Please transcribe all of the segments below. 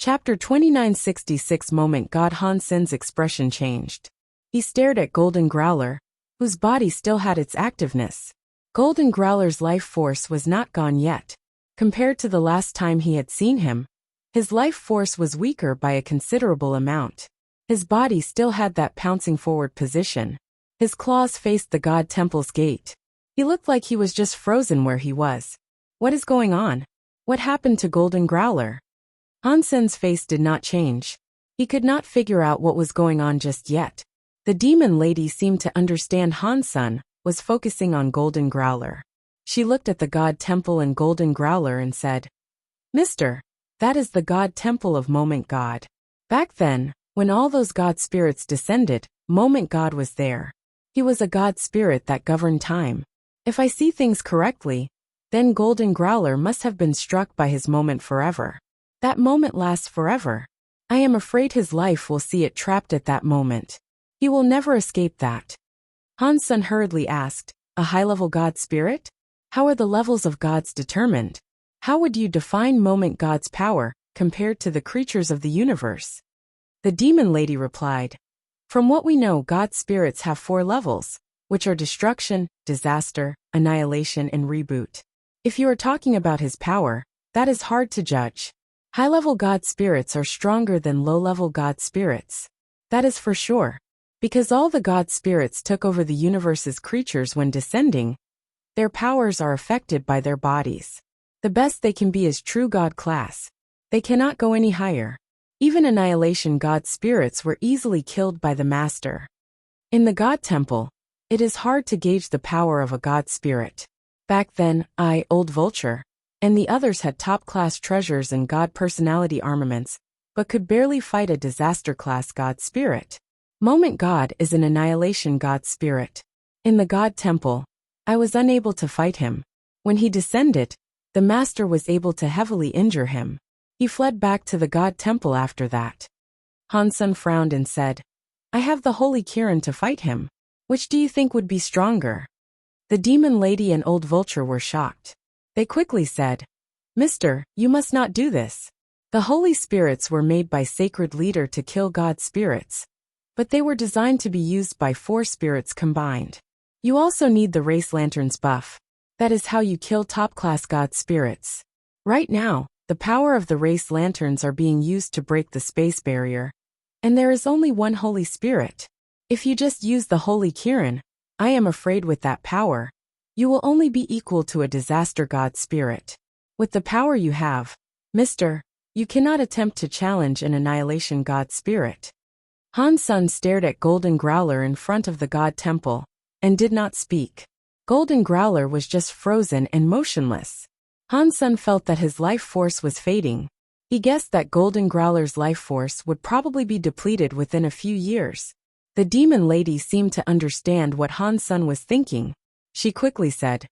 Chapter 2966 Moment God Hansen's expression changed. He stared at Golden Growler, whose body still had its activeness. Golden Growler's life force was not gone yet. Compared to the last time he had seen him, his life force was weaker by a considerable amount. His body still had that pouncing forward position. His claws faced the God Temple's gate. He looked like he was just frozen where he was. What is going on? What happened to Golden Growler? Hansen's face did not change. He could not figure out what was going on just yet. The demon lady seemed to understand Hansen was focusing on Golden Growler. She looked at the God Temple and Golden Growler and said, "Mister, that is the God Temple of Moment God." Back then, when all those God spirits descended, Moment God was there. He was a God spirit that governed time. If I see things correctly, then Golden Growler must have been struck by his moment forever. That moment lasts forever. I am afraid his life will see it trapped at that moment. He will never escape that. Hansen hurriedly asked, "A high-level God spirit? How are the levels of gods determined? How would you define Moment God's power compared to the creatures of the universe?" The demon lady replied, "From what we know, God spirits have 4 levels, which are destruction, disaster, annihilation, and reboot. If you are talking about his power, that is hard to judge. High-level God spirits are stronger than low-level God spirits. That is for sure. Because all the God spirits took over the universe's creatures when descending, their powers are affected by their bodies. The best they can be is true God class. They cannot go any higher. Even annihilation God spirits were easily killed by the Master. In the God Temple, it is hard to gauge the power of a God spirit. Back then, I, Old Vulture, and the others had top-class treasures and God personality armaments, but could barely fight a disaster-class God spirit. Moment God is an annihilation God spirit. In the God Temple, I was unable to fight him. When he descended, the Master was able to heavily injure him. He fled back to the God Temple after that." Hansen frowned and said, "I have the Holy Kirin to fight him. Which do you think would be stronger?" The demon lady and Old Vulture were shocked. They quickly said, "Mister, you must not do this. The Holy Spirits were made by Sacred Leader to kill God spirits, but they were designed to be used by 4 spirits combined. You also need the Race Lantern's buff. That is how you kill top-class God spirits. Right now, the power of the Race Lanterns are being used to break the space barrier, and there is only one Holy Spirit. If you just use the Holy Kirin, I am afraid with that power, you will only be equal to a disaster God spirit. With the power you have, Mister, you cannot attempt to challenge an annihilation God spirit." Hansen stared at Golden Growler in front of the God Temple, and did not speak. Golden Growler was just frozen and motionless. Hansen felt that his life force was fading. He guessed that Golden Growler's life force would probably be depleted within a few years. The demon lady seemed to understand what Hansen was thinking. She quickly said,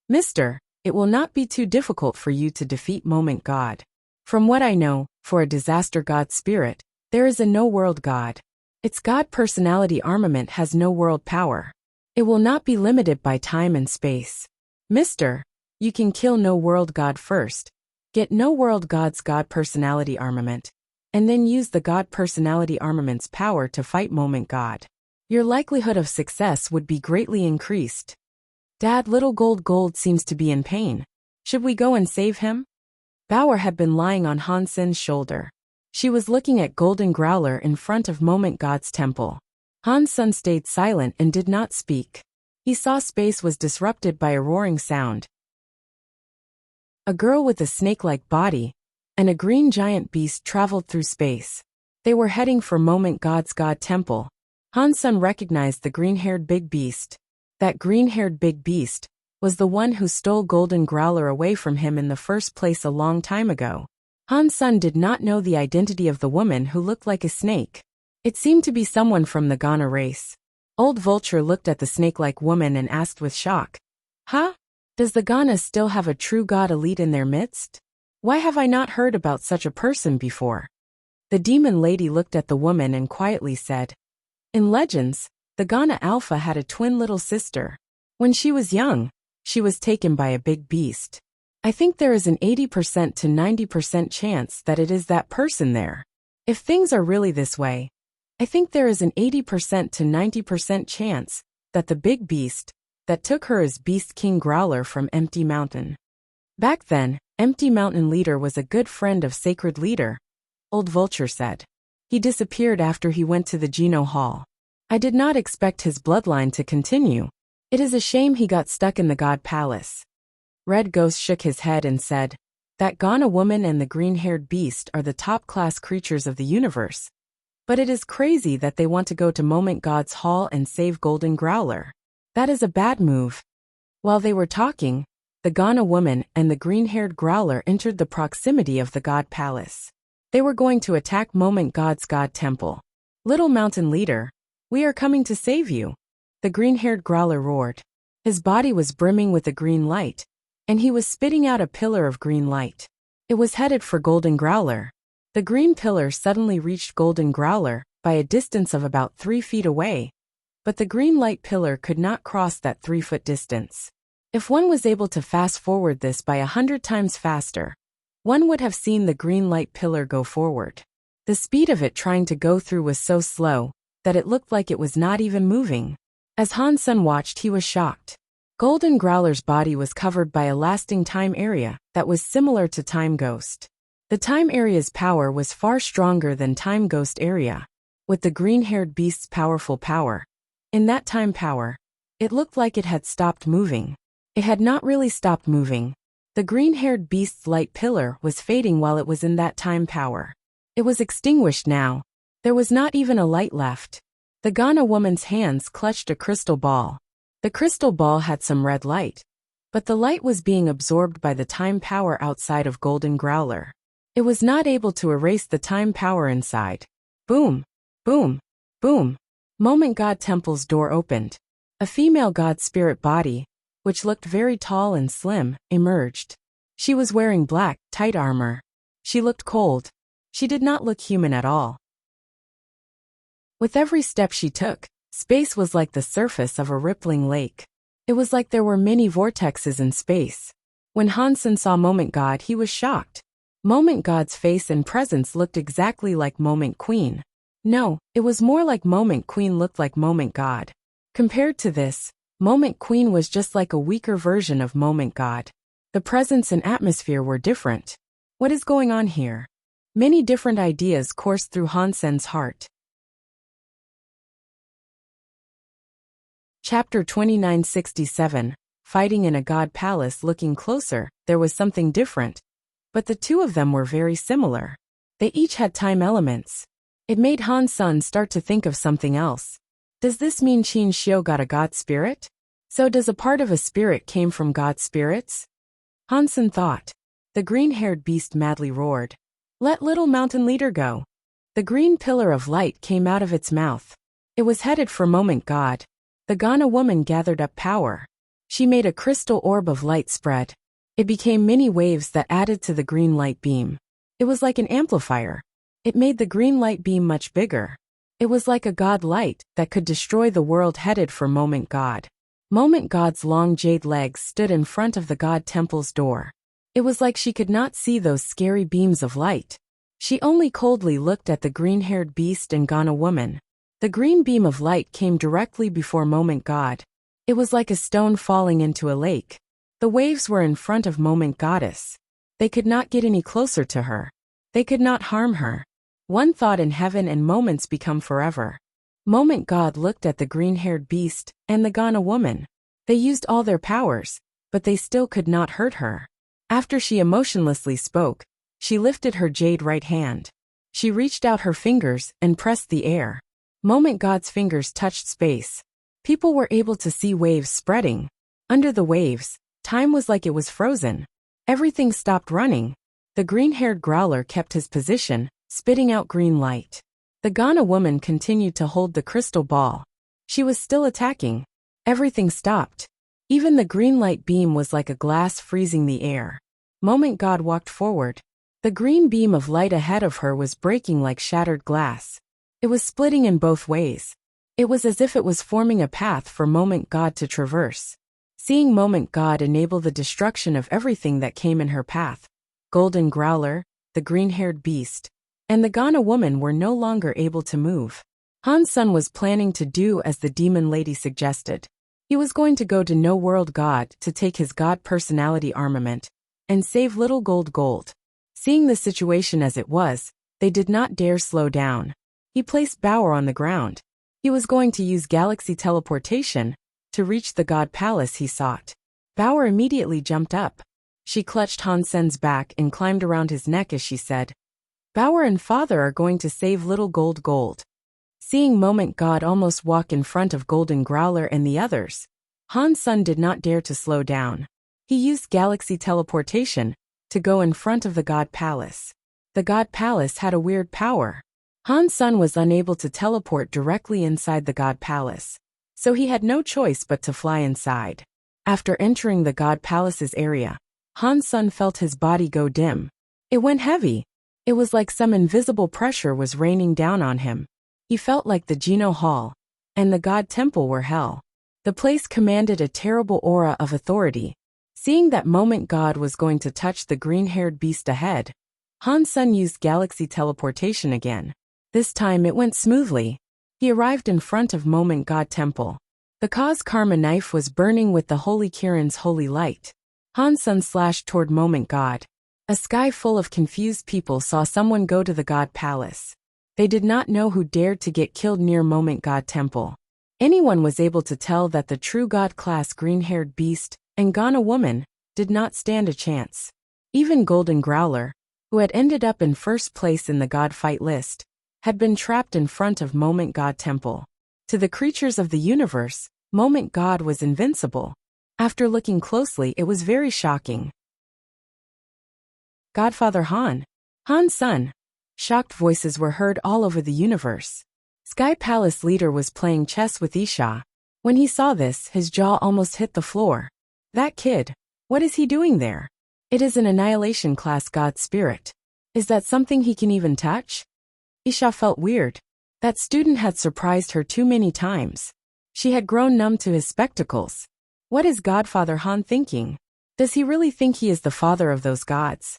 "Mister, it will not be too difficult for you to defeat Moment God. From what I know, for a disaster God spirit, there is a no-world God. Its God personality armament has no world power. It will not be limited by time and space. Mister, you can kill no-world God first, get no-world God's God personality armament, and then use the God personality armament's power to fight Moment God. Your likelihood of success would be greatly increased." "Dad, little Gold seems to be in pain. Should we go and save him?" Bauer had been lying on Hansen's shoulder. She was looking at Golden Growler in front of Moment God's temple. Hansen stayed silent and did not speak. He saw space was disrupted by a roaring sound. A girl with a snake-like body and a green giant beast traveled through space. They were heading for Moment God's God Temple. Hansen recognized the green-haired big beast. That green-haired big beast was the one who stole Golden Growler away from him in the first place a long time ago. Hansen did not know the identity of the woman who looked like a snake. It seemed to be someone from the Ghana race. Old Vulture looked at the snake-like woman and asked with shock, "Huh? Does the Ghana still have a true God elite in their midst? Why have I not heard about such a person before?" The demon lady looked at the woman and quietly said, "In legends, the Ghana Alpha had a twin little sister. When she was young, she was taken by a big beast. I think there is an 80% to 90% chance that it is that person there. If things are really this way, I think there is an 80% to 90% chance that the big beast that took her is Beast King Growler from Empty Mountain. Back then, Empty Mountain Leader was a good friend of Sacred Leader, Old Vulture said. He disappeared after he went to the Geno Hall. I did not expect his bloodline to continue. It is a shame he got stuck in the God Palace. Red Ghost shook his head and said, that Ghana woman and the green-haired beast are the top-class creatures of the universe. But it is crazy that they want to go to Moment God's Hall and save Golden Growler. That is a bad move. While they were talking, the Ghana woman and the green-haired growler entered the proximity of the God Palace. They were going to attack Moment God's God Temple. Little Mountain Leader, we are coming to save you. The green-haired growler roared. His body was brimming with a green light, and he was spitting out a pillar of green light. It was headed for Golden Growler. The green pillar suddenly reached Golden Growler by a distance of about 3 feet away, but the green light pillar could not cross that 3-foot distance. If one was able to fast forward this by 100 times faster, one would have seen the green light pillar go forward. The speed of it trying to go through was so slow that it looked like it was not even moving. As Hansen watched, he was shocked. Golden Growler's body was covered by a lasting time area that was similar to Time Ghost. The time area's power was far stronger than Time Ghost area. With the green-haired beast's powerful power, in that time power, it looked like it had stopped moving. It had not really stopped moving. The green-haired beast's light pillar was fading while it was in that time power. It was extinguished now. There was not even a light left. The Ghana woman's hands clutched a crystal ball. The crystal ball had some red light, but the light was being absorbed by the time power outside of Golden Growler. It was not able to erase the time power inside. Boom! Boom! Boom! Moment God Temple's door opened. A female god spirit body, which looked very tall and slim, emerged. She was wearing black, tight armor. She looked cold. She did not look human at all. With every step she took, space was like the surface of a rippling lake. It was like there were many vortexes in space. When Hansen saw Moment God, he was shocked. Moment God's face and presence looked exactly like Moment Queen. No, it was more like Moment Queen looked like Moment God. Compared to this, Moment Queen was just like a weaker version of Moment God. The presence and atmosphere were different. What is going on here? Many different ideas coursed through Hansen's heart. Chapter 2967, Fighting in a God Palace. Looking closer, there was something different. But the two of them were very similar. They each had time elements. It made Hansen start to think of something else. Does this mean Qin Xiu got a god spirit? So does a part of a spirit came from god spirits? Hansen thought. The green-haired beast madly roared. Let Little Mountain Leader go. The green pillar of light came out of its mouth. It was headed for Moment God. The Ghana woman gathered up power. She made a crystal orb of light spread. It became many waves that added to the green light beam. It was like an amplifier. It made the green light beam much bigger. It was like a god light that could destroy the world, headed for Moment God. Moment God's long jade legs stood in front of the God Temple's door. It was like she could not see those scary beams of light. She only coldly looked at the green-haired beast and Ghana woman. The green beam of light came directly before Moment God. It was like a stone falling into a lake. The waves were in front of Moment Goddess. They could not get any closer to her. They could not harm her. One thought in heaven and moments become forever. Moment God looked at the green-haired beast and the Ghana woman. They used all their powers, but they still could not hurt her. After she emotionlessly spoke, she lifted her jade right hand. She reached out her fingers and pressed the air. Moment God's fingers touched space. People were able to see waves spreading. Under the waves, time was like it was frozen. Everything stopped running. The green-haired growler kept his position, spitting out green light. The Ghana woman continued to hold the crystal ball. She was still attacking. Everything stopped. Even the green light beam was like a glass freezing the air. Moment God walked forward. The green beam of light ahead of her was breaking like shattered glass. It was splitting in both ways. It was as if it was forming a path for Moment God to traverse. Seeing Moment God enable the destruction of everything that came in her path, Golden Growler, the green-haired beast, and the Ghana woman were no longer able to move. Han Sun was planning to do as the demon lady suggested. He was going to go to No World God to take his God personality armament and save little Gold. Seeing the situation as it was, they did not dare slow down. He placed Bauer on the ground. He was going to use galaxy teleportation to reach the God Palace he sought. Bauer immediately jumped up. She clutched Han Sen's back and climbed around his neck as she said, "Bauer and father are going to save little Gold." Seeing Moment God almost walk in front of Golden Growler and the others, Han Sun did not dare to slow down. He used galaxy teleportation to go in front of the God Palace. The God Palace had a weird power. Han Sun was unable to teleport directly inside the God Palace, so he had no choice but to fly inside. After entering the God Palace's area, Han Sun felt his body go dim. It went heavy. It was like some invisible pressure was raining down on him. He felt like the Geno Hall and the God Temple were hell. The place commanded a terrible aura of authority. Seeing that Moment God was going to touch the green-haired beast ahead, Han Sun used galaxy teleportation again. This time it went smoothly. He arrived in front of Moment God Temple. The Cause Karma knife was burning with the Holy Kirin's holy light. Han Sun slashed toward Moment God. A sky full of confused people saw someone go to the God Palace. They did not know who dared to get killed near Moment God Temple. Anyone was able to tell that the true God-class green-haired beast and Ghana woman did not stand a chance. Even Golden Growler, who had ended up in first place in the God fight list, had been trapped in front of Moment God Temple. To the creatures of the universe, Moment God was invincible. After looking closely, it was very shocking. Godfather Han. Han Sun. Shocked voices were heard all over the universe. Sky Palace leader was playing chess with Isha. When he saw this, his jaw almost hit the floor. That kid. What is he doing there? It is an annihilation class God spirit. Is that something he can even touch? Isha felt weird. That student had surprised her too many times. She had grown numb to his spectacles. What is Godfather Han thinking? Does he really think he is the father of those gods?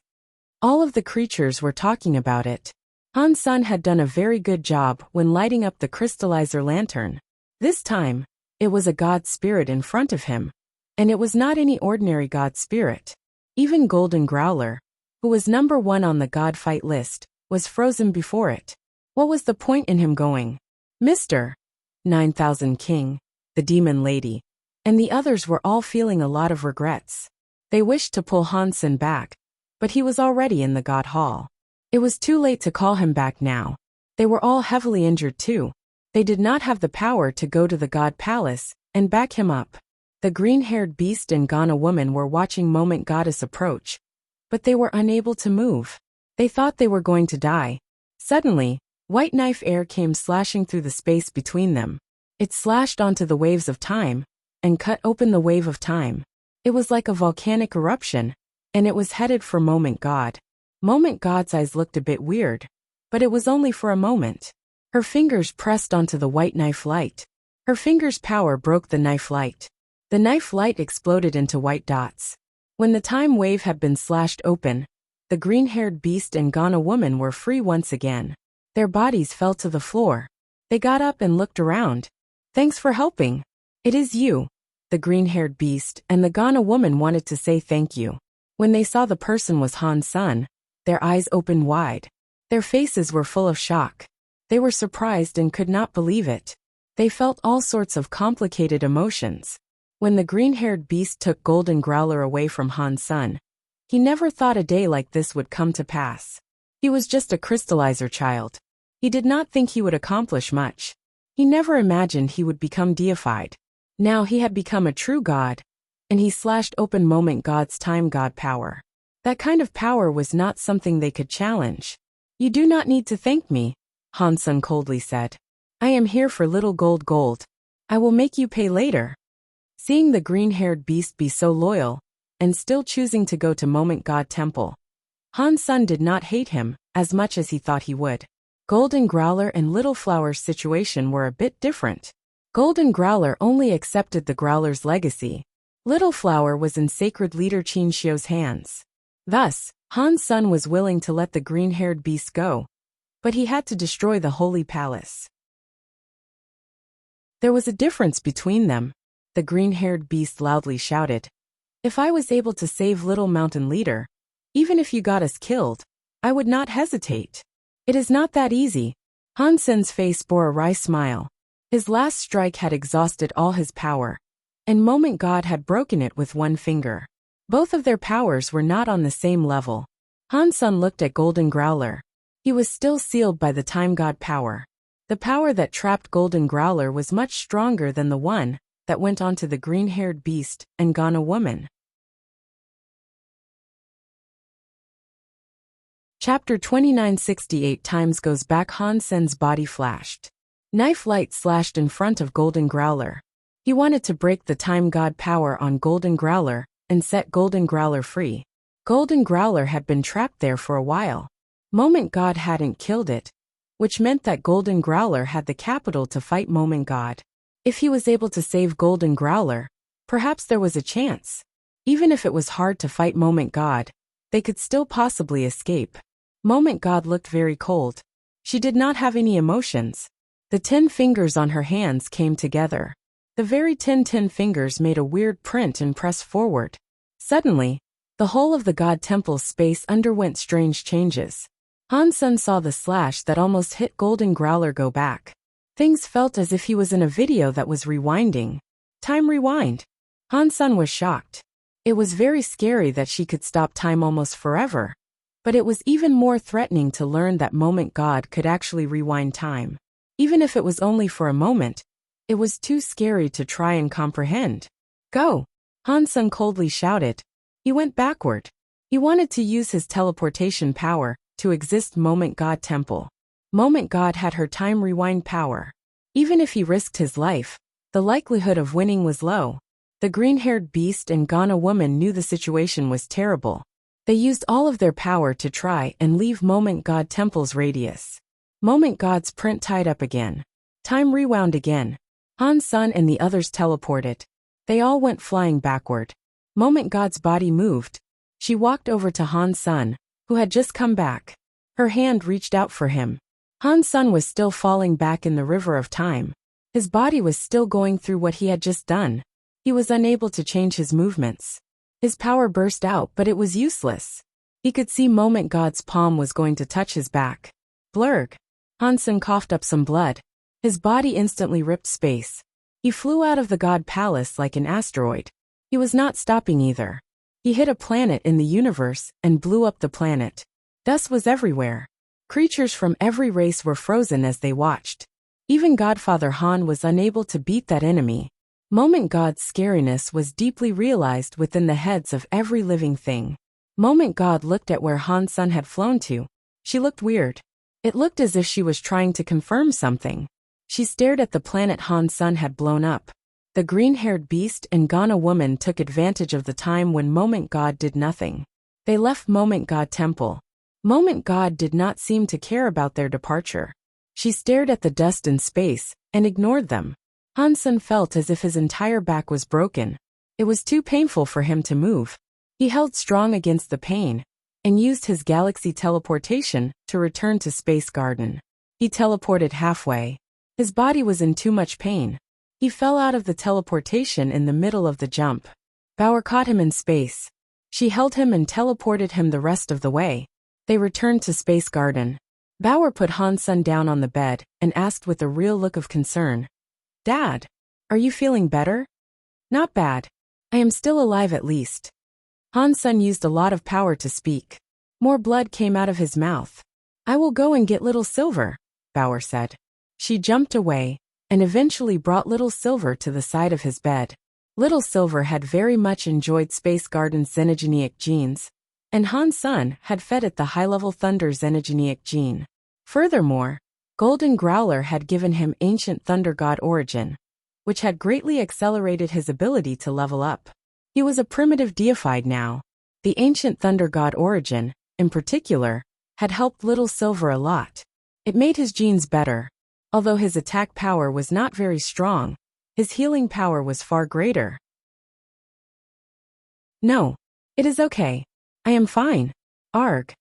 All of the creatures were talking about it. Han Sun had done a very good job when lighting up the crystallizer lantern. This time, it was a god spirit in front of him. And it was not any ordinary god spirit. Even Golden Growler, who was number 1 on the god fight list, was frozen before it. What was the point in him going? Mr. 9000 King, the demon lady, and the others were all feeling a lot of regrets. They wished to pull Han Sun back, but he was already in the God Hall. It was too late to call him back now. They were all heavily injured too. They did not have the power to go to the God Palace and back him up. The green-haired beast and Ghana woman were watching Moment Goddess approach, but they were unable to move. They thought they were going to die. Suddenly, white knife air came slashing through the space between them. It slashed onto the waves of time and cut open the wave of time. It was like a volcanic eruption, and it was headed for Moment God. Moment God's eyes looked a bit weird, but it was only for a moment. Her fingers pressed onto the white knife light. Her fingers' power broke the knife light. The knife light exploded into white dots. When the time wave had been slashed open, the green-haired beast and Ghana woman were free once again. Their bodies fell to the floor. They got up and looked around. Thanks for helping. It is you. The green-haired beast and the Ghana woman wanted to say thank you. When they saw the person was Han Sun, their eyes opened wide. Their faces were full of shock. They were surprised and could not believe it. They felt all sorts of complicated emotions. When the green-haired beast took Golden Growler away from Han Sun, he never thought a day like this would come to pass. He was just a crystallizer child. He did not think he would accomplish much. He never imagined he would become deified. Now he had become a true god, and he slashed open Moment God's time god power. That kind of power was not something they could challenge. You do not need to thank me, Han Sun coldly said. I am here for little Gold. I will make you pay later. Seeing the green-haired beast be so loyal, and still choosing to go to Moment God Temple, Han Sun did not hate him as much as he thought he would. Golden Growler and Little Flower's situation were a bit different. Golden Growler only accepted the Growler's legacy. Little Flower was in sacred leader Qin Xiu's hands. Thus, Han's son was willing to let the green-haired beast go, but he had to destroy the holy palace. There was a difference between them. The green-haired beast loudly shouted, "If I was able to save Little Mountain Leader, even if you got us killed, I would not hesitate. It is not that easy." Han Sen's face bore a wry smile. His last strike had exhausted all his power, and Moment God had broken it with one finger. Both of their powers were not on the same level. Han Sen looked at Golden Growler. He was still sealed by the Time God power. The power that trapped Golden Growler was much stronger than the one that went onto the green-haired beast and Ghana woman. Chapter 2968 times goes back. Han Sen's body flashed. Knife light slashed in front of Golden Growler. He wanted to break the Time God power on Golden Growler and set Golden Growler free. Golden Growler had been trapped there for a while. Moment God hadn't killed it, which meant that Golden Growler had the capital to fight Moment God. If he was able to save Golden Growler, perhaps there was a chance. Even if it was hard to fight Moment God, they could still possibly escape. Moment God looked very cold. She did not have any emotions. The 10 fingers on her hands came together. The very 10 fingers made a weird print and pressed forward. Suddenly, the whole of the God Temple's space underwent strange changes. Han Sen saw the slash that almost hit Golden Growler go back. Things felt as if he was in a video that was rewinding. Time rewind. Han Sen was shocked. It was very scary that she could stop time almost forever. But it was even more threatening to learn that Moment God could actually rewind time. Even if it was only for a moment, it was too scary to try and comprehend. "Go!" Han Sen coldly shouted. He went backward. He wanted to use his teleportation power to exist Moment God Temple. Moment God had her time rewind power. Even if he risked his life, the likelihood of winning was low. The green-haired beast and Ghana woman knew the situation was terrible. They used all of their power to try and leave Moment God Temple's radius. Moment God's print tied up again. Time rewound again. Han Sen and the others teleported. They all went flying backward. Moment God's body moved. She walked over to Han Sen, who had just come back. Her hand reached out for him. Han Sen was still falling back in the river of time. His body was still going through what he had just done. He was unable to change his movements. His power burst out, but it was useless. He could see Moment God's palm was going to touch his back. Blurg. Han Sen coughed up some blood. His body instantly ripped space. He flew out of the God Palace like an asteroid. He was not stopping either. He hit a planet in the universe and blew up the planet. Dust was everywhere. Creatures from every race were frozen as they watched. Even Godfather Han was unable to beat that enemy. Moment God's scariness was deeply realized within the heads of every living thing. Moment God looked at where Han Sen had flown to. She looked weird. It looked as if she was trying to confirm something. She stared at the planet Han Sen had blown up. The green-haired beast and Ghana woman took advantage of the time when Moment God did nothing. They left Moment God Temple. Moment God did not seem to care about their departure. She stared at the dust in space and ignored them. Han Sen felt as if his entire back was broken. It was too painful for him to move. He held strong against the pain and used his galaxy teleportation to return to Space Garden. He teleported halfway. His body was in too much pain. He fell out of the teleportation in the middle of the jump. Bauer caught him in space. She held him and teleported him the rest of the way. They returned to Space Garden. Bauer put Han Sen down on the bed and asked with a real look of concern, "Dad, are you feeling better?" "Not bad. I am still alive at least." Han Sen used a lot of power to speak. More blood came out of his mouth. "I will go and get Little Silver," Bauer said. She jumped away and eventually brought Little Silver to the side of his bed. Little Silver had very much enjoyed Space Garden's xenogenic genes, and Han Sen had fed it the high-level Thunder xenogenic gene. Furthermore, Golden Growler had given him ancient Thunder God origin, which had greatly accelerated his ability to level up. He was a primitive deified now. The ancient Thunder God origin, in particular, had helped Little Silver a lot. It made his genes better. Although his attack power was not very strong, his healing power was far greater. No. It is okay. I am fine. Arg.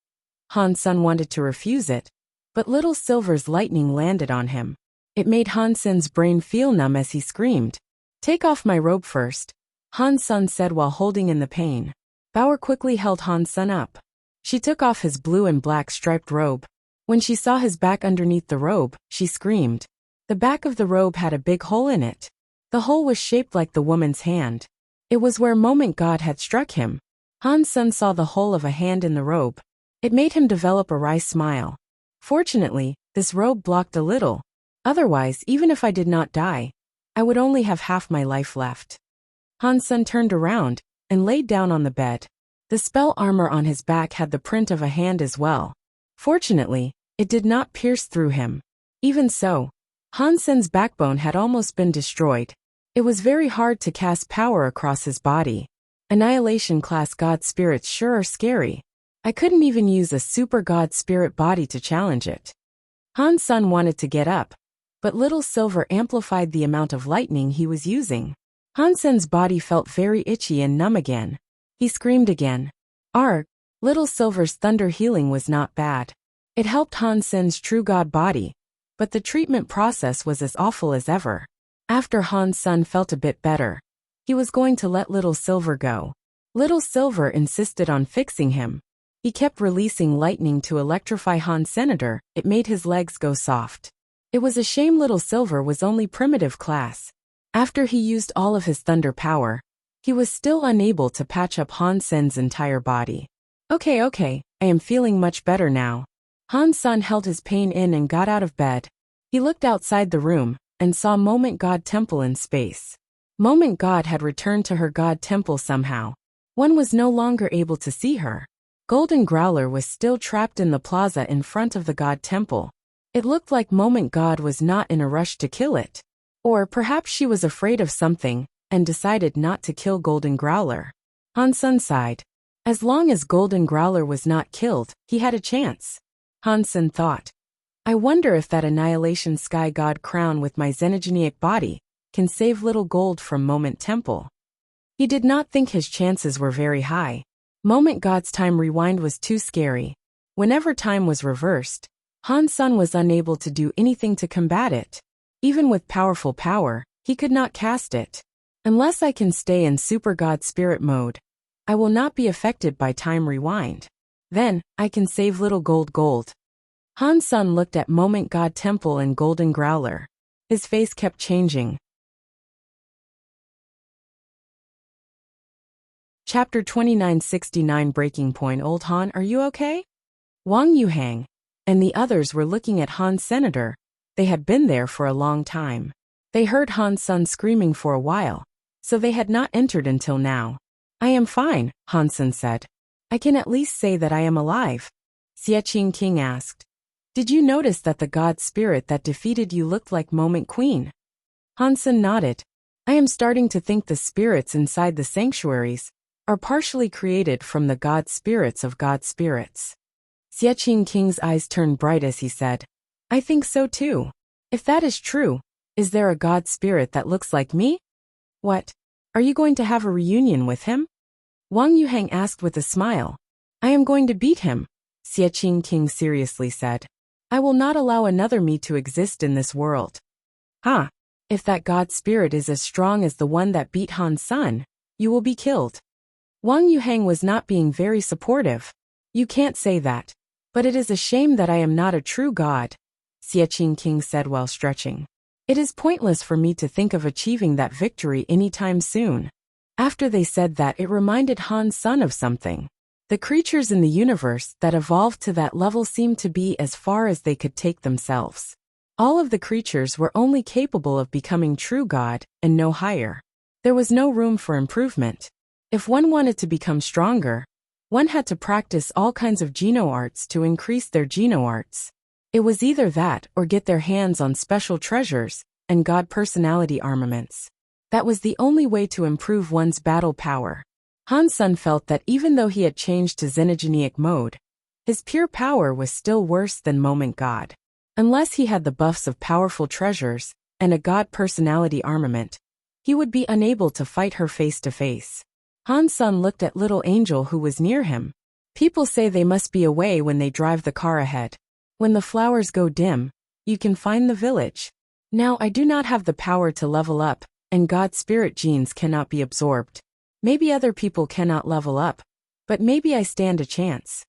Han-sun wanted to refuse it, but little Silver's lightning landed on him. It made Han-sun's brain feel numb as he screamed. Take off my robe first, Han-sun said while holding in the pain. Bauer quickly held Han-sun up. She took off his blue and black striped robe. When she saw his back underneath the robe, she screamed. The back of the robe had a big hole in it. The hole was shaped like the woman's hand. It was where Moment God had struck him. Han-sun saw the hole of a hand in the robe. It made him develop a wry smile. Fortunately, this robe blocked a little. Otherwise, even if I did not die, I would only have half my life left. Han-sun turned around and laid down on the bed. The spell armor on his back had the print of a hand as well. Fortunately, it did not pierce through him. Even so, Han-sun's backbone had almost been destroyed. It was very hard to cast power across his body. Annihilation class god spirits sure are scary. I couldn't even use a super god spirit body to challenge it. Han-sun wanted to get up, but little Silver amplified the amount of lightning he was using. Han-sun's body felt very itchy and numb again. He screamed again. Arg! Little Silver's thunder healing was not bad. It helped Han-sun's true god body, but the treatment process was as awful as ever. After Han-sun felt a bit better, he was going to let Little Silver go. Little Silver insisted on fixing him. He kept releasing lightning to electrify Han-senator. It made his legs go soft. It was a shame Little Silver was only primitive class. After he used all of his thunder power, he was still unable to patch up Han-sun's entire body. Okay, I am feeling much better now. Han-sun held his pain in and got out of bed. He looked outside the room and saw Moment God Temple in space. Moment God had returned to her God Temple somehow. One was no longer able to see her. Golden Growler was still trapped in the plaza in front of the God Temple. It looked like Moment God was not in a rush to kill it. Or perhaps she was afraid of something and decided not to kill Golden Growler. Han-sun sighed. As long as Golden Growler was not killed, he had a chance. Han-sun thought. I wonder if that Annihilation Sky God crown with my xenogenic body can save Little Gold from Moment Temple. He did not think his chances were very high. Moment God's time rewind was too scary. Whenever time was reversed, Han-sun was unable to do anything to combat it. Even with powerful power, he could not cast it. Unless I can stay in Super God Spirit mode, I will not be affected by time rewind. Then, I can save Little Gold. Han-sun looked at Moment God Temple and Golden Growler. His face kept changing. Chapter 2969 Breaking Point. Old Han, are you okay? Wang Yuhang and the others were looking at Han-senator. They had been there for a long time. They heard Han-sun screaming for a while, so they had not entered until now. I am fine, Han-sun said. I can at least say that I am alive. Xie King asked. Did you notice that the god spirit that defeated you looked like Moment Queen? Han-sun nodded. I am starting to think the spirits inside the sanctuaries are partially created from the god spirits of god spirits. Xie King's eyes turned bright as he said, I think so too. If that is true, is there a god spirit that looks like me? What? Are you going to have a reunion with him? Wang Yuhang asked with a smile. I am going to beat him, Xie King seriously said. I will not allow another me to exist in this world. If that god spirit is as strong as the one that beat Han-sun, you will be killed. Wang Yuhang was not being very supportive. You can't say that. But it is a shame that I am not a true god, Xie King said while stretching. It is pointless for me to think of achieving that victory anytime soon. After they said that, it reminded Han-sun of something. The creatures in the universe that evolved to that level seemed to be as far as they could take themselves. All of the creatures were only capable of becoming true god and no higher. There was no room for improvement. If one wanted to become stronger, one had to practice all kinds of geno-arts to increase their geno-arts. It was either that or get their hands on special treasures and god personality armaments. That was the only way to improve one's battle power. Han-sun felt that even though he had changed to xenogenic mode, his pure power was still worse than Moment God. Unless he had the buffs of powerful treasures and a god personality armament, he would be unable to fight her face to face. Han Sen looked at Little Angel who was near him. People say they must be away when they drive the car ahead. When the flowers go dim, you can find the village. Now I do not have the power to level up, and God's spirit genes cannot be absorbed. Maybe other people cannot level up, but maybe I stand a chance.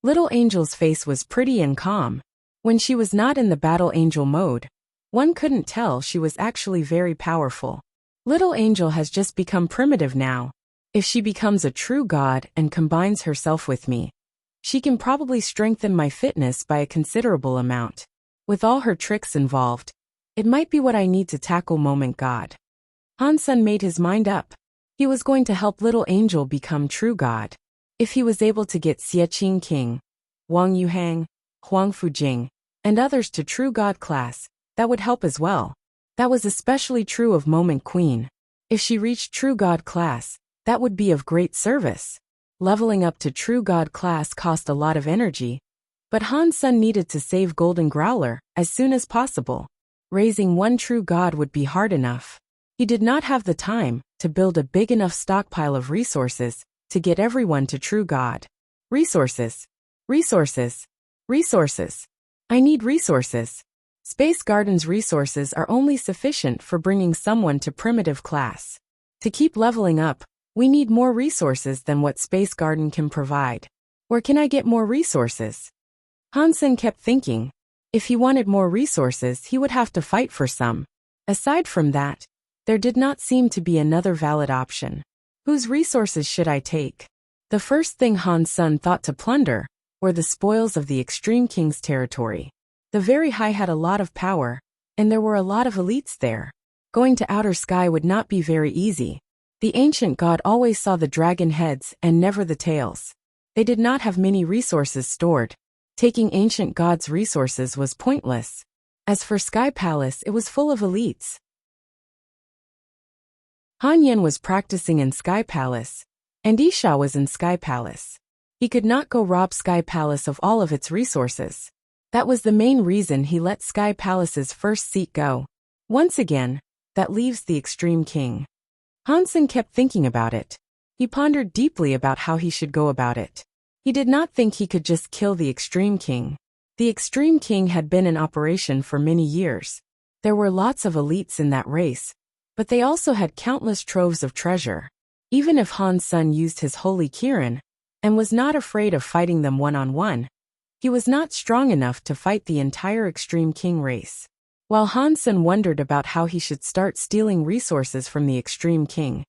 Little Angel's face was pretty and calm. When she was not in the battle angel mode, one couldn't tell she was actually very powerful. Little Angel has just become primitive now. If she becomes a true god and combines herself with me, she can probably strengthen my fitness by a considerable amount. With all her tricks involved, it might be what I need to tackle Moment God. Han Sen made his mind up. He was going to help Little Angel become true god. If he was able to get Xie King, Wang Yuhang, Huang Fujing, and others to true god class, that would help as well. That was especially true of Moment Queen. If she reached true god class, that would be of great service. Leveling up to true god class cost a lot of energy, but Han Sen needed to save Golden Growler as soon as possible. Raising one true god would be hard enough. He did not have the time to build a big enough stockpile of resources to get everyone to true god. Resources. Resources. Resources. I need resources. Space Garden's resources are only sufficient for bringing someone to primitive class. To keep leveling up, we need more resources than what Space Garden can provide. Where can I get more resources? Han Sen kept thinking. If he wanted more resources, he would have to fight for some. Aside from that, there did not seem to be another valid option. Whose resources should I take? The first thing Han Sen thought to plunder were the spoils of the Extreme King's territory. The Very High had a lot of power, and there were a lot of elites there. Going to Outer Sky would not be very easy. The ancient god always saw the dragon heads and never the tails. They did not have many resources stored. Taking ancient god's resources was pointless. As for Sky Palace, it was full of elites. Han Yen was practicing in Sky Palace, and Isha was in Sky Palace. He could not go rob Sky Palace of all of its resources. That was the main reason he let Sky Palace's first seat go. Once again, that leaves the Extreme King. Han Sen kept thinking about it. He pondered deeply about how he should go about it. He did not think he could just kill the Extreme King. The Extreme King had been in operation for many years. There were lots of elites in that race, but they also had countless troves of treasure. Even if Han Sen used his holy Kirin, and was not afraid of fighting them one-on-one, he was not strong enough to fight the entire Extreme King race. While Han Sen wondered about how he should start stealing resources from the Extreme King,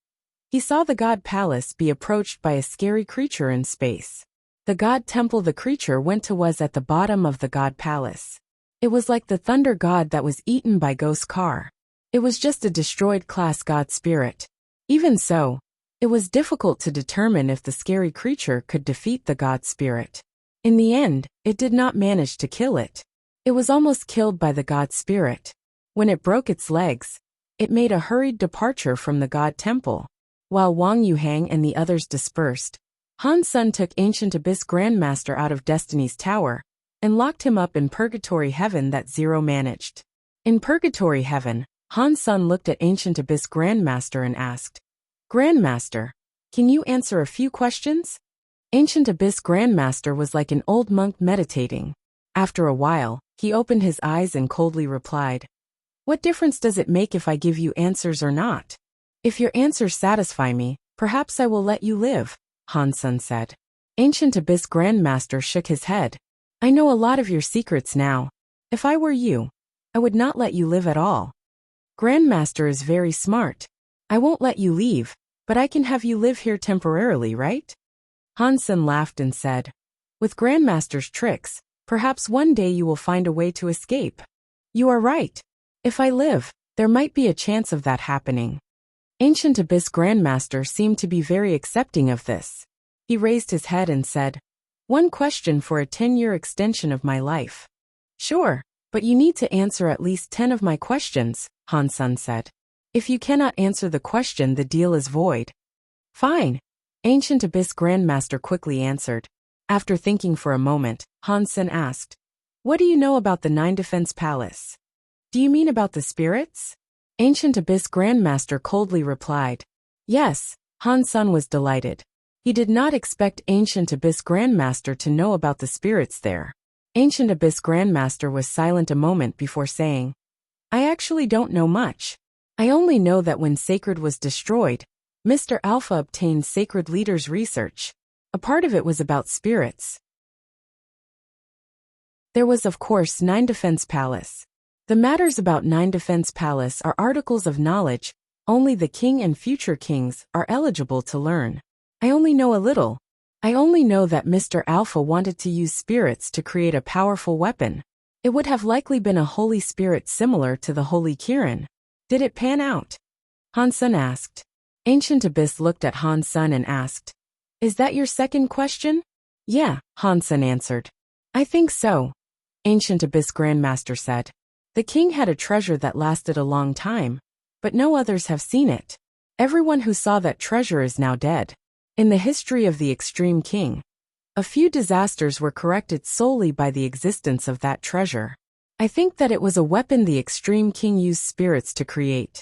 he saw the God Palace be approached by a scary creature in space. The God Temple the creature went to was at the bottom of the God Palace. It was like the Thunder God that was eaten by Ghost Car. It was just a destroyed class God spirit. Even so, it was difficult to determine if the scary creature could defeat the God spirit. In the end, it did not manage to kill it. It was almost killed by the God spirit. When it broke its legs, it made a hurried departure from the God Temple. While Wang Yuhang and the others dispersed, Han Sen took Ancient Abyss Grandmaster out of Destiny's Tower and locked him up in Purgatory Heaven that Zero managed. In Purgatory Heaven, Han Sen looked at Ancient Abyss Grandmaster and asked, "Grandmaster, can you answer a few questions?" Ancient Abyss Grandmaster was like an old monk meditating. After a while, he opened his eyes and coldly replied, "What difference does it make if I give you answers or not? If your answers satisfy me, perhaps I will let you live," Han Sen said. Ancient Abyss Grandmaster shook his head. "I know a lot of your secrets now. If I were you, I would not let you live at all. Grandmaster is very smart. I won't let you leave, but I can have you live here temporarily, right?" Han Sen laughed and said, "With Grandmaster's tricks, perhaps one day you will find a way to escape." "You are right. If I live, there might be a chance of that happening." Ancient Abyss Grandmaster seemed to be very accepting of this. He raised his head and said, "One question for a 10-year extension of my life." "Sure, but you need to answer at least 10 of my questions," Han Sen said. "If you cannot answer the question, the deal is void." "Fine," Ancient Abyss Grandmaster quickly answered. After thinking for a moment, Han Sen asked, "What do you know about the 9 Defense Palace? Do you mean about the spirits?" Ancient Abyss Grandmaster coldly replied, "Yes, Han Sun was delighted. He did not expect Ancient Abyss Grandmaster to know about the spirits there. Ancient Abyss Grandmaster was silent a moment before saying, I actually don't know much. I only know that when Sacred was destroyed, Mr. Alpha obtained Sacred Leader's research. A part of it was about spirits. There was of course Nine Defense Palace. The matters about Nine Defense Palace are articles of knowledge, only the king and future kings are eligible to learn. I only know a little. I only know that Mr. Alpha wanted to use spirits to create a powerful weapon. It would have likely been a holy spirit similar to the Holy Kirin. Did it pan out? Han Sun asked. Ancient Abyss looked at Han Sun and asked, Is that your second question? Yeah, Han Sun answered. I think so. Ancient Abyss Grandmaster said. The king had a treasure that lasted a long time, but no others have seen it. Everyone who saw that treasure is now dead. In the history of the Extreme King, a few disasters were corrected solely by the existence of that treasure. I think that it was a weapon the Extreme King used spirits to create.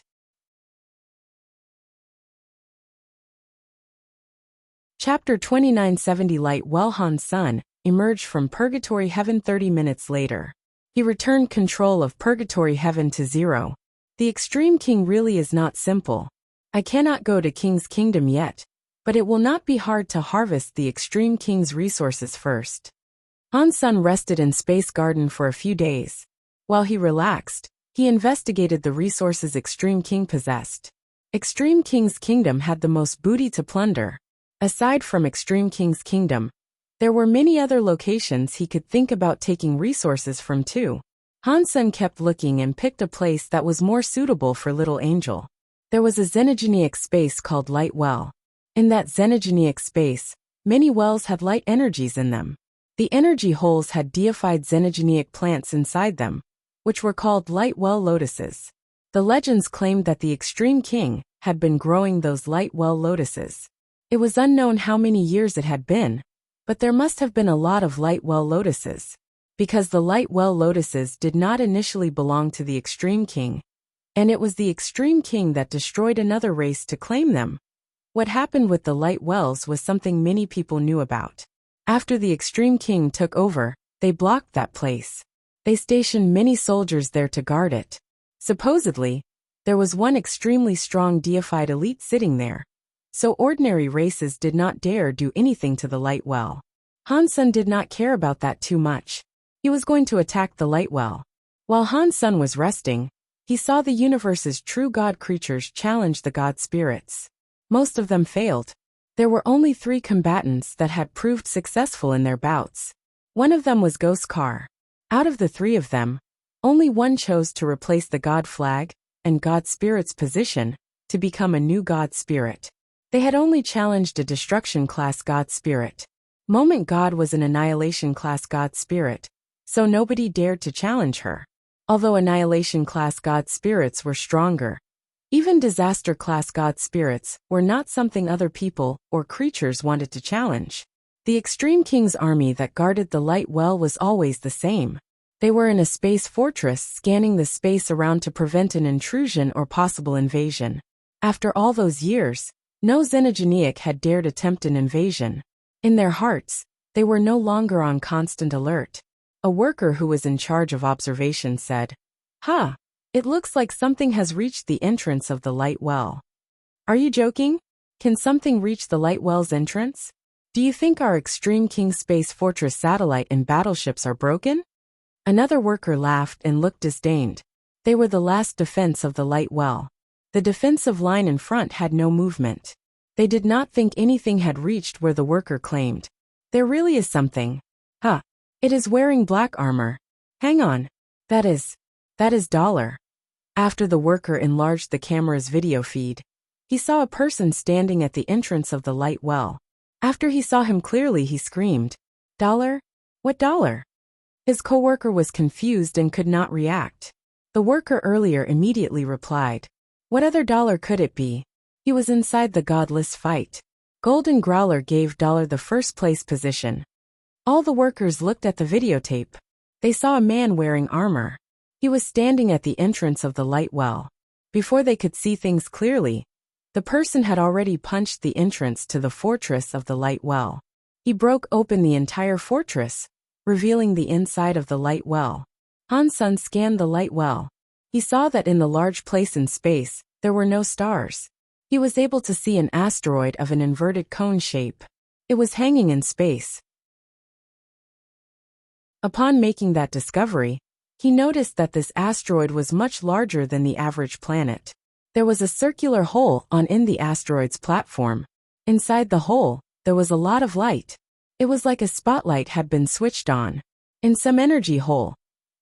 Chapter 2970 Light Well Han Sun emerged from Purgatory Heaven 30 minutes later. He returned control of Purgatory Heaven to 0. The Extreme King really is not simple. I cannot go to King's Kingdom yet, but it will not be hard to harvest the Extreme King's resources first. Han Sun rested in Space Garden for a few days. While he relaxed, he investigated the resources Extreme King possessed. Extreme King's kingdom had the most booty to plunder. Aside from Extreme King's kingdom, there were many other locations he could think about taking resources from too. Han Sun kept looking and picked a place that was more suitable for Little Angel. There was a xenogenic space called Light Well. In that xenogenic space, many wells had light energies in them. The energy holes had deified xenogenic plants inside them, which were called light well lotuses. The legends claimed that the Extreme King had been growing those light well lotuses. It was unknown how many years it had been, but there must have been a lot of light well lotuses. Because the light well lotuses did not initially belong to the Extreme King, and it was the Extreme King that destroyed another race to claim them. What happened with the light wells was something many people knew about. After the Extreme King took over, they blocked that place. They stationed many soldiers there to guard it. Supposedly, there was one extremely strong deified elite sitting there, so ordinary races did not dare do anything to the light well. Han Sun did not care about that too much. He was going to attack the light well. While Han Sun was resting, he saw the universe's true god creatures challenge the god spirits. Most of them failed. There were only 3 combatants that had proved successful in their bouts. One of them was Ghost Car. Out of the 3 of them, only one chose to replace the god flag and god spirit's position to become a new god spirit. They had only challenged a destruction class god spirit. Moment God was an annihilation class god spirit, so nobody dared to challenge her. Although annihilation class god spirits were stronger, even disaster class god spirits were not something other people or creatures wanted to challenge. The Extreme King's army that guarded the light well was always the same. They were in a space fortress scanning the space around to prevent an intrusion or possible invasion. After all those years, no xenogeniac had dared attempt an invasion. In their hearts, they were no longer on constant alert. A worker who was in charge of observation said, "Ha! It looks like something has reached the entrance of the light well." Are you joking? Can something reach the light well's entrance? Do you think our Extreme King Space Fortress satellite and battleships are broken? Another worker laughed and looked disdained. They were the last defense of the light well. The defensive line in front had no movement. They did not think anything had reached where the worker claimed. There really is something. Huh. It is wearing black armor. Hang on. That is Dollar. After the worker enlarged the camera's video feed, he saw a person standing at the entrance of the light well. After he saw him clearly, he screamed, "Dollar? What Dollar?" His coworker was confused and could not react. The worker earlier immediately replied, "What other Dollar could it be? He was inside the godless fight." Golden Growler gave Dollar the first place position. All the workers looked at the videotape. They saw a man wearing armor. He was standing at the entrance of the light well. Before they could see things clearly, The person had already punched the entrance to the fortress of the light well. He broke open the entire fortress, revealing the inside of the light well. Han Sen scanned the light well. He saw that in the large place in space, there were no stars. He was able to see an asteroid of an inverted cone shape. It was hanging in space. Upon making that discovery, he noticed that this asteroid was much larger than the average planet. There was a circular hole in the asteroid's platform. Inside the hole, there was a lot of light. It was like a spotlight had been switched on. In some energy hole,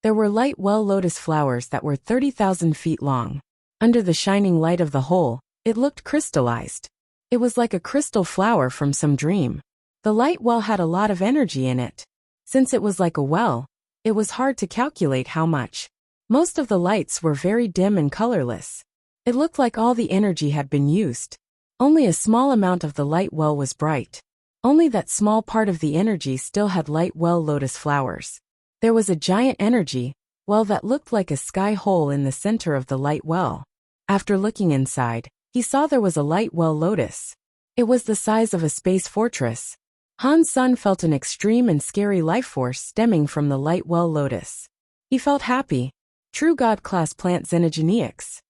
there were light well lotus flowers that were 30,000 feet long. Under the shining light of the hole, it looked crystallized. It was like a crystal flower from some dream. The light well had a lot of energy in it. Since it was like a well, it was hard to calculate how much. Most of the lights were very dim and colorless. It looked like all the energy had been used. Only a small amount of the light well was bright. Only that small part of the energy still had light well lotus flowers. There was a giant energy well that looked like a sky hole in the center of the light well. After looking inside, he saw there was a light well lotus. It was the size of a space fortress. Han Sen felt an extreme and scary life force stemming from the light well lotus. He felt happy. True God-class plant xenogeneics.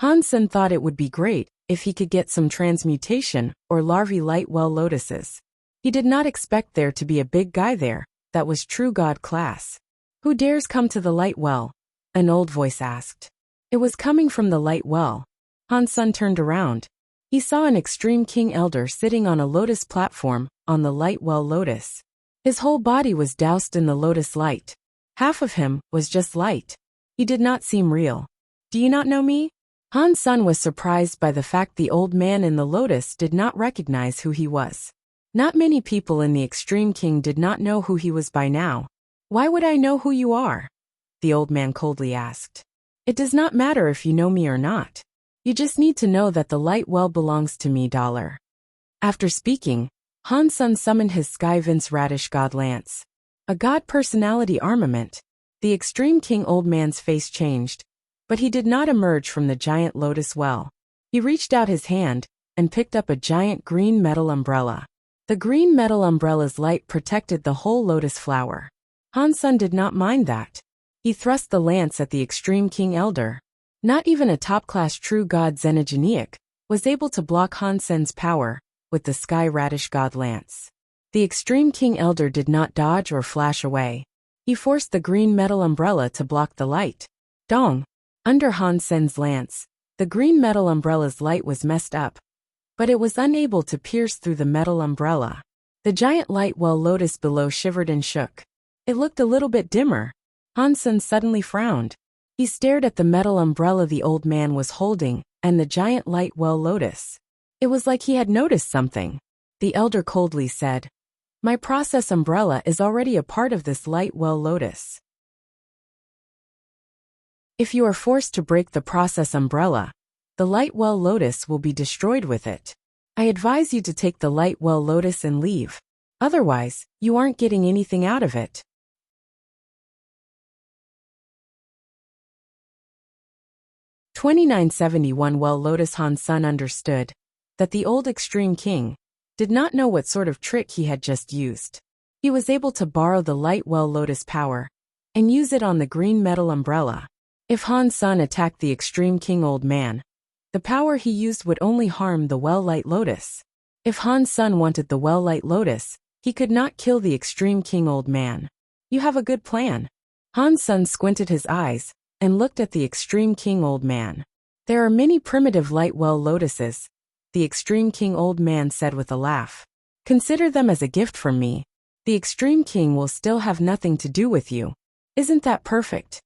Han Sen thought it would be great if he could get some transmutation or larvae light well lotuses. He did not expect there to be a big guy there that was true God class. Who dares come to the light well? An old voice asked. It was coming from the light well. Han Sen turned around. He saw an extreme king elder sitting on a lotus platform on the light well lotus. His whole body was doused in the lotus light. Half of him was just light. He did not seem real. Do you not know me? Han Sen was surprised by the fact the old man in the lotus did not recognize who he was. Not many people in the Extreme King did not know who he was by now. Why would I know who you are? The old man coldly asked. It does not matter if you know me or not. You just need to know that the light well belongs to me. After speaking, Han Sen summoned his Sky Vince Radish God Lance. A god personality armament. The Extreme King old man's face changed, but he did not emerge from the giant lotus well. He reached out his hand and picked up a giant green metal umbrella. The green metal umbrella's light protected the whole lotus flower. Han Sen did not mind that. He thrust the lance at the Extreme King Elder. Not even a top-class true god xenogeneic was able to block Han Sen's power with the Sky Radish God Lance. The Extreme King Elder did not dodge or flash away. He forced the green metal umbrella to block the light. Dong! Under Han Sen's lance, the green metal umbrella's light was messed up, but it was unable to pierce through the metal umbrella. The giant light well lotus below shivered and shook. It looked a little bit dimmer. Han Sen suddenly frowned. He stared at the metal umbrella the old man was holding and the giant light well lotus. It was like he had noticed something. The elder coldly said, "My process umbrella is already a part of this light well lotus. If you are forced to break the process umbrella, the light well lotus will be destroyed with it. I advise you to take the light well lotus and leave. Otherwise, you aren't getting anything out of it." 2971 Well Lotus Han Sen understood that the old Extreme King did not know what sort of trick he had just used. He was able to borrow the light well lotus power and use it on the green metal umbrella. If Han Sen attacked the Extreme King old man, the power he used would only harm the well light lotus. If Han Sen wanted the well light lotus, he could not kill the Extreme King old man. You have a good plan. Han Sen squinted his eyes and looked at the Extreme King old man. There are many primitive light well lotuses, the Extreme King old man said with a laugh. Consider them as a gift from me. The Extreme King will still have nothing to do with you. Isn't that perfect?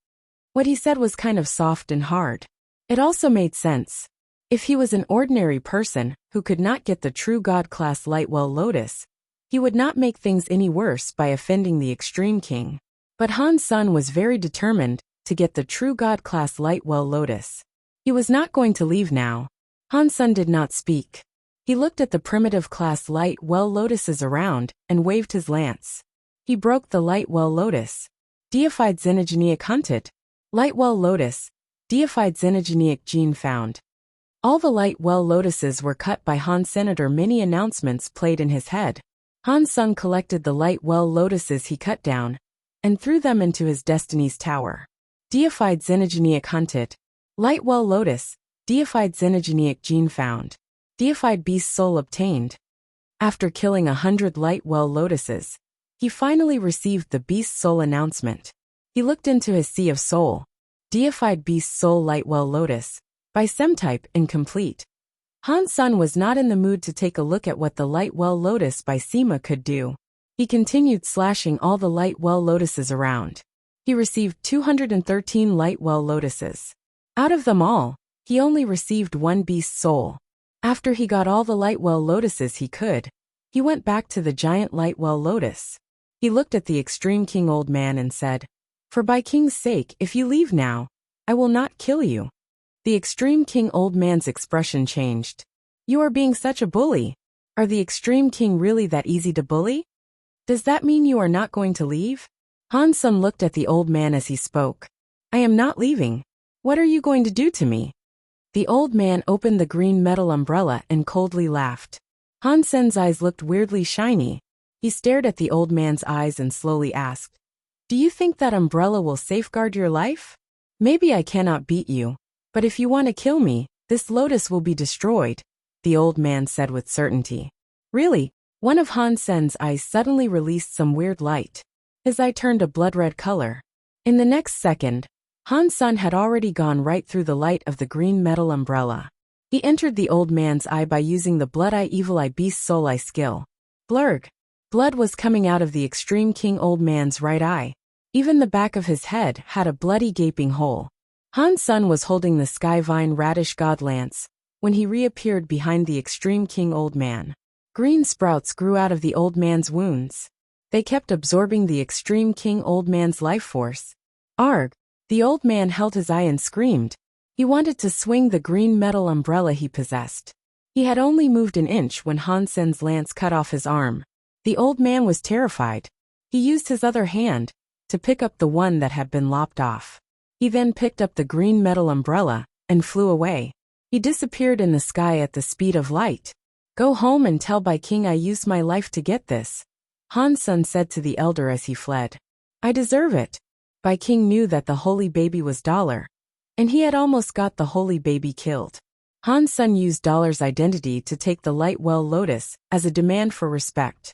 What he said was kind of soft and hard. It also made sense. If he was an ordinary person who could not get the true God class light well lotus, he would not make things any worse by offending the Extreme King. But Han Sen was very determined to get the true God class light well lotus. He was not going to leave now. Han Sen did not speak. He looked at the primitive class light well lotuses around and waved his lance. He broke the light well lotus. Deified xenogeneic hunted. Light well lotus. Deified xenogeneic gene found. All the light well lotuses were cut by Han Senator. Many announcements played in his head. Han Sung collected the light well lotuses he cut down and threw them into his destiny's tower. Deified xenogenic hunted. Light well lotus. Deified xenogenic gene found. Deified beast soul obtained. After killing 100 light well lotuses, he finally received the beast soul announcement. He looked into his sea of soul. Deified beast soul light well lotus. By Semtype incomplete. Han Sun was not in the mood to take a look at what the light well lotus by Sima could do. He continued slashing all the light well lotuses around. He received 213 light well lotuses. Out of them all, he only received one beast soul. After he got all the light well lotuses he could, he went back to the giant light well lotus. He looked at the extreme king old man and said, "For by king's sake, if you leave now, I will not kill you." The extreme king old man's expression changed. "You are being such a bully. Are the extreme king really that easy to bully? Does that mean you are not going to leave?" Han Sun looked at the old man as he spoke. "I am not leaving. What are you going to do to me?" The old man opened the green metal umbrella and coldly laughed. Han Sen's eyes looked weirdly shiny. He stared at the old man's eyes and slowly asked, "Do you think that umbrella will safeguard your life? Maybe I cannot beat you, but if you want to kill me, this lotus will be destroyed," the old man said with certainty. "Really?" One of Han Sen's eyes suddenly released some weird light. His eye turned a blood-red color. In the next second, Han Sun had already gone right through the light of the green metal umbrella. He entered the old man's eye by using the Blood Eye Evil Eye Beast Soul Eye skill. Blurg. Blood was coming out of the extreme king old man's right eye. Even the back of his head had a bloody gaping hole. Han Sun was holding the Skyvine Radish God Lance when he reappeared behind the extreme king old man. Green sprouts grew out of the old man's wounds. They kept absorbing the extreme king old man's life force. Arg! The old man held his eye and screamed. He wanted to swing the green metal umbrella he possessed. He had only moved an inch when Han Sen's lance cut off his arm. The old man was terrified. He used his other hand to pick up the one that had been lopped off. He then picked up the green metal umbrella and flew away. He disappeared in the sky at the speed of light. "Go home and tell Bai King I used my life to get this," Han Sun said to the elder as he fled. "I deserve it." Bai King knew that the holy baby was Dollar, and he had almost got the holy baby killed. Han Sun used Dollar's identity to take the light well lotus as a demand for respect.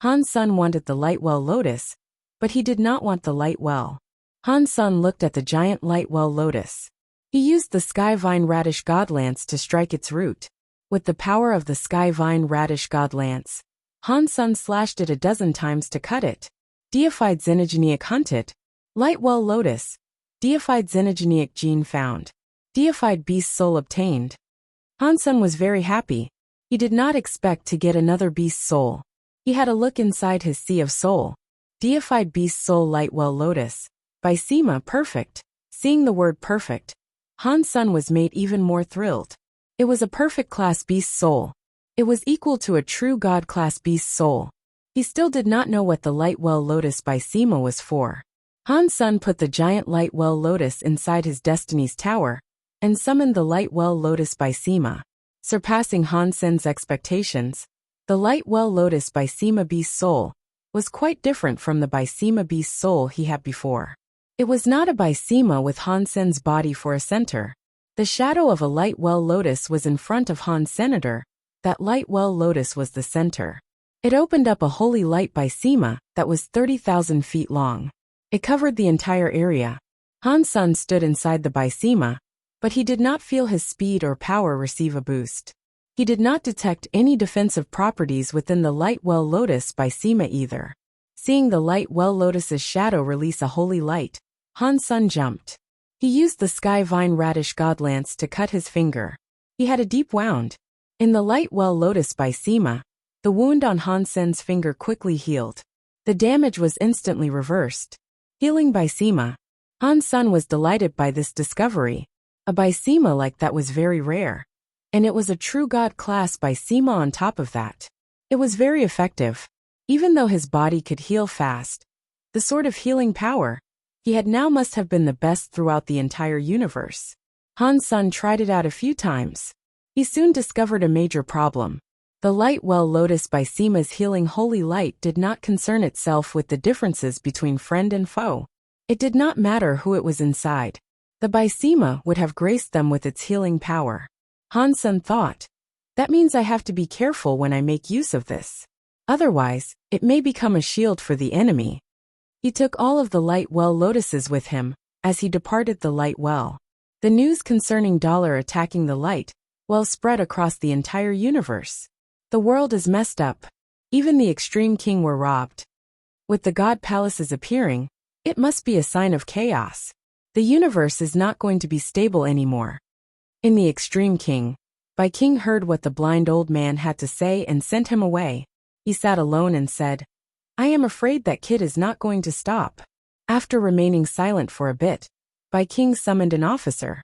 Han Sun wanted the light well lotus, but he did not want the light well. Han Sun looked at the giant light well lotus. He used the Skyvine Radish God Lance to strike its root. With the power of the Skyvine Radish God Lance, Han Sun slashed it a dozen times to cut it. Deified xenogenic hunted. Light well lotus. Deified xenogenic gene found. Deified beast soul obtained. Han Sun was very happy. He did not expect to get another beast soul. He had a look inside his sea of soul. Deified beast soul light well lotus. By Sima perfect. Seeing the word perfect, Han Sun was made even more thrilled. It was a perfect class beast soul. It was equal to a true god class beast soul. He still did not know what the light well lotus by Sima was for. Han Sun put the giant light well lotus inside his destiny's tower and summoned the light well lotus by Sima. Surpassing Han Sen's expectations, the light well lotus by Sima beast soul was quite different from the by Sima beast soul he had before. It was not a by Sima with Han Sen's body for a center. The shadow of a light well lotus was in front of Han Senator. That light well lotus was the center. It opened up a holy light by Sima that was 30,000 feet long. It covered the entire area. Han Sun stood inside the by Sima, but he did not feel his speed or power receive a boost. He did not detect any defensive properties within the light well lotus by Sima either. Seeing the light well lotus's shadow release a holy light, Han Sun jumped. He used the Skyvine Radish God Lance to cut his finger. He had a deep wound. In the light well lotus by Sima, the wound on Han Sen's finger quickly healed. The damage was instantly reversed. Healing by Sima. Han Sun was delighted by this discovery. A by Sima like that was very rare. And it was a true god class by Sima on top of that. It was very effective. Even though his body could heal fast, the sort of healing power he had now must have been the best throughout the entire universe. Han's son tried it out a few times. He soon discovered a major problem. The light well lotus by Sima's healing holy light did not concern itself with the differences between friend and foe. It did not matter who it was inside. The Bysema would have graced them with its healing power. Han's son thought, that means I have to be careful when I make use of this. Otherwise, it may become a shield for the enemy. He took all of the light well lotuses with him, as he departed the light well. The news concerning Dollar attacking the light well spread across the entire universe. The world is messed up. Even the extreme king were robbed. With the god palaces appearing, it must be a sign of chaos. The universe is not going to be stable anymore. In the extreme king, Bai King heard what the blind old man had to say and sent him away. He sat alone and said, I am afraid that kid is not going to stop. After remaining silent for a bit, Bai King summoned an officer.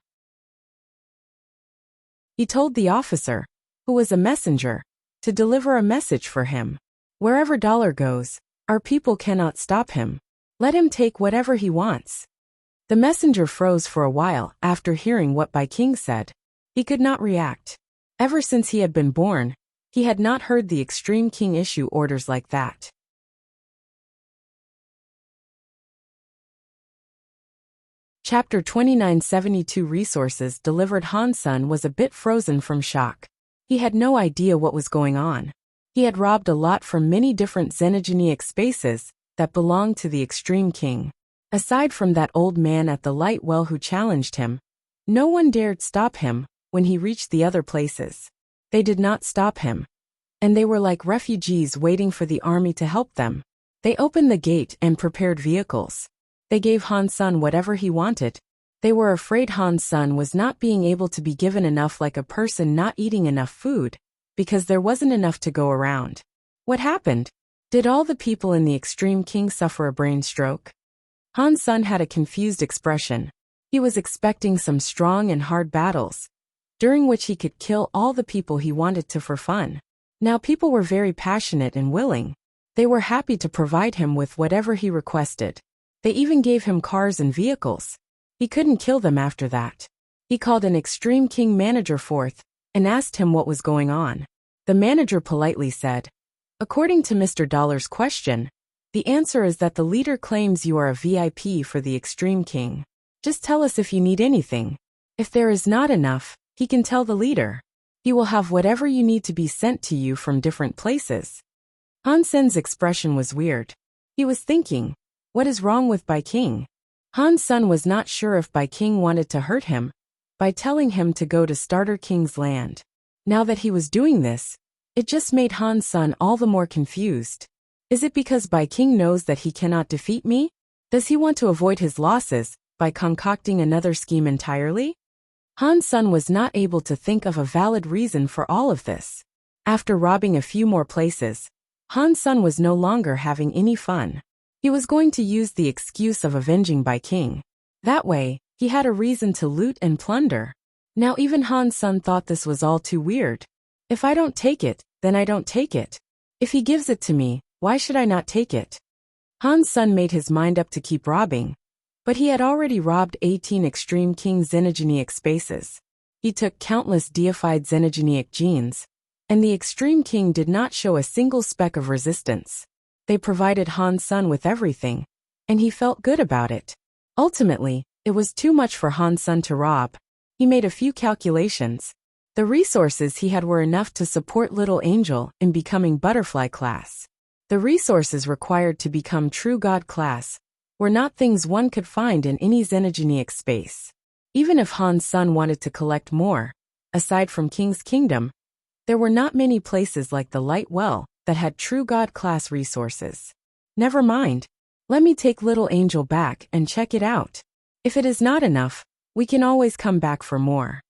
He told the officer, who was a messenger, to deliver a message for him. Wherever Dollar goes, our people cannot stop him. Let him take whatever he wants. The messenger froze for a while after hearing what Bai King said. He could not react. Ever since he had been born, he had not heard the extreme king issue orders like that. Chapter 2972 Resources delivered. Han's son was a bit frozen from shock. He had no idea what was going on. He had robbed a lot from many different xenogenic spaces that belonged to the extreme king. Aside from that old man at the light well who challenged him, no one dared stop him when he reached the other places. They did not stop him. And they were like refugees waiting for the army to help them. They opened the gate and prepared vehicles. They gave Han's son whatever he wanted. They were afraid Han's son was not being able to be given enough, like a person not eating enough food, because there wasn't enough to go around. What happened? Did all the people in the extreme king suffer a brain stroke? Han's son had a confused expression. He was expecting some strong and hard battles, during which he could kill all the people he wanted to for fun. Now people were very passionate and willing. They were happy to provide him with whatever he requested. They even gave him cars and vehicles. He couldn't kill them after that. He called an extreme king manager forth and asked him what was going on. The manager politely said, according to Mr. Dollar's question, the answer is that the leader claims you are a VIP for the extreme king. Just tell us if you need anything. If there is not enough, he can tell the leader. He will have whatever you need to be sent to you from different places. Han Sen's expression was weird. He was thinking, what is wrong with Bai King? Han's son was not sure if Bai King wanted to hurt him by telling him to go to Starter King's land. Now that he was doing this, it just made Han's son all the more confused. Is it because Bai King knows that he cannot defeat me? Does he want to avoid his losses by concocting another scheme entirely? Han's son was not able to think of a valid reason for all of this. After robbing a few more places, Han's son was no longer having any fun. He was going to use the excuse of avenging Bai King. That way, he had a reason to loot and plunder. Now even Han's son thought this was all too weird. If I don't take it, then I don't take it. If he gives it to me, why should I not take it? Han's son made his mind up to keep robbing. But he had already robbed 18 extreme king xenogenic spaces. He took countless deified xenogenic genes, and the extreme king did not show a single speck of resistance. They provided Han's son with everything, and he felt good about it. Ultimately, it was too much for Han's son to rob. He made a few calculations. The resources he had were enough to support Little Angel in becoming butterfly class. The resources required to become true god class were not things one could find in any xenogenic space. Even if Han's son wanted to collect more, aside from King's Kingdom, there were not many places like the Light Well that had true god class resources. Never mind. Let me take Little Angel back and check it out. If it is not enough, we can always come back for more.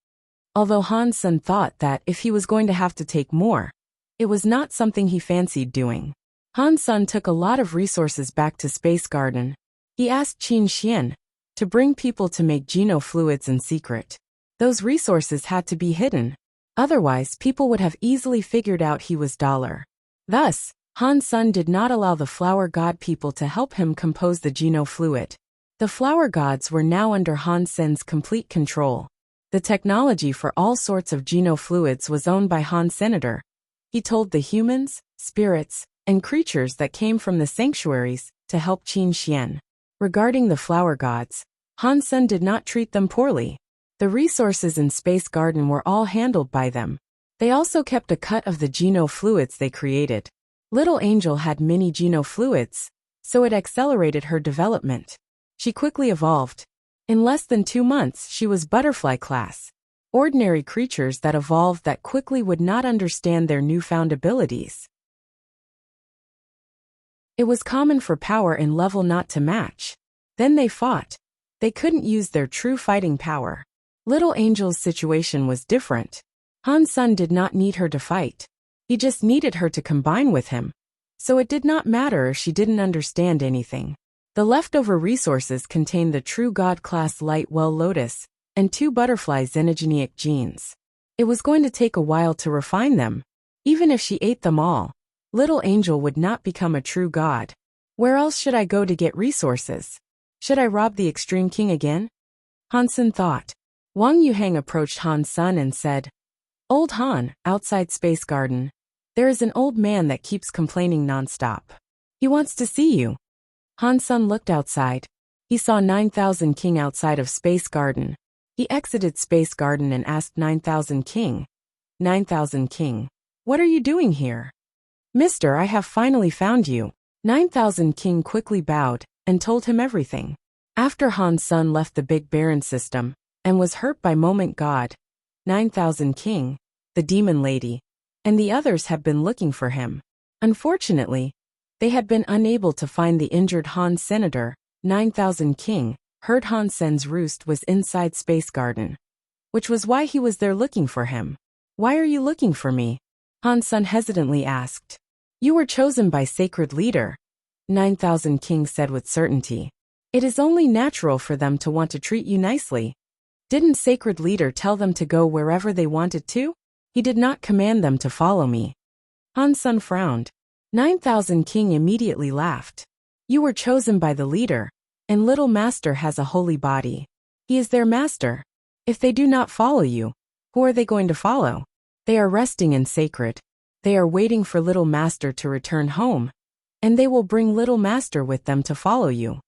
Although Han's son thought that if he was going to have to take more, it was not something he fancied doing. Han's son took a lot of resources back to Space Garden. He asked Qin Xian to bring people to make genofluids in secret. Those resources had to be hidden. Otherwise, people would have easily figured out he was Dollar. Thus, Han's son did not allow the flower god people to help him compose the genofluid. The flower gods were now under Han Sen's complete control. The technology for all sorts of genofluids was owned by Han Senator. He told the humans, spirits, and creatures that came from the sanctuaries to help Qin Xian. Regarding the flower gods, Han Sen did not treat them poorly. The resources in Space Garden were all handled by them. They also kept a cut of the genofluids they created. Little Angel had many genofluids, so it accelerated her development. She quickly evolved. In less than 2 months, she was butterfly class. Ordinary creatures that evolved that quickly would not understand their newfound abilities. It was common for power and level not to match. Then they fought. They couldn't use their true fighting power. Little Angel's situation was different. Han Sen did not need her to fight. He just needed her to combine with him. So it did not matter if she didn't understand anything. The leftover resources contained the true God-class Light Well Lotus and 2 butterfly xenogenic genes. It was going to take a while to refine them. Even if she ate them all, Little Angel would not become a true god. Where else should I go to get resources? Should I rob the Extreme King again? Han Sen thought. Wang Yuhang approached Han Sen and said, Old Han, outside Space Garden. There is an old man that keeps complaining nonstop. He wants to see you. Han Sen looked outside. He saw 9000 King outside of Space Garden. He exited Space Garden and asked 9000 King. 9000 King. What are you doing here? Mister, I have finally found you. 9000 King quickly bowed and told him everything. After Han Sen left the Big Baron system and was hurt by Moment God, 9000 King, the Demon Lady, and the others have been looking for him. Unfortunately, they had been unable to find the injured Han Senator. 9000 King heard Han Sen's roost was inside Space Garden, which was why he was there looking for him. Why are you looking for me? Han Sen hesitantly asked. You were chosen by Sacred Leader, 9000 King said with certainty. It is only natural for them to want to treat you nicely. Didn't Sacred Leader tell them to go wherever they wanted to? He did not command them to follow me. Han Sen frowned. 9000 King immediately laughed. You were chosen by the leader, and Little Master has a holy body. He is their master. If they do not follow you, who are they going to follow? They are resting in sacred. They are waiting for Little Master to return home, and they will bring Little Master with them to follow you.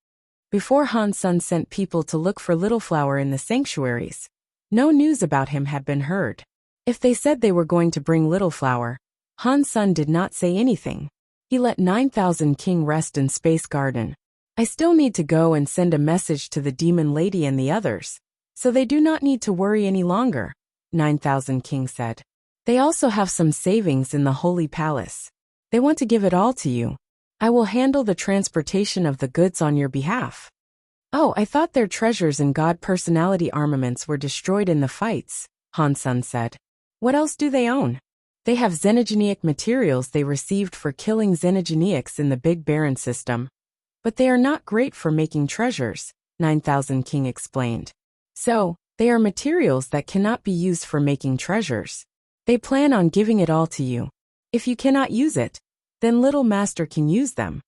Before Han Sen sent people to look for Little Flower in the sanctuaries, no news about him had been heard. If they said they were going to bring Little Flower, Han Sen did not say anything. He let 9000 King rest in Space Garden. I still need to go and send a message to the Demon Lady and the others, so they do not need to worry any longer, 9000 King said. They also have some savings in the Holy Palace. They want to give it all to you. I will handle the transportation of the goods on your behalf. Oh, I thought their treasures and God personality armaments were destroyed in the fights, Han Sen said. What else do they own? They have xenogenic materials they received for killing xenogenics in the Big Baron system. But they are not great for making treasures, 9000 King explained. So, they are materials that cannot be used for making treasures. They plan on giving it all to you. If you cannot use it, then Little Master can use them.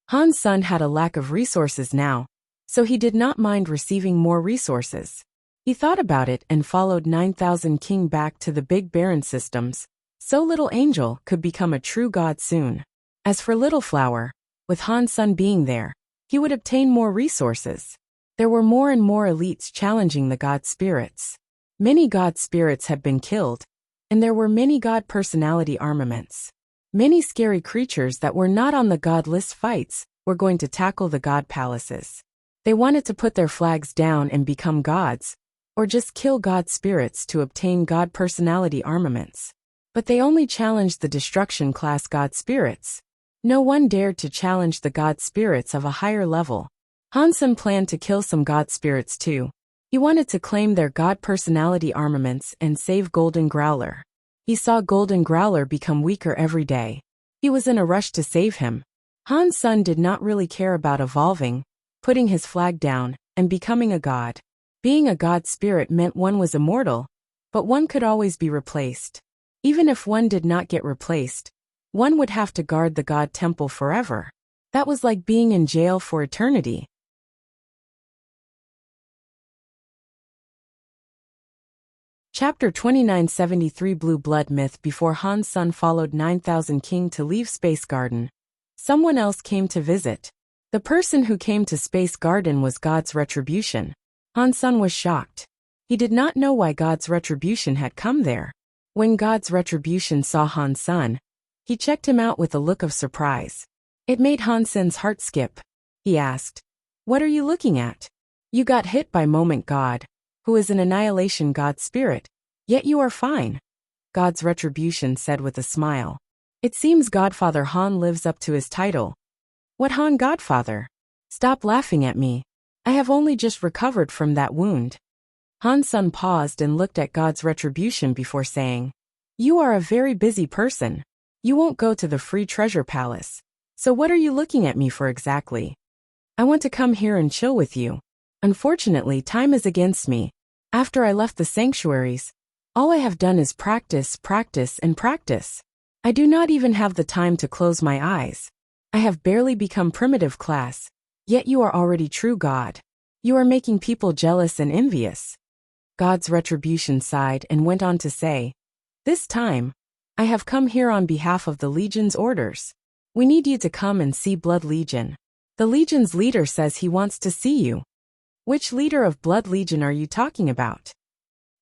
Han Sen had a lack of resources now, so he did not mind receiving more resources. He thought about it and followed 9000 King back to the Big Baron systems, so Little Angel could become a true god soon. As for Little Flower, with Han Sen being there, he would obtain more resources. There were more and more elites challenging the god spirits. Many god spirits had been killed, and there were many god personality armaments. Many scary creatures that were not on the god list fights were going to tackle the god palaces. They wanted to put their flags down and become gods, or just kill god spirits to obtain god personality armaments. But they only challenged the destruction class god spirits. No one dared to challenge the god spirits of a higher level. Han Sen planned to kill some god spirits too. He wanted to claim their god personality armaments and save Golden Growler. He saw Golden Growler become weaker every day. He was in a rush to save him. Han Sen did not really care about evolving, putting his flag down, and becoming a god. Being a god spirit meant one was immortal, but one could always be replaced. Even if one did not get replaced, one would have to guard the god temple forever. That was like being in jail for eternity. Chapter 2973 Blue Blood Myth. Before Han's son followed 9,000 King to leave Space Garden, someone else came to visit. The person who came to Space Garden was God's retribution. Han's son was shocked. He did not know why God's retribution had come there. When God's retribution saw Han's son, he checked him out with a look of surprise. It made Han's son's heart skip. He asked, "What are you looking at? You got hit by Moment God, who is an annihilation god spirit, yet you are fine," God's retribution said with a smile. "It seems Godfather Han lives up to his title." "What Han Godfather? Stop laughing at me. I have only just recovered from that wound." Han's son paused and looked at God's retribution before saying, "You are a very busy person. You won't go to the free treasure palace. So what are you looking at me for exactly?" "I want to come here and chill with you. Unfortunately, time is against me. After I left the sanctuaries, all I have done is practice, and practice. I do not even have the time to close my eyes. I have barely become primitive class, yet you are already true God. You are making people jealous and envious." God's retribution sighed and went on to say, "This time, I have come here on behalf of the Legion's orders. We need you to come and see Blood Legion. The Legion's leader says he wants to see you." "Which leader of Blood Legion are you talking about?"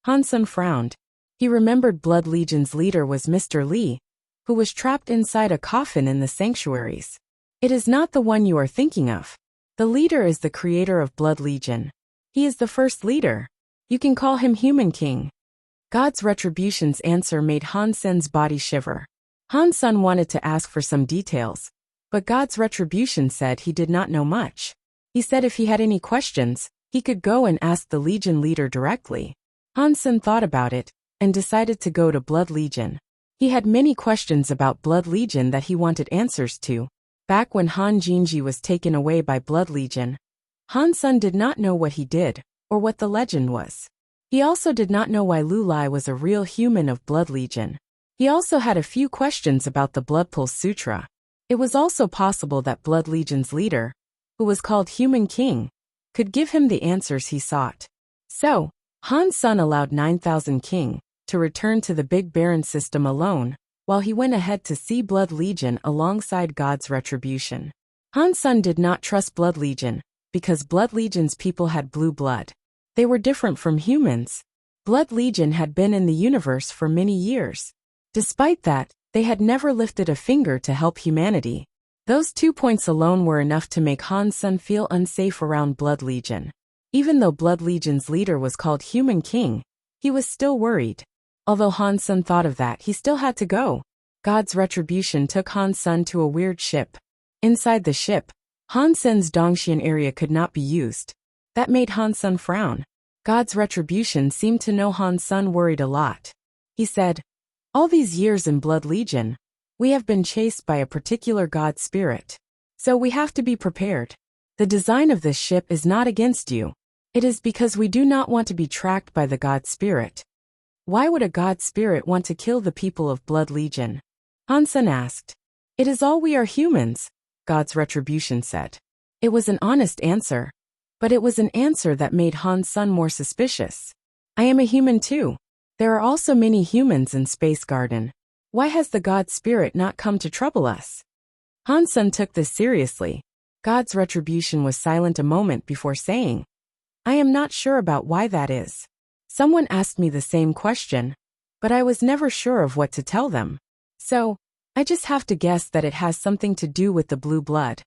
Han's son frowned. He remembered Blood Legion's leader was Mr. Lee, who was trapped inside a coffin in the sanctuaries. "It is not the one you are thinking of. The leader is the creator of Blood Legion. He is the first leader. You can call him Human King." God's retribution's answer made Han's son's body shiver. Han's son wanted to ask for some details, but God's retribution said he did not know much. He said if he had any questions, he could go and ask the Legion leader directly. Han's son thought about it and decided to go to Blood Legion. He had many questions about Blood Legion that he wanted answers to. Back when Han Jinji was taken away by Blood Legion, Han's son did not know what he did or what the legend was. He also did not know why Lu Lai was a real human of Blood Legion. He also had a few questions about the Blood Pulse Sutra. It was also possible that Blood Legion's leader, who was called Human King, could give him the answers he sought. So, Han's son allowed 9,000 King to return to the Big Baron system alone, while he went ahead to see Blood Legion alongside God's retribution. Han's son did not trust Blood Legion, because Blood Legion's people had blue blood. They were different from humans. Blood Legion had been in the universe for many years. Despite that, they had never lifted a finger to help humanity. Those 2 points alone were enough to make Han's son feel unsafe around Blood Legion. Even though Blood Legion's leader was called Human King, he was still worried. Although Han's son thought of that, he still had to go. God's retribution took Han's son to a weird ship. Inside the ship, Han's son's Dongxian area could not be used. That made Han's son frown. God's retribution seemed to know Han's son worried a lot. He said, "All these years in Blood Legion, we have been chased by a particular god spirit. So we have to be prepared. The design of this ship is not against you. It is because we do not want to be tracked by the god spirit." "Why would a god spirit want to kill the people of Blood Legion?" Han's son asked. "It is all we are humans," God's retribution said. It was an honest answer, but it was an answer that made Han's son more suspicious. "I am a human too. There are also many humans in Space Garden. Why has the god spirit not come to trouble us?" Han's son took this seriously. God's retribution was silent a moment before saying, "I am not sure about why that is. Someone asked me the same question, but I was never sure of what to tell them. So, I just have to guess that it has something to do with the blue blood."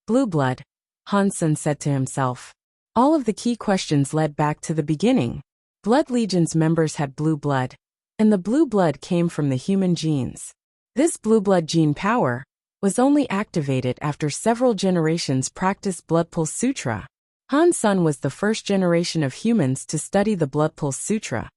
Blue blood, Han's son said to himself. All of the key questions led back to the beginning. Blood Legion's members had blue blood, and the blue blood came from the human genes. This blue blood gene power was only activated after several generations practiced Blood Pulse Sutra. Han's son was the first generation of humans to study the Blood Pulse Sutra,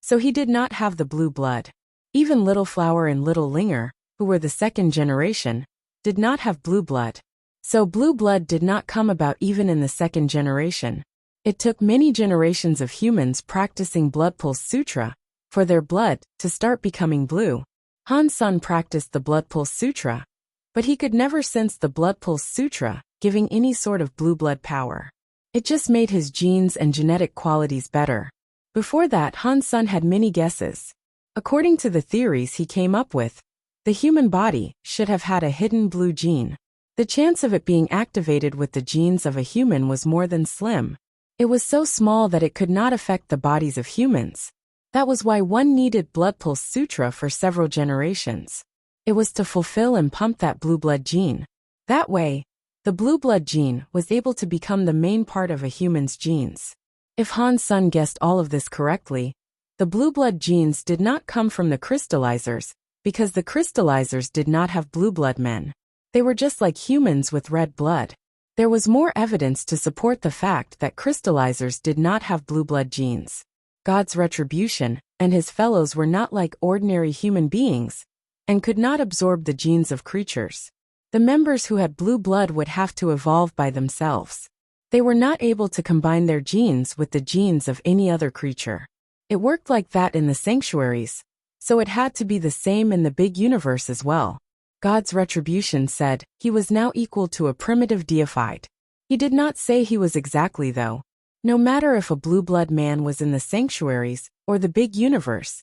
so he did not have the blue blood. Even Little Flower and Little Linger, who were the second generation, did not have blue blood. So blue blood did not come about even in the second generation. It took many generations of humans practicing Blood Pulse Sutra for their blood to start becoming blue. Han's son practiced the Blood Pulse Sutra, but he could never sense the Blood Pulse Sutra giving any sort of blue blood power. It just made his genes and genetic qualities better. Before that, Han's son had many guesses. According to the theories he came up with, the human body should have had a hidden blue gene. The chance of it being activated with the genes of a human was more than slim. It was so small that it could not affect the bodies of humans. That was why one needed blood pulse sutra for several generations. It was to fulfill and pump that blue blood gene. That way, the blue blood gene was able to become the main part of a human's genes. If Han's son guessed all of this correctly, the blue blood genes did not come from the crystallizers, because the crystallizers did not have blue blood men. They were just like humans with red blood. There was more evidence to support the fact that crystallizers did not have blue blood genes. God's retribution and his fellows were not like ordinary human beings, and could not absorb the genes of creatures. The members who had blue blood would have to evolve by themselves. They were not able to combine their genes with the genes of any other creature. It worked like that in the sanctuaries, so it had to be the same in the big universe as well. God's retribution said he was now equal to a primitive deified. He did not say he was exactly though. No matter if a blue blood man was in the sanctuaries or the big universe,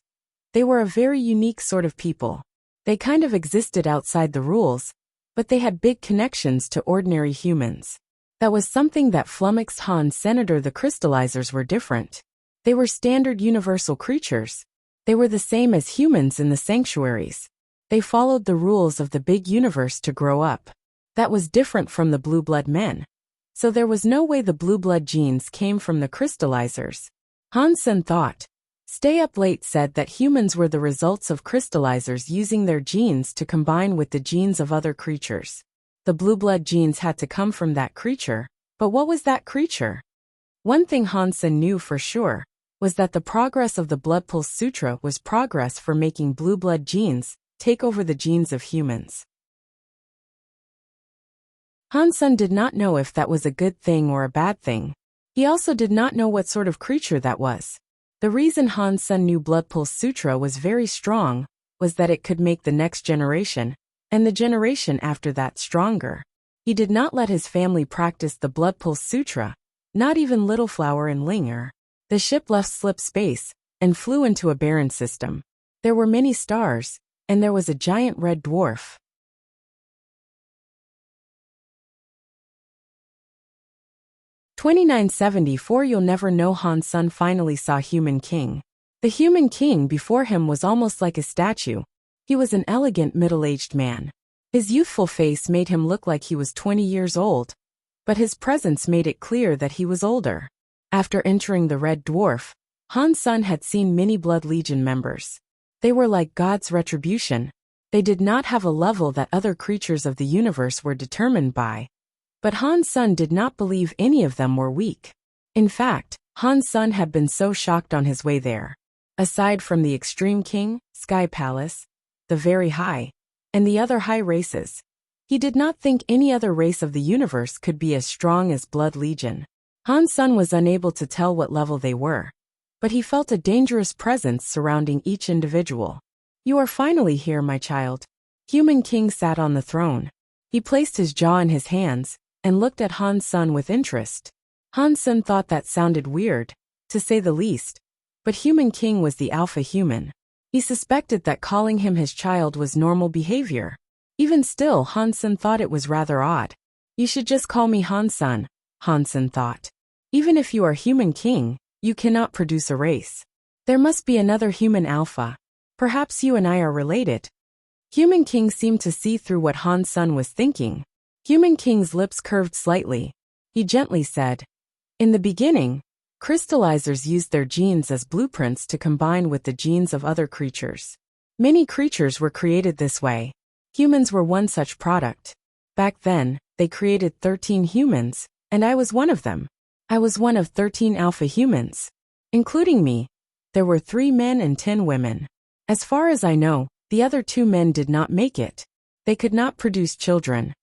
they were a very unique sort of people. They kind of existed outside the rules, but they had big connections to ordinary humans. That was something that flummoxed Han's senator. The crystallizers were different. They were standard universal creatures. They were the same as humans in the sanctuaries. They followed the rules of the big universe to grow up. That was different from the blue blood men. So there was no way the blue blood genes came from the crystallizers. Han's son thought. Stay Up Late said that humans were the results of crystallizers using their genes to combine with the genes of other creatures. The blue blood genes had to come from that creature, but what was that creature? One thing Han's son knew for sure was that the progress of the Blood Pulse Sutra was progress for making blue blood genes take over the genes of humans. Han's son did not know if that was a good thing or a bad thing. He also did not know what sort of creature that was. The reason Han's son knew Blood Pulse Sutra was very strong was that it could make the next generation, and the generation after that, stronger. He did not let his family practice the Blood Pulse Sutra, not even Little Flower and Linger. The ship left slip space and flew into a barren system. There were many stars, and there was a giant red dwarf. 2974. You'll never know. Han's son finally saw Human King. The Human King before him was almost like a statue. He was an elegant middle-aged man. His youthful face made him look like he was 20 years old, but his presence made it clear that he was older. After entering the Red Dwarf, Han's son had seen many Blood Legion members. They were like God's retribution. They did not have a level that other creatures of the universe were determined by. But Han's son did not believe any of them were weak. In fact, Han's son had been so shocked on his way there. Aside from the Extreme King, Sky Palace, the Very High, and the other high races, he did not think any other race of the universe could be as strong as Blood Legion. Han's son was unable to tell what level they were, but he felt a dangerous presence surrounding each individual. You are finally here, my child. Human King sat on the throne. He placed his jaw in his hands and looked at Han's son with interest. Han's son thought that sounded weird, to say the least, but Human King was the alpha human. He suspected that calling him his child was normal behavior. Even still, Han's son thought it was rather odd. You should just call me Han's son, Han's son thought. Even if you are Human King, you cannot produce a race. There must be another human alpha. Perhaps you and I are related. Human King seemed to see through what Han's son was thinking. Human King's lips curved slightly. He gently said, in the beginning, crystallizers used their genes as blueprints to combine with the genes of other creatures. Many creatures were created this way. Humans were one such product. Back then, they created 13 humans, and I was one of them. I was one of 13 alpha humans. Including me, there were 3 men and 10 women. As far as I know, the other 2 men did not make it. They could not produce children.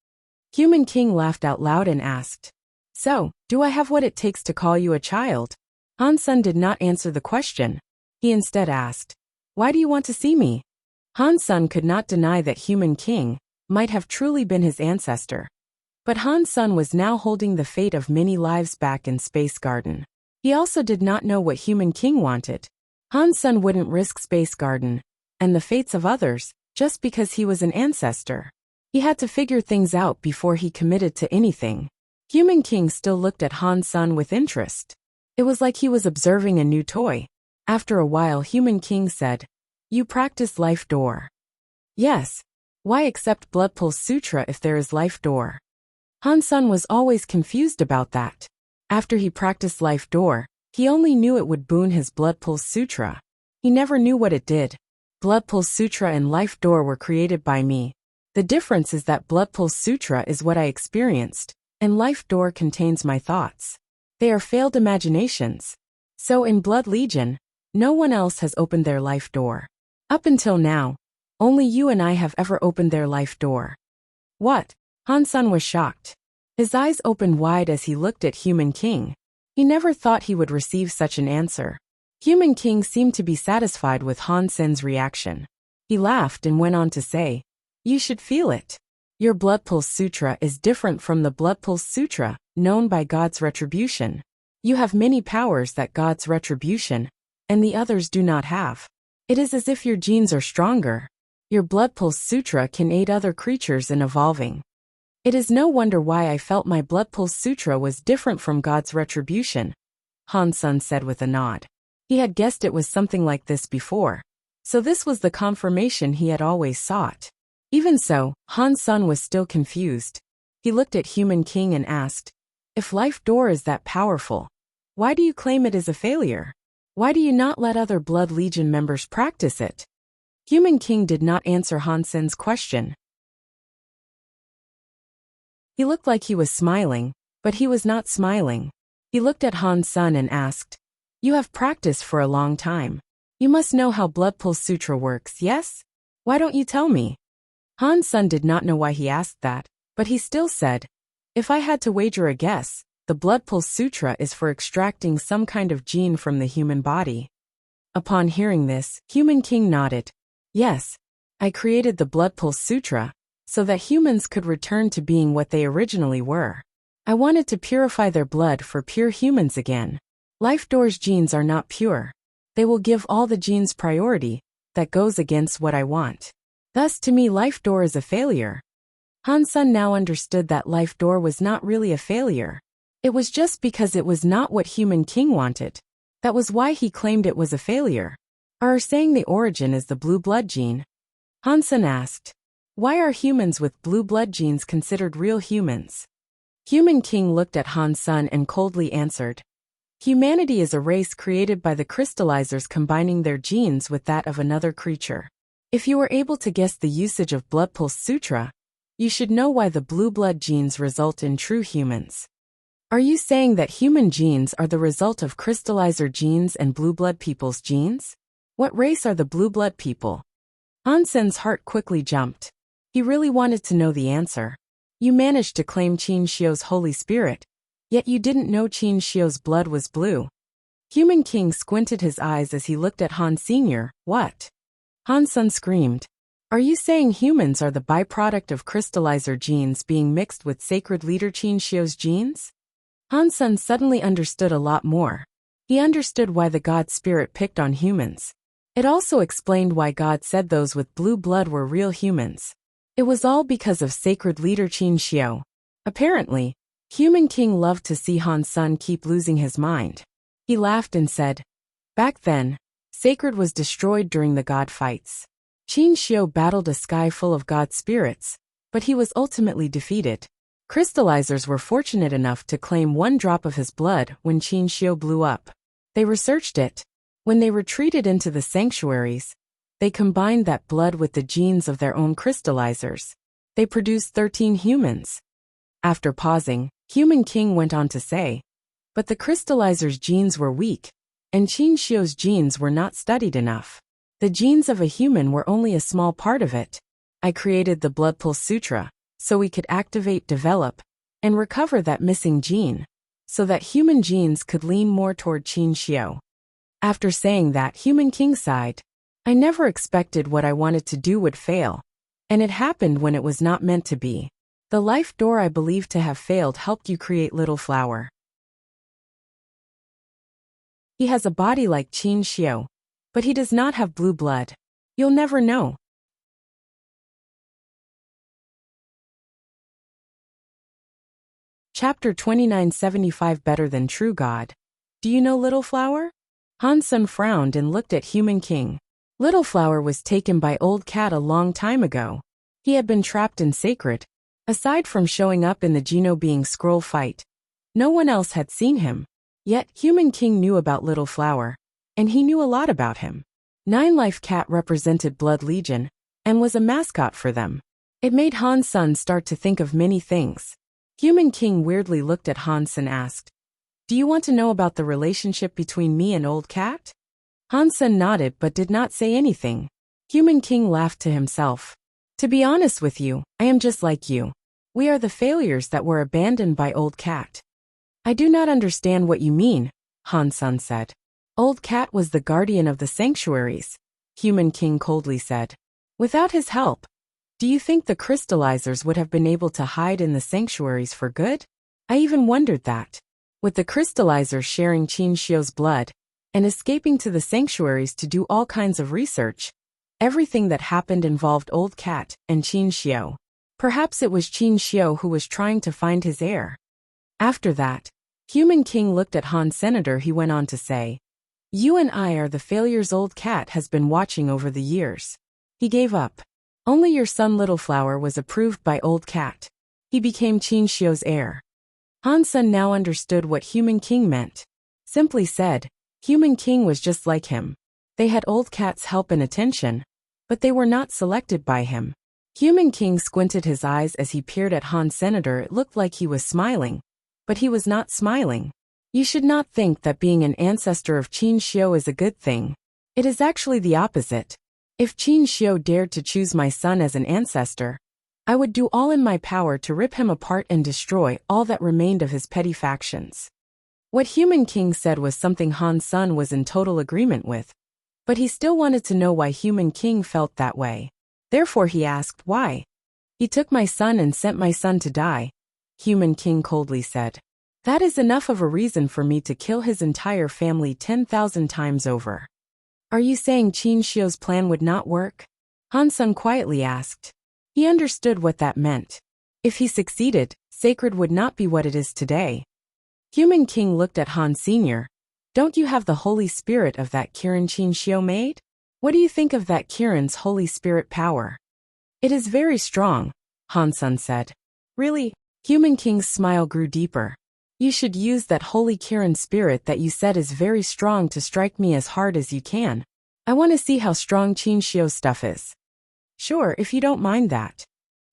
Human King laughed out loud and asked, so, do I have what it takes to call you a child? Han's son did not answer the question. He instead asked, why do you want to see me? Han's son could not deny that Human King might have truly been his ancestor. But Han Sen was now holding the fate of many lives back in Space Garden. He also did not know what Human King wanted. Han Sen wouldn't risk Space Garden and the fates of others just because he was an ancestor. He had to figure things out before he committed to anything. Human King still looked at Han Sen with interest. It was like he was observing a new toy. After a while, Human King said, "You practice Life Door." "Yes. Why accept Blood Pulse Sutra if there is Life Door?" Han Sen was always confused about that. After he practiced Life Door, he only knew it would boon his Blood Pulse Sutra. He never knew what it did. Blood Pulse Sutra and Life Door were created by me. The difference is that Blood Pulse Sutra is what I experienced, and Life Door contains my thoughts. They are failed imaginations. So in Blood Legion, no one else has opened their Life Door. Up until now, only you and I have ever opened their Life Door. What? Han Sen was shocked. His eyes opened wide as he looked at Human King. He never thought he would receive such an answer. Human King seemed to be satisfied with Han Sen's reaction. He laughed and went on to say, "You should feel it. Your Blood Pulse Sutra is different from the Blood Pulse Sutra, known by God's Retribution. You have many powers that God's Retribution and the others do not have. It is as if your genes are stronger. Your Blood Pulse Sutra can aid other creatures in evolving. It is no wonder why I felt my Blood Pulse Sutra was different from God's Retribution," Han Sen said with a nod. He had guessed it was something like this before, so this was the confirmation he had always sought. Even so, Han Sen was still confused. He looked at Human King and asked, "If Life Door is that powerful, why do you claim it is a failure? Why do you not let other Blood Legion members practice it?" Human King did not answer Han Sen's question. He looked like he was smiling, but he was not smiling. He looked at Han Sen and asked, "You have practiced for a long time. You must know how Blood Pulse Sutra works, yes? Why don't you tell me?" Han Sen did not know why he asked that, but he still said, "If I had to wager a guess, the Blood Pulse Sutra is for extracting some kind of gene from the human body." Upon hearing this, Human King nodded. "Yes, I created the Blood Pulse Sutra so that humans could return to being what they originally were. I wanted to purify their blood for pure humans again. Life Door's genes are not pure. They will give all the genes priority that goes against what I want. Thus to me Life Door is a failure." Han Sen now understood that Life Door was not really a failure. It was just because it was not what Human King wanted. That was why he claimed it was a failure. Are saying the origin is the blue blood gene? Han Sen asked. Why are humans with blue blood genes considered real humans? Human King looked at Han Sen and coldly answered. Humanity is a race created by the crystallizers combining their genes with that of another creature. If you were able to guess the usage of Blood Pulse Sutra, you should know why the blue blood genes result in true humans. Are you saying that human genes are the result of crystallizer genes and blue blood people's genes? What race are the blue blood people? Han Sen's heart quickly jumped. He really wanted to know the answer. You managed to claim Qin Shio's Holy Spirit, yet you didn't know Qin Shio's blood was blue. Human King squinted his eyes as he looked at Han Sr. What? Han Sen screamed. Are you saying humans are the byproduct of crystallizer genes being mixed with sacred leader Qin Shio's genes? Han Sen suddenly understood a lot more. He understood why the God Spirit picked on humans. It also explained why God said those with blue blood were real humans. It was all because of sacred leader Qin Shio. Apparently, Human King loved to see Han Sen keep losing his mind. He laughed and said, back then, Sacred was destroyed during the God fights. Qin Shio battled a sky full of God spirits, but he was ultimately defeated. Crystallizers were fortunate enough to claim one drop of his blood when Qin Shio blew up. They researched it. When they retreated into the sanctuaries, they combined that blood with the genes of their own crystallizers. They produced 13 humans. After pausing, Human King went on to say, but the crystallizers' genes were weak, and Qin Shio's genes were not studied enough. The genes of a human were only a small part of it. I created the Blood Pulse Sutra, so we could activate, develop, and recover that missing gene, so that human genes could lean more toward Qin Shio. After saying that, Human King sighed. I never expected what I wanted to do would fail, and it happened when it was not meant to be. The life door I believe to have failed helped you create Little Flower. He has a body like Qin Xiu, but he does not have blue blood. You'll never know. Chapter 2975 Better Than True God. Do you know Little Flower? Han Sen frowned and looked at Human King. Little Flower was taken by Old Cat a long time ago. He had been trapped in Sacred. Aside from showing up in the Geno Being Scroll fight, no one else had seen him. Yet, Human King knew about Little Flower, and he knew a lot about him. Nine Life Cat represented Blood Legion, and was a mascot for them. It made Han Sen start to think of many things. Human King weirdly looked at Hans and asked, "Do you want to know about the relationship between me and Old Cat?" Han Sen nodded but did not say anything. Human King laughed to himself. "To be honest with you, I am just like you. We are the failures that were abandoned by Old Cat." "I do not understand what you mean," Han Sen said. "Old Cat was the guardian of the sanctuaries," Human King coldly said. "Without his help, do you think the crystallizers would have been able to hide in the sanctuaries for good? I even wondered that. With the crystallizers sharing Qin Xiu's blood, and escaping to the sanctuaries to do all kinds of research, everything that happened involved Old Cat and Qin Xiu. Perhaps it was Qin Xiu who was trying to find his heir." After that, Human King looked at Han Senator. He went on to say, "You and I are the failures Old Cat has been watching over the years. He gave up. Only your son Little Flower was approved by Old Cat. He became Qin Xiu's heir." Han Sen now understood what Human King meant. Simply said, Human King was just like him. They had Old Cat's help and attention, but they were not selected by him. Human King squinted his eyes as he peered at Han Senator. It looked like he was smiling, but he was not smiling. You should not think that being an ancestor of Qin Xiu is a good thing. It is actually the opposite. If Qin Xiu dared to choose my son as an ancestor, I would do all in my power to rip him apart and destroy all that remained of his petty factions. What Human King said was something Han Sen was in total agreement with, but he still wanted to know why Human King felt that way. Therefore he asked, "Why?" "He took my son and sent my son to die," Human King coldly said. "That is enough of a reason for me to kill his entire family 10,000 times over." "Are you saying Qin Xiu's plan would not work?" Han Sen quietly asked. He understood what that meant. If he succeeded, Sacred would not be what it is today. Human King looked at Han Sr. "Don't you have the Holy Spirit of that Kirin Qin Xiu made? What do you think of that Kirin's Holy Spirit power?" "It is very strong," Han Sen said. "Really?" Human King's smile grew deeper. "You should use that Holy Kirin spirit that you said is very strong to strike me as hard as you can. I want to see how strong Qin Xiu's stuff is." "Sure, if you don't mind that."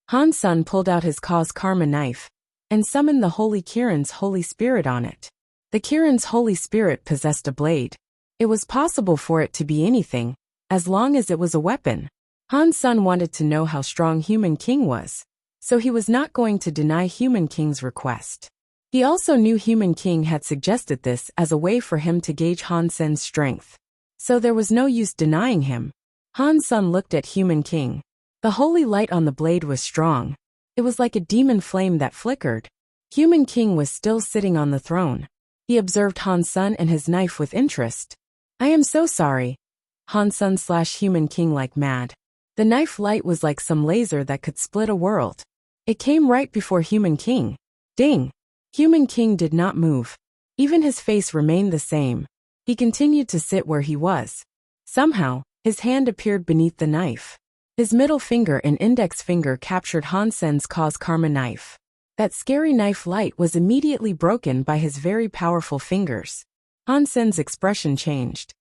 Han Sen pulled out his cause karma knife and summoned the Holy Kirin's Holy Spirit on it. The Kirin's Holy Spirit possessed a blade. It was possible for it to be anything, as long as it was a weapon. Han Sen wanted to know how strong Human King was, so he was not going to deny Human King's request. He also knew Human King had suggested this as a way for him to gauge Han Sen's strength, so there was no use denying him. Han Sen looked at Human King. The holy light on the blade was strong. It was like a demon flame that flickered. Human King was still sitting on the throne. He observed Han Sen and his knife with interest. "I am so sorry." Han Sen slashed Human King like mad. The knife light was like some laser that could split a world. It came right before Human King. Ding! Human King did not move. Even his face remained the same. He continued to sit where he was. Somehow, his hand appeared beneath the knife. His middle finger and index finger captured Han Sen's cause karma knife. That scary knife light was immediately broken by his very powerful fingers. Han Sen's expression changed.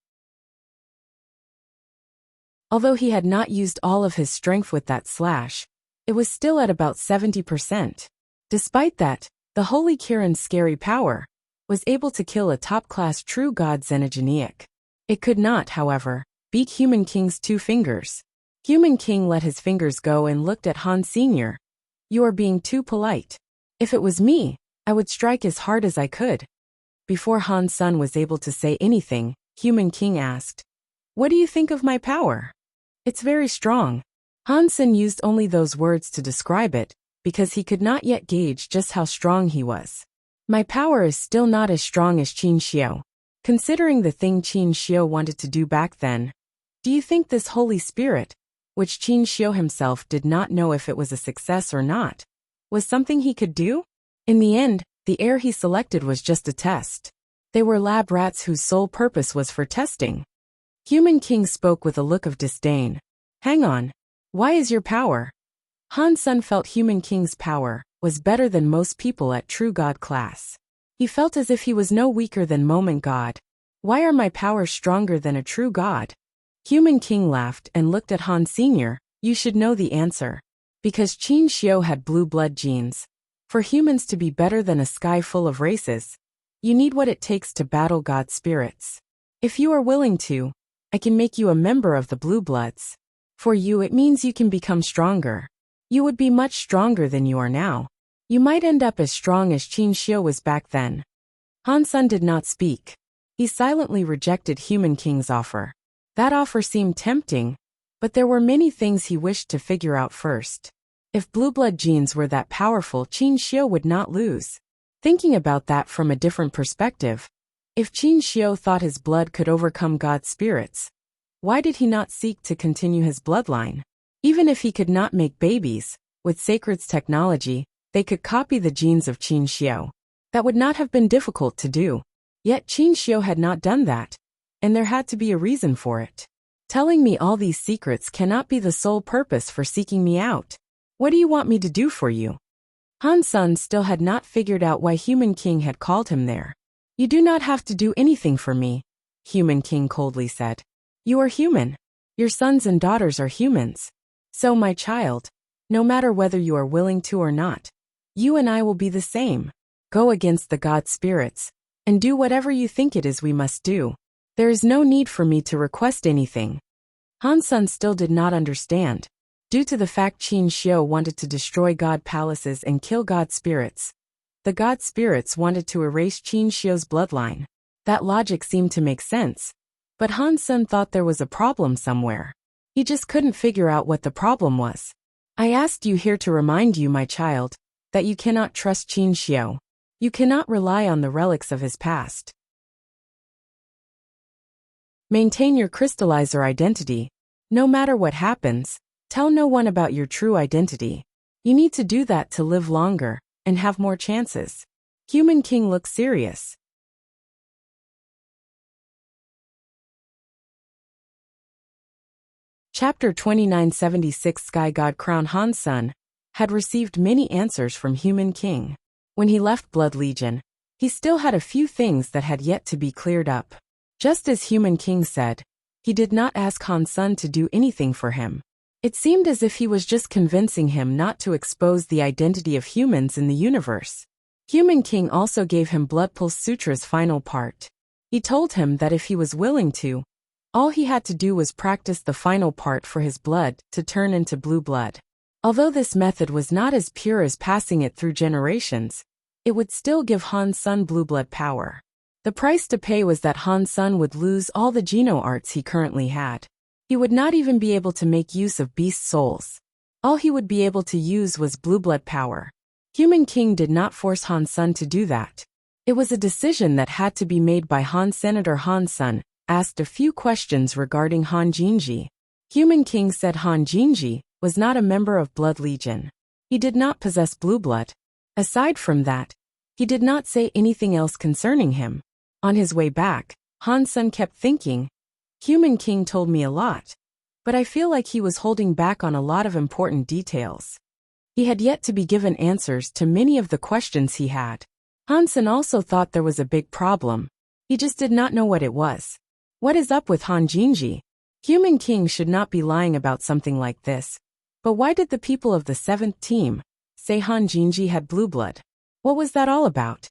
Although he had not used all of his strength with that slash, it was still at about 70%. Despite that, the Holy Kirin's scary power was able to kill a top-class true god Xenogeniac. It could not, however, beat Human King's 2 fingers. Human King let his fingers go and looked at Han Sr. "You are being too polite. If it was me, I would strike as hard as I could." Before Han Sen was able to say anything, Human King asked, "What do you think of my power?" "It's very strong." Han Sen used only those words to describe it, because he could not yet gauge just how strong he was. My power is still not as strong as Qin Xiu. Considering the thing Qin Xiu wanted to do back then, do you think this Holy Spirit, which Qin Xiu himself did not know if it was a success or not, was something he could do? In the end, the heir he selected was just a test. They were lab rats whose sole purpose was for testing. Human King spoke with a look of disdain. Hang on. Why is your power? Han Sun felt Human King's power was better than most people at True God class. He felt as if he was no weaker than Moment God. Why are my powers stronger than a true God? Human King laughed and looked at Han Sr. You should know the answer. Because Qin Xiu had blue blood genes. For humans to be better than a sky full of races, you need what it takes to battle God spirits. If you are willing to, I can make you a member of the Blue Bloods. For you it means you can become stronger. You would be much stronger than you are now. You might end up as strong as Qin Xiu was back then. Han Sun did not speak. He silently rejected Human King's offer. That offer seemed tempting, but there were many things he wished to figure out first. If blue blood genes were that powerful, Qin Xiu would not lose. Thinking about that from a different perspective, if Qin Xiu thought his blood could overcome God's spirits, why did he not seek to continue his bloodline? Even if he could not make babies, with Sacred's technology, they could copy the genes of Qin Xiu. That would not have been difficult to do. Yet Qin Xiu had not done that, and there had to be a reason for it. Telling me all these secrets cannot be the sole purpose for seeking me out. What do you want me to do for you? Han Sun still had not figured out why Human King had called him there. You do not have to do anything for me, Human King coldly said. You are human. Your sons and daughters are humans. So my child, no matter whether you are willing to or not, you and I will be the same. Go against the God spirits, and do whatever you think it is we must do. There is no need for me to request anything. Han Sun still did not understand. Due to the fact Qin Xiu wanted to destroy God palaces and kill God spirits, the God spirits wanted to erase Qin Xiu's bloodline. That logic seemed to make sense, but Han Sun thought there was a problem somewhere. He just couldn't figure out what the problem was. I asked you here to remind you, my child, that you cannot trust Qin Xiu. You cannot rely on the relics of his past. Maintain your crystallizer identity. No matter what happens, tell no one about your true identity. You need to do that to live longer and have more chances. Human King looked serious. Chapter 2976 Sky God Crown. Han Sun had received many answers from Human King. When he left Blood Legion, he still had a few things that had yet to be cleared up. Just as Human King said, he did not ask Han Sun to do anything for him. It seemed as if he was just convincing him not to expose the identity of humans in the universe. Human King also gave him Blood Pulse Sutra's final part. He told him that if he was willing to, all he had to do was practice the final part for his blood to turn into blue blood. Although this method was not as pure as passing it through generations, it would still give Han Sun blue blood power. The price to pay was that Han Sun would lose all the Geno arts he currently had. He would not even be able to make use of beast souls. All he would be able to use was blue blood power. Human King did not force Han Sun to do that. It was a decision that had to be made by Han. Senator Han Sun asked a few questions regarding Han Jinji. Human King said Han Jinji was not a member of Blood Legion. He did not possess blue blood. Aside from that, he did not say anything else concerning him. On his way back, Han Sun kept thinking, Human King told me a lot, but I feel like he was holding back on a lot of important details. He had yet to be given answers to many of the questions he had. Han Sun also thought there was a big problem. He just did not know what it was. What is up with Han Jinji? Human King should not be lying about something like this. But why did the people of the 7th team say Han Jinji had blue blood? What was that all about?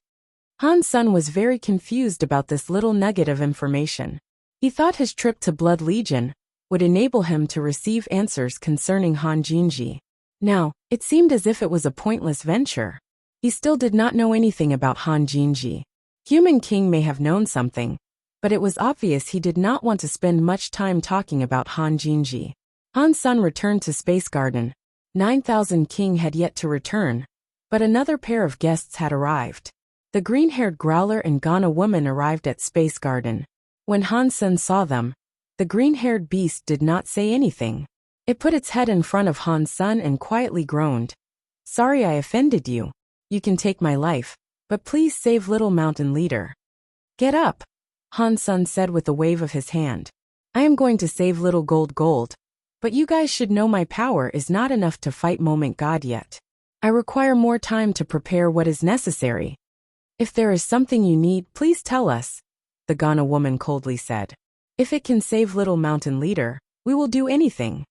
Han Sun was very confused about this little nugget of information. He thought his trip to Blood Legion would enable him to receive answers concerning Han Jinji. Now, it seemed as if it was a pointless venture. He still did not know anything about Han Jinji. Human King may have known something, but it was obvious he did not want to spend much time talking about Han Jinji. Han Sun returned to Space Garden. 9,000 King had yet to return, but another pair of guests had arrived. The green-haired growler and Ghana woman arrived at Space Garden. When Han Sen saw them, the green-haired beast did not say anything. It put its head in front of Han Sen and quietly groaned. "Sorry I offended you. You can take my life, but please save little mountain leader." "Get up," Han Sen said with a wave of his hand. "I am going to save little gold, but you guys should know my power is not enough to fight Moment God yet. I require more time to prepare what is necessary. If there is something you need, please tell us," the Ghana woman coldly said. "If it can save little mountain leader, we will do anything.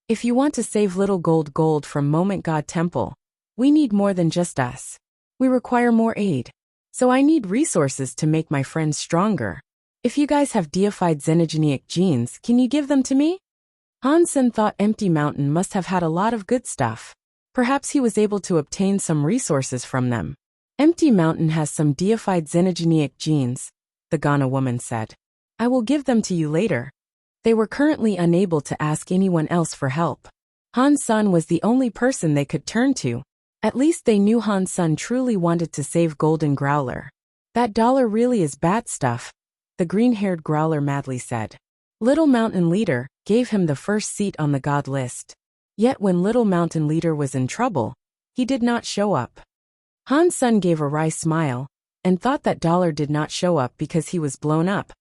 If you want to save little gold from Moment God Temple, we need more than just us. We require more aid. So I need resources to make my friends stronger. If you guys have deified xenogenic genes, can you give them to me?" Han Sen thought Empty Mountain must have had a lot of good stuff. Perhaps he was able to obtain some resources from them. "Empty Mountain has some deified xenogenic genes," the Ghana woman said. "I will give them to you later." They were currently unable to ask anyone else for help. Han Sen was the only person they could turn to. At least they knew Han Sen truly wanted to save Golden Growler. "That dollar really is bad stuff," the green-haired growler madly said. Little Mountain Leader gave him the first seat on the God list. Yet when Little Mountain Leader was in trouble, he did not show up. Han Sen gave a wry smile, and thought that dollar did not show up because he was blown up.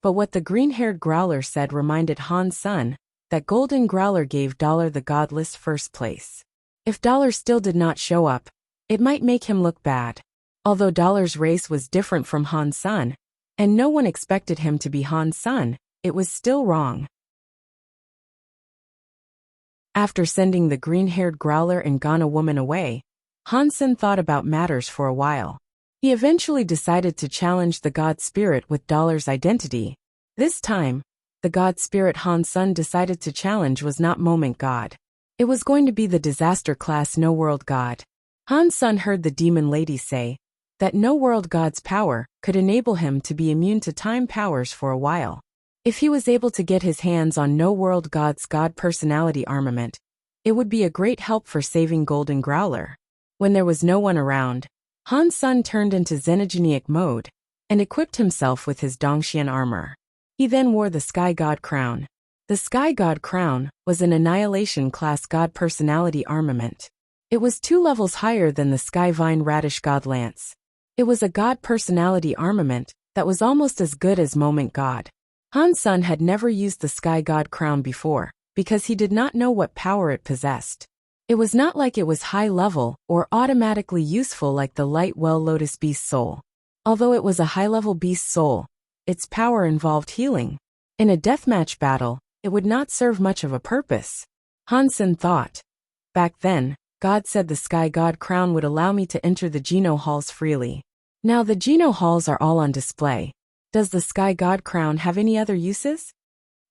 But what the green-haired growler said reminded Han Sen that Golden Growler gave dollar the God list first place. If dollar still did not show up, it might make him look bad. Although dollar's race was different from Han Sen, and no one expected him to be Han Sen, it was still wrong. After sending the green-haired growler and Ghana woman away, Han Sen thought about matters for a while. He eventually decided to challenge the God Spirit with dollar's identity. This time, the God Spirit Han Sen decided to challenge was not Moment God. It was going to be the disaster class No World God. Han Sen heard the demon lady say that No World God's power could enable him to be immune to time powers for a while. If he was able to get his hands on No World God's God personality armament, it would be a great help for saving Golden Growler. When there was no one around, Han Sen turned into xenogenic mode and equipped himself with his Dongxian armor. He then wore the Sky God crown. The Sky God crown was an Annihilation class God personality armament. It was 2 levels higher than the Sky Vine Radish God lance. It was a God personality armament that was almost as good as Moment God. Han Sen had never used the Sky God crown before because he did not know what power it possessed. It was not like it was high level or automatically useful like the Light Well Lotus Beast Soul. Although it was a high-level beast soul, its power involved healing. In a deathmatch battle, it would not serve much of a purpose. Han Sen thought. Back then, God said the Sky God crown would allow me to enter the Geno halls freely. Now the Geno halls are all on display. Does the Sky God crown have any other uses?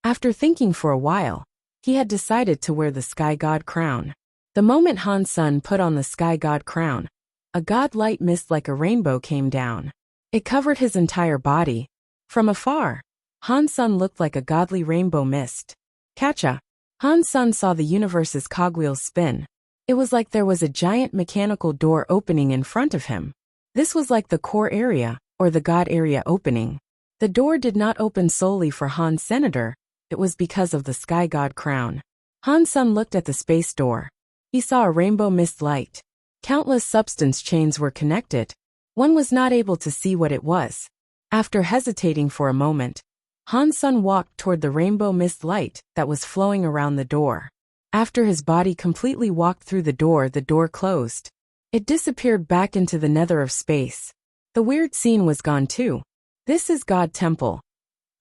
After thinking for a while, he had decided to wear the Sky God crown. The moment Han Sen put on the Sky God crown, a God light mist like a rainbow came down. It covered his entire body. From afar, Han Sen looked like a godly rainbow mist. Catcha! Han Sen saw the universe's cogwheels spin. It was like there was a giant mechanical door opening in front of him. This was like the core area, or the God area opening. The door did not open solely for Han Senator, it was because of the Sky God crown. Han Sen looked at the space door. He saw a rainbow mist light. Countless substance chains were connected. One was not able to see what it was. After hesitating for a moment, Han Sen walked toward the rainbow mist light that was flowing around the door. After his body completely walked through the door closed. It disappeared back into the nether of space. The weird scene was gone too. This is God Temple.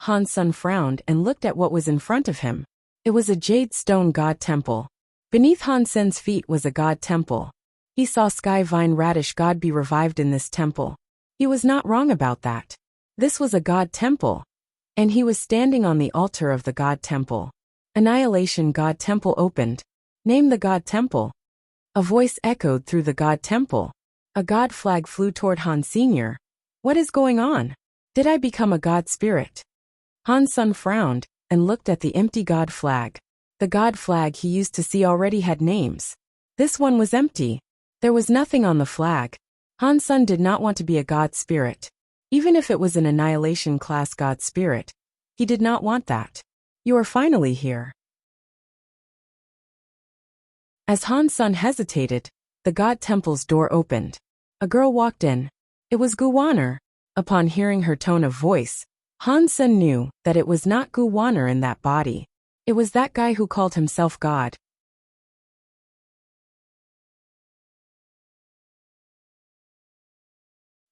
Han Sen frowned and looked at what was in front of him. It was a jade stone God Temple. Beneath Han Sen's feet was a God Temple. He saw Sky Vine Radish God be revived in this temple. He was not wrong about that. This was a God Temple. And he was standing on the altar of the God Temple. Annihilation God Temple opened. Name the God Temple. A voice echoed through the God Temple. A God flag flew toward Han Sr. What is going on? Did I become a God spirit? Han Sen frowned and looked at the empty God flag. The God flag he used to see already had names. This one was empty. There was nothing on the flag. Han Sen did not want to be a god spirit. Even if it was an annihilation class god spirit, he did not want that. You are finally here. As Han Sen hesitated, the god temple's door opened. A girl walked in. It was Gu Wanner. Upon hearing her tone of voice, Han Sen knew that it was not Gu Wanner in that body. It was that guy who called himself God.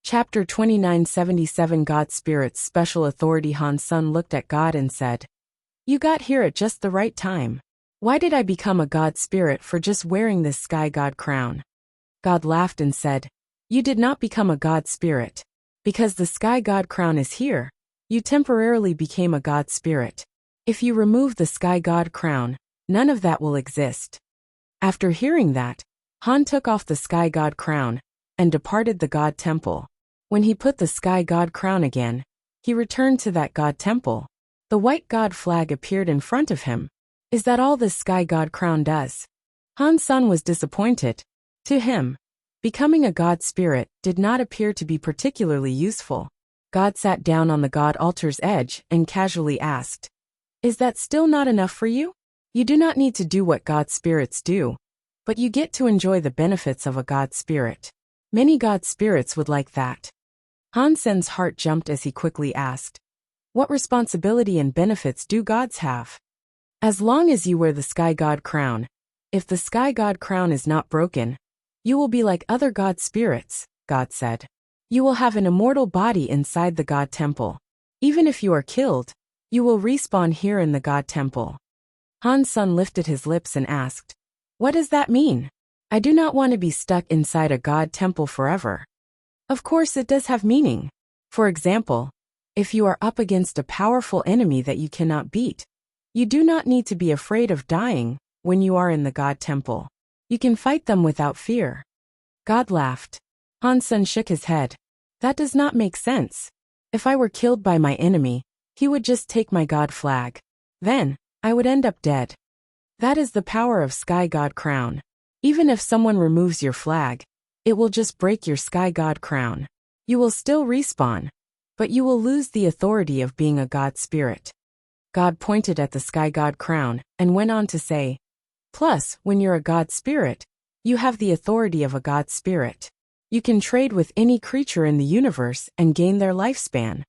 Chapter 2977 God Spirit's Special Authority. Han Sen looked at God and said, "You got here at just the right time. Why did I become a god spirit for just wearing this sky god crown?" God laughed and said, "You did not become a god spirit. Because the sky god crown is here, you temporarily became a god spirit. If you remove the sky god crown, none of that will exist." After hearing that, Han took off the sky god crown and departed the god temple. When he put the sky god crown again, he returned to that god temple. The white god flag appeared in front of him. Is that all this sky god crown does? Han Sen was disappointed. To him, becoming a god spirit did not appear to be particularly useful. God sat down on the god altar's edge and casually asked, "Is that still not enough for you? You do not need to do what god spirits do, but you get to enjoy the benefits of a god spirit. Many god spirits would like that." Han Sen's heart jumped as he quickly asked, "What responsibility and benefits do gods have?" "As long as you wear the sky god crown. If the sky god crown is not broken, you will be like other god spirits," God said. "You will have an immortal body inside the god temple. Even if you are killed, you will respawn here in the god temple." Han Sen lifted his lips and asked, "What does that mean? I do not want to be stuck inside a god temple forever." Of course it does have meaning. For example, if you are up against a powerful enemy that you cannot beat, you do not need to be afraid of dying when you are in the god temple. You can fight them without fear. God laughed. Han Sen shook his head. "That does not make sense. If I were killed by my enemy, he would just take my god flag. Then, I would end up dead. That is the power of sky god crown. Even if someone removes your flag, it will just break your sky god crown. You will still respawn, but you will lose the authority of being a god spirit." God pointed at the sky god crown and went on to say, "Plus, when you're a god spirit, you have the authority of a god spirit. You can trade with any creature in the universe and gain their lifespan."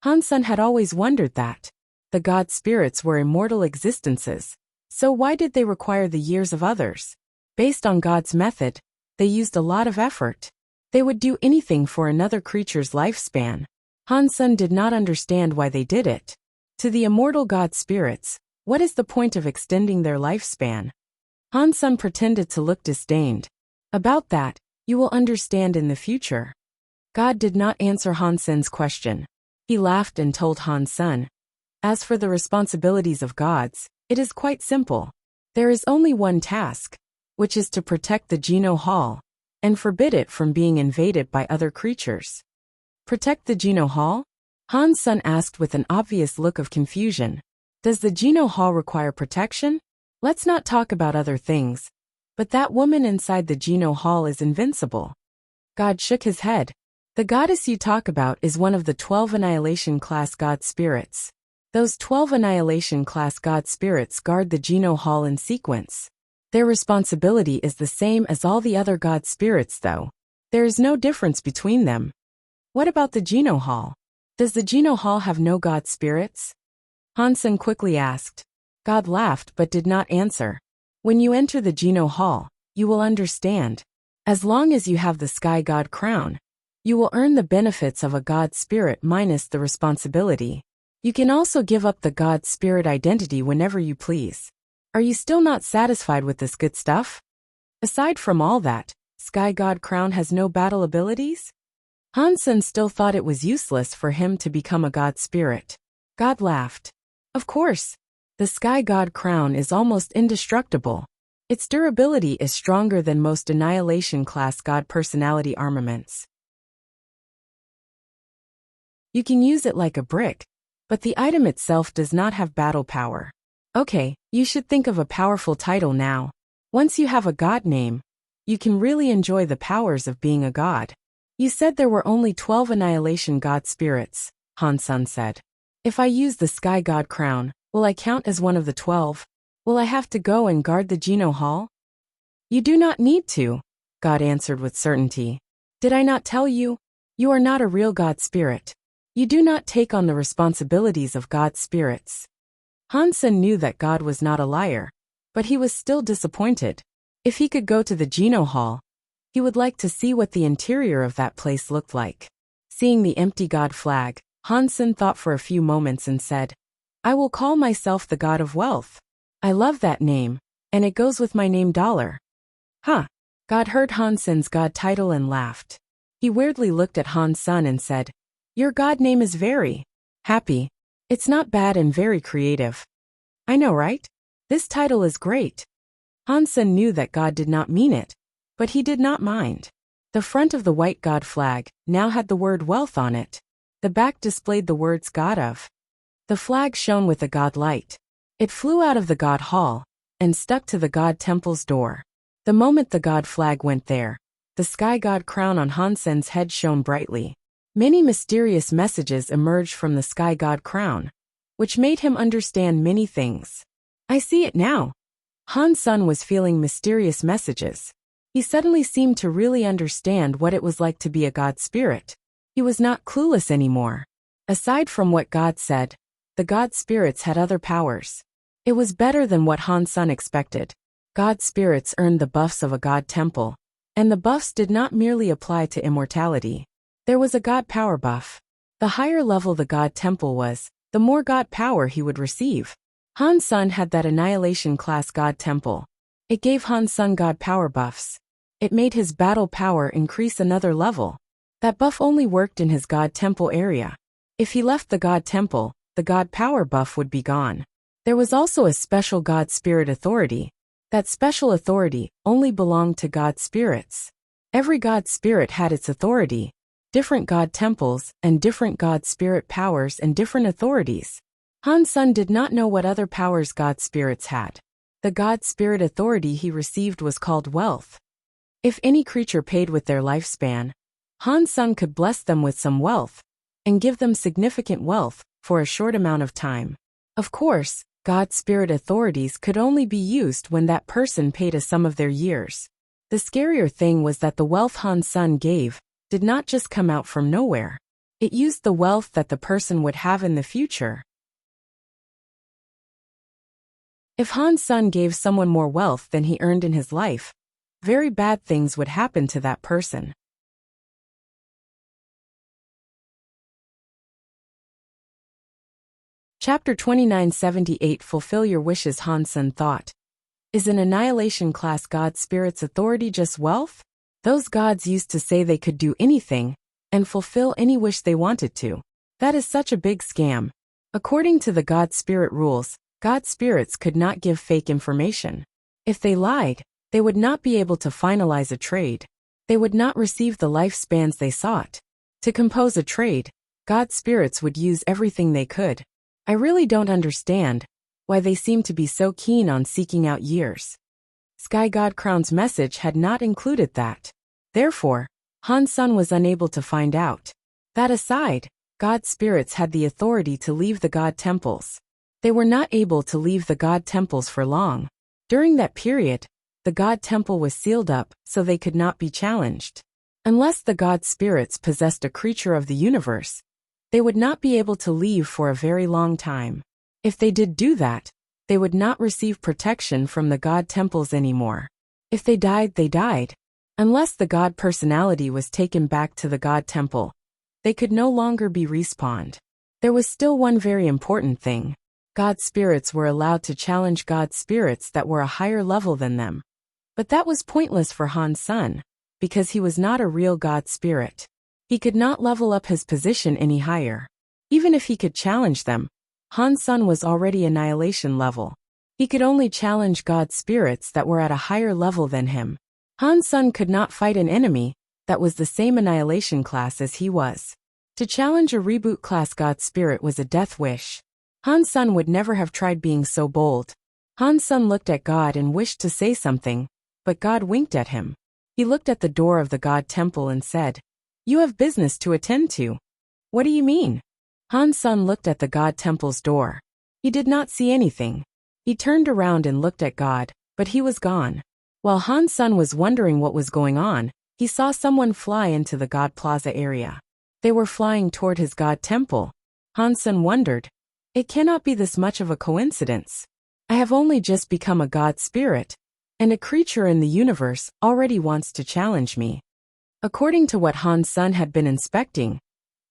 Han Sen had always wondered that. The god spirits were immortal existences, so why did they require the years of others? Based on God's method, they used a lot of effort. They would do anything for another creature's lifespan. Han Sen did not understand why they did it. To the immortal god spirits, what is the point of extending their lifespan? Han Sen pretended to look disdained. About that, you will understand in the future. God did not answer Han Sen's question. He laughed and told Han Sen, "As for the responsibilities of gods, it is quite simple. There is only one task, which is to protect the Geno Hall and forbid it from being invaded by other creatures." "Protect the Geno Hall?" Han Sen asked with an obvious look of confusion. "Does the Geno Hall require protection? Let's not talk about other things. But that woman inside the Geno Hall is invincible." God shook his head. "The goddess you talk about is one of the 12 Annihilation class god spirits. Those 12 Annihilation class god spirits guard the Geno Hall in sequence. Their responsibility is the same as all the other god spirits though. There is no difference between them." "What about the Geno Hall? Does the Geno Hall have no god spirits?" Han Sen quickly asked. God laughed but did not answer. "When you enter the Geno Hall, you will understand. As long as you have the sky god crown, you will earn the benefits of a god spirit minus the responsibility. You can also give up the god spirit identity whenever you please. Are you still not satisfied with this good stuff? Aside from all that, sky god crown has no battle abilities?" Han Sen still thought it was useless for him to become a god spirit. God laughed. "Of course. The sky god crown is almost indestructible. Its durability is stronger than most annihilation class god personality armaments. You can use it like a brick, but the item itself does not have battle power. Okay, you should think of a powerful title now. Once you have a god name, you can really enjoy the powers of being a god. You said there were only 12 annihilation god spirits, Han Sen said. If I use the sky god crown, will I count as one of the 12? Will I have to go and guard the Geno Hall? You do not need to, God answered with certainty. Did I not tell you? You are not a real god spirit. You do not take on the responsibilities of god spirits. Han Sen knew that God was not a liar, but he was still disappointed. If he could go to the Geno Hall, he would like to see what the interior of that place looked like. Seeing the empty god flag, Han Sen thought for a few moments and said, I will call myself the god of wealth. I love that name, and it goes with my name Dollar. Huh. God heard Han Sen's god title and laughed. He weirdly looked at Han Sen and said, Your god name is very happy. It's not bad and very creative. I know, right? This title is great. Han Sen knew that God did not mean it, but he did not mind. The front of the white god flag now had the word wealth on it. The back displayed the words God of. The flag shone with a god light. It flew out of the god hall and stuck to the god temple's door. The moment the god flag went there, the sky god crown on Han Sen's head shone brightly. Many mysterious messages emerged from the sky god crown, which made him understand many things. I see it now. Han Sen was feeling mysterious messages. He suddenly seemed to really understand what it was like to be a god spirit. He was not clueless anymore. Aside from what God said, the god spirits had other powers. It was better than what Han Sen expected. God spirits earned the buffs of a god temple, and the buffs did not merely apply to immortality. There was a god power buff. The higher level the god temple was, the more god power he would receive. Han Sen had that annihilation class god temple. It gave Han Sen god power buffs. It made his battle power increase another level. That buff only worked in his god temple area. If he left the god temple, the god power buff would be gone. There was also a special god spirit authority. That special authority only belonged to god spirits. Every god spirit had its authority. Different god temples and different god spirit powers and different authorities. Han Sen did not know what other powers god spirits had. The god spirit authority he received was called wealth. If any creature paid with their lifespan, Han Sen could bless them with some wealth and give them significant wealth for a short amount of time. Of course, god spirit authorities could only be used when that person paid a sum of their years. The scarier thing was that the wealth Han Sen gave did not just come out from nowhere. It used the wealth that the person would have in the future. If Han Sen gave someone more wealth than he earned in his life, very bad things would happen to that person. Chapter 2978 Fulfill Your Wishes. Han Sen thought. Is an annihilation class god spirit's authority just wealth? Those gods used to say they could do anything and fulfill any wish they wanted to. That is such a big scam. According to the god spirit rules, god spirits could not give fake information. If they lied, they would not be able to finalize a trade. They would not receive the lifespans they sought. To compose a trade, god spirits would use everything they could. I really don't understand why they seem to be so keen on seeking out years. Sky God Crown's message had not included that. Therefore, Han Sen was unable to find out. That aside, god spirits had the authority to leave the god temples. They were not able to leave the god temples for long. During that period, the god temple was sealed up so they could not be challenged. Unless the god spirits possessed a creature of the universe, they would not be able to leave for a very long time. If they did do that, they would not receive protection from the god temples anymore. If they died, they died. Unless the god personality was taken back to the god temple, they could no longer be respawned. There was still one very important thing. God spirits were allowed to challenge god spirits that were a higher level than them. But that was pointless for Han Sen, because he was not a real god spirit. He could not level up his position any higher. Even if he could challenge them, Han Sen was already annihilation level. He could only challenge god spirits that were at a higher level than him. Han Sen could not fight an enemy that was the same annihilation class as he was. To challenge a reboot class god spirit was a death wish. Han Sen would never have tried being so bold. Han's son looked at God and wished to say something, but God winked at him. He looked at the door of the God temple and said, "You have business to attend to." "What do you mean?" Han's son looked at the God temple's door. He did not see anything. He turned around and looked at God, but he was gone. While Han's son was wondering what was going on, he saw someone fly into the God Plaza area. They were flying toward his God temple. Han's son wondered, "It cannot be this much of a coincidence. I have only just become a God spirit, and a creature in the universe already wants to challenge me." According to what Han's son had been inspecting,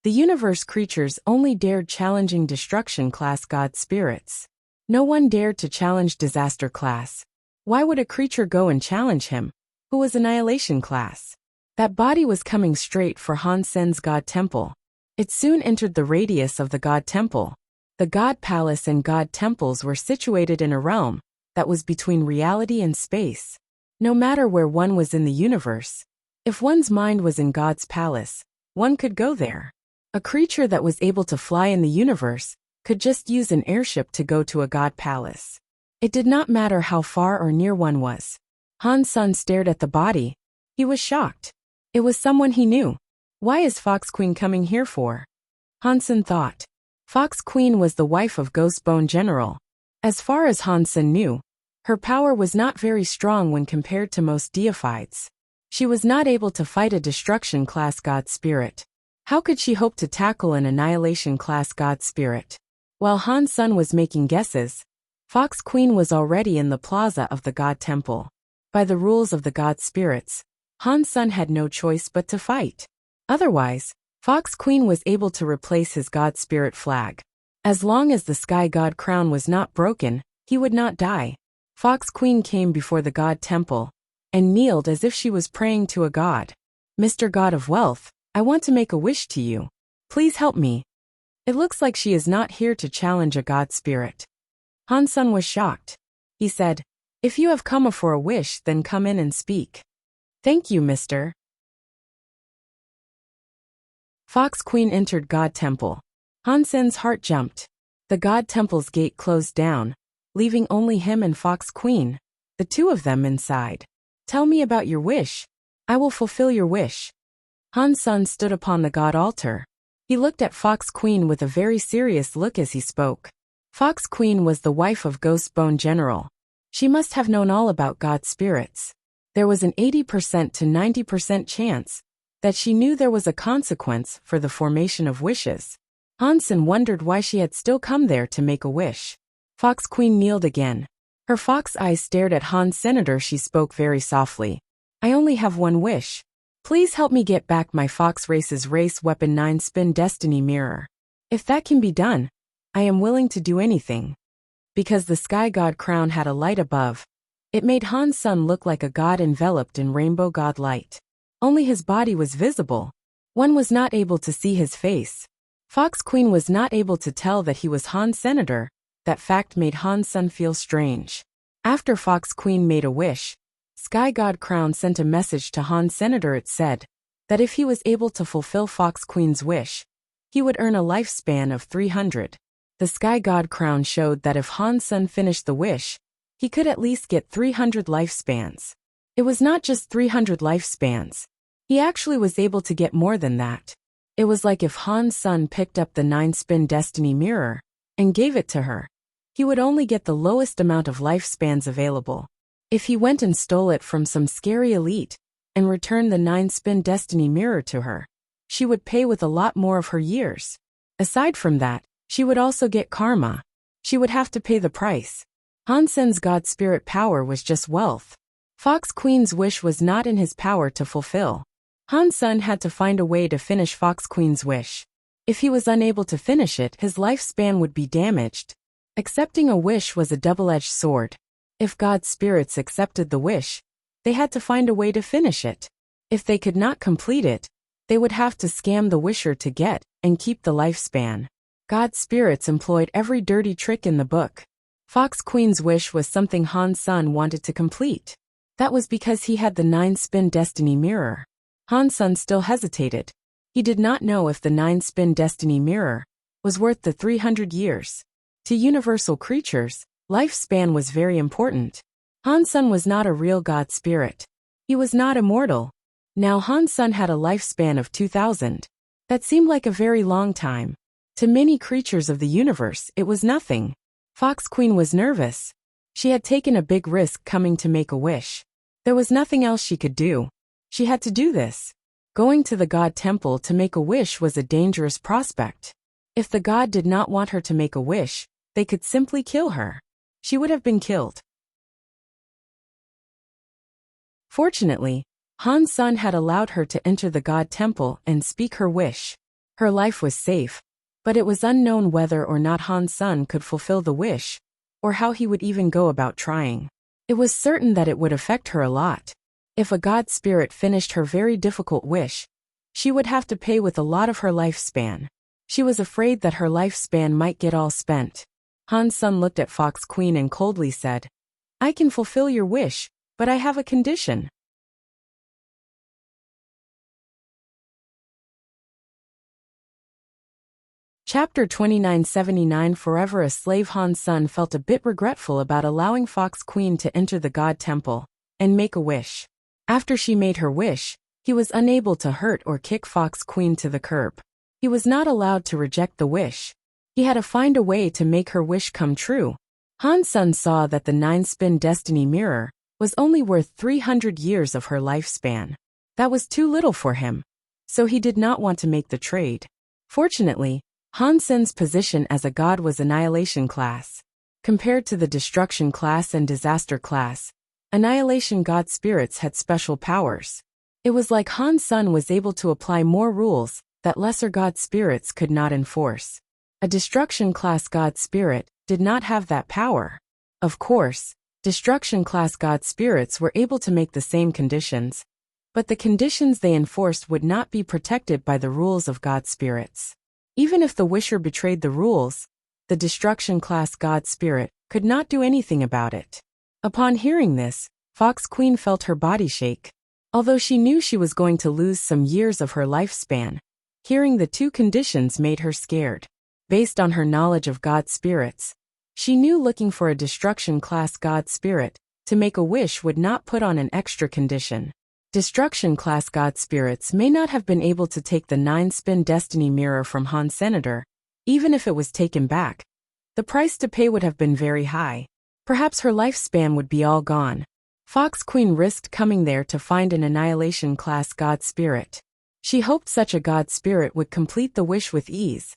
the universe creatures only dared challenging destruction class God spirits. No one dared to challenge disaster class. Why would a creature go and challenge him, who was annihilation class? That body was coming straight for Han Sen's God temple. It soon entered the radius of the God temple. The God palace and God temples were situated in a realm that was between reality and space. No matter where one was in the universe, if one's mind was in God's palace, one could go there. A creature that was able to fly in the universe could just use an airship to go to a God palace. It did not matter how far or near one was. Han's son stared at the body. He was shocked. It was someone he knew. Why is Fox Queen coming here for? Han's son thought. Fox Queen was the wife of Ghostbone General. As far as Han's son knew, her power was not very strong when compared to most deifieds. She was not able to fight a destruction class God spirit. How could she hope to tackle an annihilation class God spirit? While Han's son was making guesses, Fox Queen was already in the plaza of the God temple. By the rules of the God spirits, Han's son had no choice but to fight. Otherwise, Fox Queen was able to replace his God spirit flag. As long as the Sky God crown was not broken, he would not die. Fox Queen came before the God temple and kneeled as if she was praying to a god. "Mr. God of Wealth, I want to make a wish to you. Please help me." It looks like she is not here to challenge a God spirit. Han's son was shocked. He said, "If you have come for a wish, then come in and speak." "Thank you, Mr." Fox Queen entered God temple. Han's son's heart jumped. The God temple's gate closed down, leaving only him and Fox Queen, the two of them inside. "Tell me about your wish. I will fulfill your wish." Han's son stood upon the God altar. He looked at Fox Queen with a very serious look as he spoke. Fox Queen was the wife of Ghostbone General. She must have known all about God spirits. There was an 80% to 90% chance that she knew there was a consequence for the formation of wishes. Han's son wondered why she had still come there to make a wish. Fox Queen kneeled again. Her fox eyes stared at Han's senator. She spoke very softly. "I only have one wish. Please help me get back my Fox Race's race weapon 9-spin destiny mirror. If that can be done, I am willing to do anything." Because the Sky God crown had a light above, it made Han's son look like a god enveloped in rainbow god light. Only his body was visible. One was not able to see his face. Fox Queen was not able to tell that he was Han's senator. That fact made Han's son feel strange. After Fox Queen made a wish, Sky God Crown sent a message to Han's senator. It said that if he was able to fulfill Fox Queen's wish, he would earn a lifespan of 300. The Sky God Crown showed that if Han's son finished the wish, he could at least get 300 lifespans. It was not just 300 lifespans. He actually was able to get more than that. It was like if Han's son picked up the 9-spin destiny mirror and gave it to her, he would only get the lowest amount of lifespans available. If he went and stole it from some scary elite and returned the 9-spin destiny mirror to her, she would pay with a lot more of her years. Aside from that, she would also get karma. She would have to pay the price. Han's son's God spirit power was just wealth. Fox Queen's wish was not in his power to fulfill. Han's son had to find a way to finish Fox Queen's wish. If he was unable to finish it, his lifespan would be damaged. Accepting a wish was a double-edged sword. If God's spirits accepted the wish, they had to find a way to finish it. If they could not complete it, they would have to scam the wisher to get and keep the lifespan. God's spirits employed every dirty trick in the book. Fox Queen's wish was something Han's son wanted to complete. That was because he had the 9-spin destiny mirror. Han's son still hesitated. He did not know if the 9-spin destiny mirror was worth the 300 years. To universal creatures, Lifespan was very important. Han Sen was not a real god spirit. He was not immortal. Now Han Sen had a lifespan of 2000. That seemed like a very long time. To many creatures of the universe, it was nothing. Fox Queen was nervous. She had taken a big risk coming to make a wish. There was nothing else she could do. She had to do this. Going to the god temple to make a wish was a dangerous prospect. If the god did not want her to make a wish, they could simply kill her. She would have been killed. Fortunately, Han Sen had allowed her to enter the god temple and speak her wish. Her life was safe, but it was unknown whether or not Han Sen could fulfill the wish, or how he would even go about trying. It was certain that it would affect her a lot. If a god spirit finished her very difficult wish, she would have to pay with a lot of her lifespan. She was afraid that her lifespan might get all spent. Han Sen looked at Fox Queen and coldly said, "I can fulfill your wish, but I have a condition." Chapter 2979 Forever a slave. Han Sen felt a bit regretful about allowing Fox Queen to enter the god temple and make a wish. After she made her wish, he was unable to hurt or kick Fox Queen to the curb. He was not allowed to reject the wish. He had to find a way to make her wish come true. Han Sen saw that the 9-spin destiny mirror was only worth 300 years of her lifespan. That was too little for him, so he did not want to make the trade. Fortunately, Han Sen's position as a god was annihilation class. Compared to the destruction class and disaster class, annihilation god spirits had special powers. It was like Han Sen was able to apply more rules that lesser god spirits could not enforce. A destruction class god spirit did not have that power. Of course, destruction class god spirits were able to make the same conditions, but the conditions they enforced would not be protected by the rules of god spirits. Even if the wisher betrayed the rules, the destruction class god spirit could not do anything about it. Upon hearing this, Fox Queen felt her body shake. Although she knew she was going to lose some years of her lifespan, hearing the two conditions made her scared. Based on her knowledge of god spirits, she knew looking for a destruction class god spirit to make a wish would not put on an extra condition. Destruction class god spirits may not have been able to take the 9-spin destiny mirror from Han Senator, even if it was taken back. The price to pay would have been very high. Perhaps her lifespan would be all gone. Fox Queen risked coming there to find an annihilation class god spirit. She hoped such a god spirit would complete the wish with ease,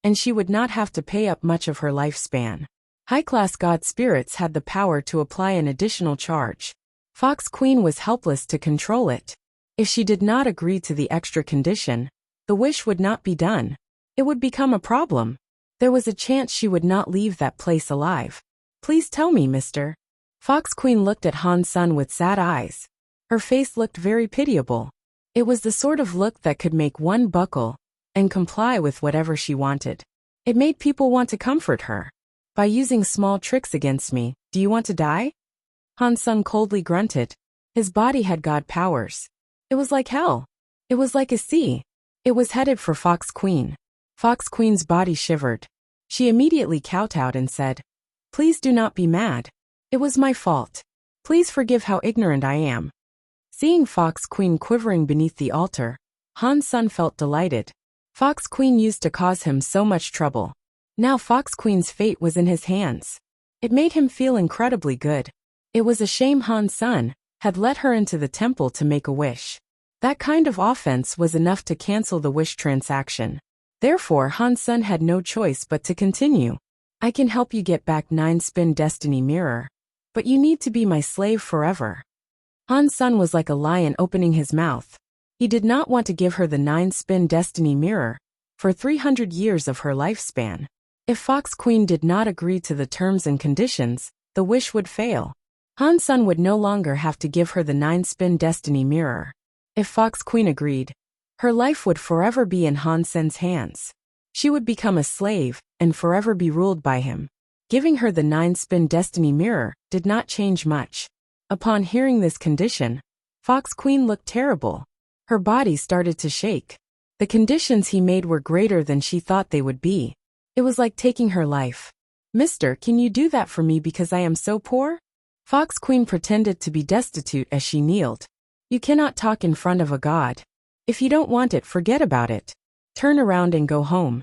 and she would not have to pay up much of her lifespan. High-class god spirits had the power to apply an additional charge. Fox Queen was helpless to control it. If she did not agree to the extra condition, the wish would not be done. It would become a problem. There was a chance she would not leave that place alive. "Please tell me, mister." Fox Queen looked at Han Sen with sad eyes. Her face looked very pitiable. It was the sort of look that could make one buckle and comply with whatever she wanted. It made people want to comfort her. "By using small tricks against me, do you want to die?" Han Sen coldly grunted. His body had god powers. It was like hell. It was like a sea. It was headed for Fox Queen. Fox Queen's body shivered. She immediately kowtowed and said, "Please do not be mad. It was my fault. Please forgive how ignorant I am." Seeing Fox Queen quivering beneath the altar, Han Sen felt delighted. Fox Queen used to cause him so much trouble. Now Fox Queen's fate was in his hands. It made him feel incredibly good. It was a shame Han Sen had let her into the temple to make a wish. That kind of offense was enough to cancel the wish transaction. Therefore Han Sen had no choice but to continue. "I can help you get back 9-spin destiny mirror, but you need to be my slave forever." Han Sen was like a lion opening his mouth. He did not want to give her the 9-spin destiny mirror for 300 years of her lifespan. If Fox Queen did not agree to the terms and conditions, the wish would fail. Han Sen would no longer have to give her the 9-spin destiny mirror. If Fox Queen agreed, her life would forever be in Han Sen's hands. She would become a slave and forever be ruled by him. Giving her the 9-spin destiny mirror did not change much. Upon hearing this condition, Fox Queen looked terrible. Her body started to shake. The conditions he made were greater than she thought they would be. It was like taking her life. Mister, can you do that for me because I am so poor? Fox Queen pretended to be destitute as she kneeled. You cannot talk in front of a god. If you don't want it, forget about it. Turn around and go home.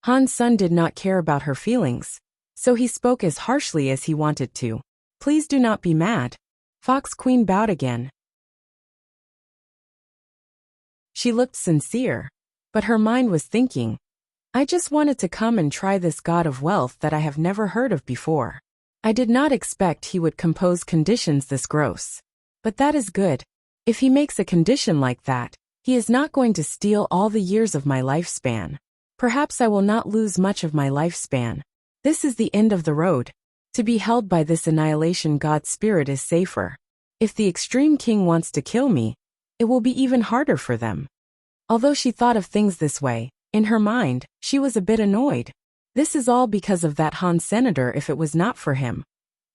Han's son did not care about her feelings, so he spoke as harshly as he wanted to. Please do not be mad. Fox Queen bowed again. She looked sincere, but her mind was thinking, I just wanted to come and try this god of wealth that I have never heard of before. I did not expect he would compose conditions this gross. But that is good. If he makes a condition like that, he is not going to steal all the years of my lifespan. Perhaps I will not lose much of my lifespan. This is the end of the road. To be held by this annihilation god spirit is safer. If the extreme king wants to kill me, it will be even harder for them. Although she thought of things this way, in her mind, she was a bit annoyed. This is all because of that Han senator. If it was not for him,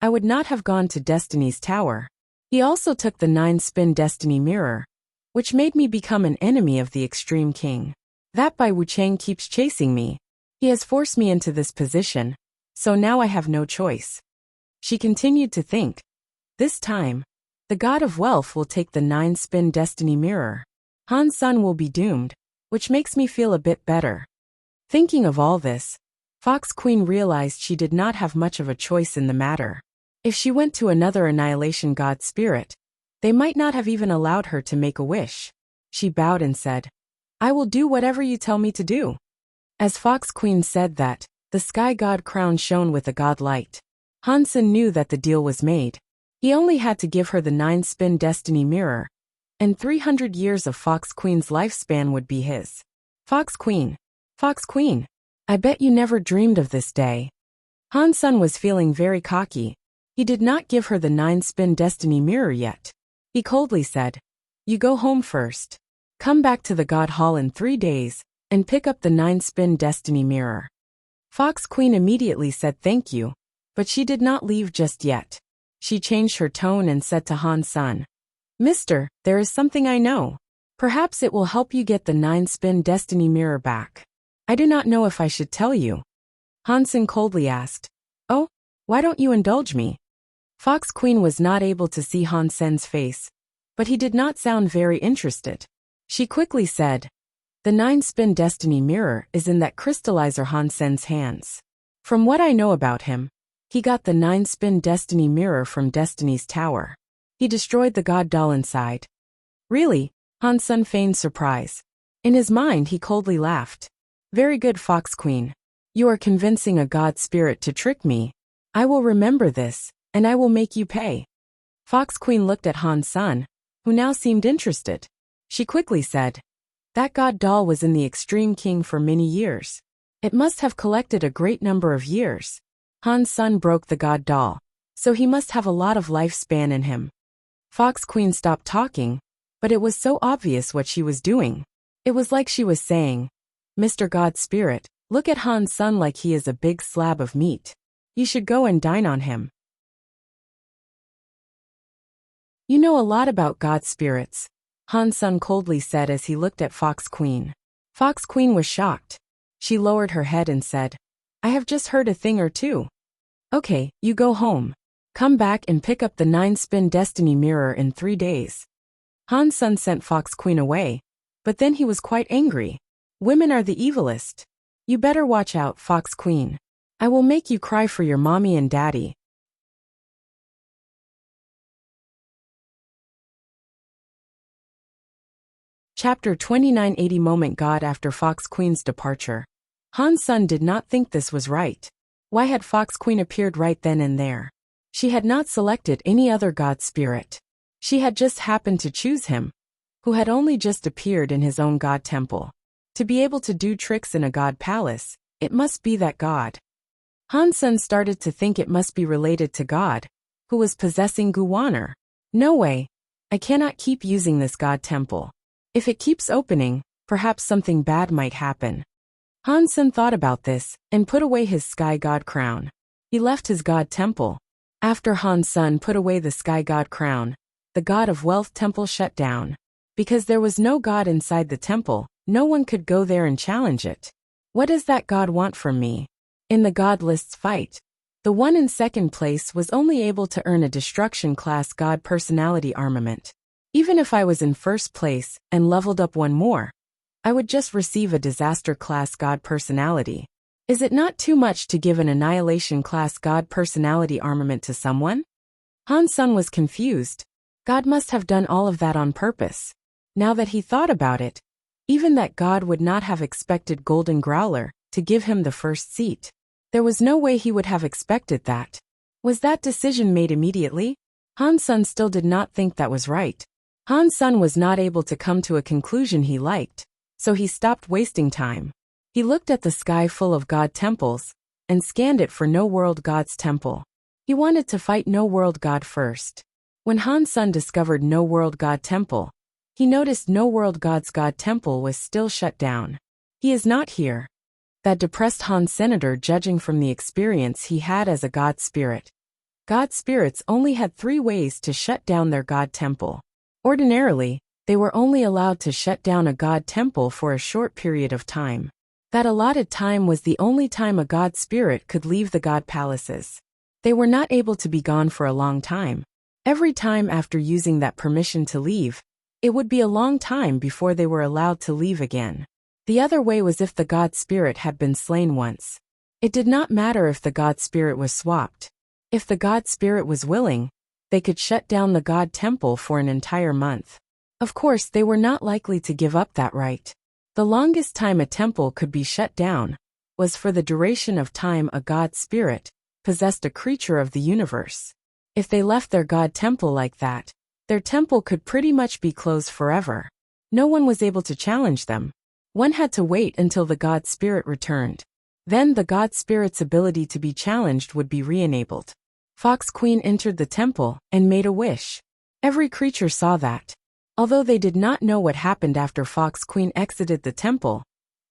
I would not have gone to Destiny's Tower. He also took the 9-spin destiny mirror, which made me become an enemy of the extreme king. That Bai Wuchang keeps chasing me. He has forced me into this position, so now I have no choice. She continued to think. This time, the god of wealth will take the 9-spin destiny mirror. Han's son will be doomed, which makes me feel a bit better. Thinking of all this, Fox Queen realized she did not have much of a choice in the matter. If she went to another annihilation god spirit, they might not have even allowed her to make a wish. She bowed and said, I will do whatever you tell me to do. As Fox Queen said that, the sky god crown shone with a god light. Hansen knew that the deal was made. He only had to give her the 9-spin destiny mirror, and 300 years of Fox Queen's lifespan would be his. Fox Queen, I bet you never dreamed of this day. Hansen was feeling very cocky. He did not give her the 9-spin destiny mirror yet. He coldly said, You go home first. Come back to the God Hall in 3 days, and pick up the 9-spin destiny mirror. Fox Queen immediately said thank you, but she did not leave just yet. She changed her tone and said to Han's son, Mister, there is something I know. Perhaps it will help you get the 9-spin destiny mirror back. I do not know if I should tell you. Hansen coldly asked, Oh, why don't you indulge me? Fox Queen was not able to see Hansen's face, but he did not sound very interested. She quickly said, The 9-spin destiny mirror is in that crystallizer Hansen's hands. From what I know about him, he got the 9-spin destiny mirror from Destiny's Tower. He destroyed the god doll inside. Really? Hansen feigned surprise. In his mind he coldly laughed. Very good, Fox Queen. You are convincing a god spirit to trick me. I will remember this, and I will make you pay. Fox Queen looked at Hansen, who now seemed interested. She quickly said, That god doll was in the Extreme King for many years. It must have collected a great number of years. Hansen broke the god doll, so he must have a lot of lifespan in him. Fox Queen stopped talking, but it was so obvious what she was doing. It was like she was saying, Mr. God Spirit, look at Hansen like he is a big slab of meat. You should go and dine on him. You know a lot about god spirits, Hansen coldly said as he looked at Fox Queen. Fox Queen was shocked. She lowered her head and said, I have just heard a thing or two. Okay, you go home. Come back and pick up the 9-spin destiny mirror in 3 days. Hansen sent Fox Queen away, but then he was quite angry. Women are the evilest. You better watch out, Fox Queen. I will make you cry for your mommy and daddy. Chapter 29. Moment God after Fox Queen's departure. Hansen did not think this was right. Why had Fox Queen appeared right then and there? She had not selected any other god spirit. She had just happened to choose him, who had only just appeared in his own god temple. To be able to do tricks in a god palace, it must be that god. Hansen started to think it must be related to God, who was possessing Guwaner. No way. I cannot keep using this god temple. If it keeps opening, perhaps something bad might happen. Hansen thought about this, and put away his sky god crown. He left his god temple. After Hansen put away the sky god crown, the god of wealth temple shut down. Because there was no god inside the temple, no one could go there and challenge it. What does that god want from me? In the God list's fight, the one in second place was only able to earn a destruction-class God personality armament. Even if I was in first place and leveled up one more, I would just receive a disaster-class God personality. Is it not too much to give an annihilation-class God personality armament to someone? Han Sen was confused. God must have done all of that on purpose. Now that he thought about it, even that God would not have expected Golden Growler to give him the first seat. There was no way he would have expected that. Was that decision made immediately? Han Sen still did not think that was right. Han Sen was not able to come to a conclusion he liked, so he stopped wasting time. He looked at the sky full of God temples and scanned it for no world God's temple. He wanted to fight no world God first. When Han Sen discovered no world God temple, he noticed no world God's God temple was still shut down. He is not here. That depressed Han Senator, judging from the experience he had as a God spirit. God spirits only had 3 ways to shut down their God temple. Ordinarily, they were only allowed to shut down a God temple for a short period of time. That allotted time was the only time a God spirit could leave the God palaces. They were not able to be gone for a long time. Every time after using that permission to leave, it would be a long time before they were allowed to leave again. The other way was if the God spirit had been slain once. It did not matter if the God spirit was swapped. If the God spirit was willing, they could shut down the God temple for an entire month. Of course, they were not likely to give up that right. The longest time a temple could be shut down was for the duration of time a God spirit possessed a creature of the universe. If they left their God temple like that, their temple could pretty much be closed forever. No one was able to challenge them. One had to wait until the God spirit returned. Then the God spirit's ability to be challenged would be re-enabled. Fox Queen entered the temple and made a wish. Every creature saw that. Although they did not know what happened after Fox Queen exited the temple,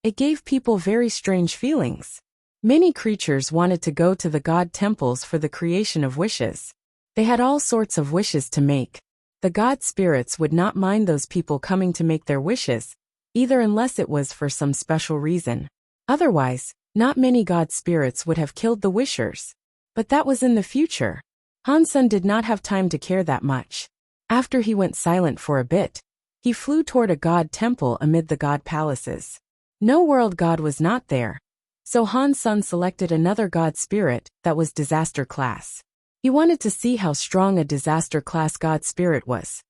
it gave people very strange feelings. Many creatures wanted to go to the God temples for the creation of wishes. They had all sorts of wishes to make. The God spirits would not mind those people coming to make their wishes, either unless it was for some special reason. Otherwise, not many God spirits would have killed the wishers. But that was in the future. Han Sen did not have time to care that much. After he went silent for a bit, he flew toward a God temple amid the God palaces. No world God was not there, so Han Sen selected another God spirit that was disaster class. He wanted to see how strong a disaster class God spirit was.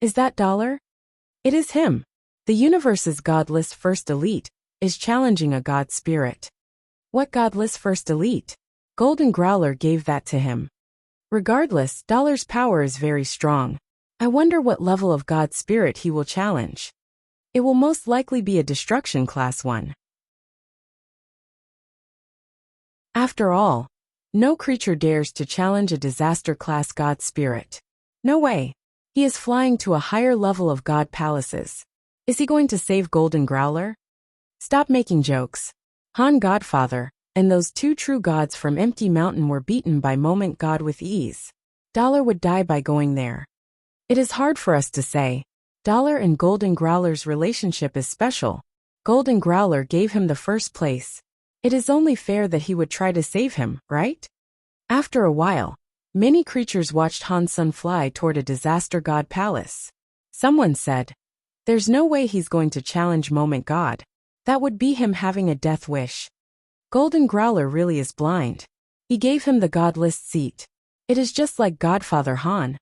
Is that Dollar? It is him. The universe's godless first elite is challenging a God spirit. What godless first elite? Golden Growler gave that to him. Regardless, Dollar's power is very strong. I wonder what level of God spirit he will challenge. It will most likely be a destruction class one. After all, no creature dares to challenge a disaster class God spirit. No way. He is flying to a higher level of God palaces. Is he going to save Golden Growler? Stop making jokes. Han Godfather and those 2 true gods from Empty Mountain were beaten by Moment God with ease. Dollar would die by going there. It is hard for us to say. Dollar and Golden Growler's relationship is special. Golden Growler gave him the first place. It is only fair that he would try to save him, right? After a while, many creatures watched Han Sen fly toward a disaster God palace. Someone said, "There's no way he's going to challenge Moment God. That would be him having a death wish." Golden Growler really is blind. He gave him the God list seat. It is just like Godfather Han.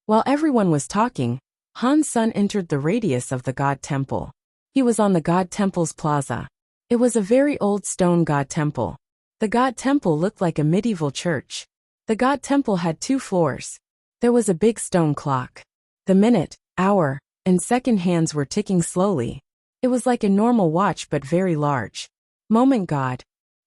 While everyone was talking, Han Sen entered the radius of the God temple. He was on the God temple's plaza. It was a very old stone God temple. The God temple looked like a medieval church. The God temple had 2 floors. There was a big stone clock. The minute, hour, and second hands were ticking slowly. It was like a normal watch but very large. Moment God.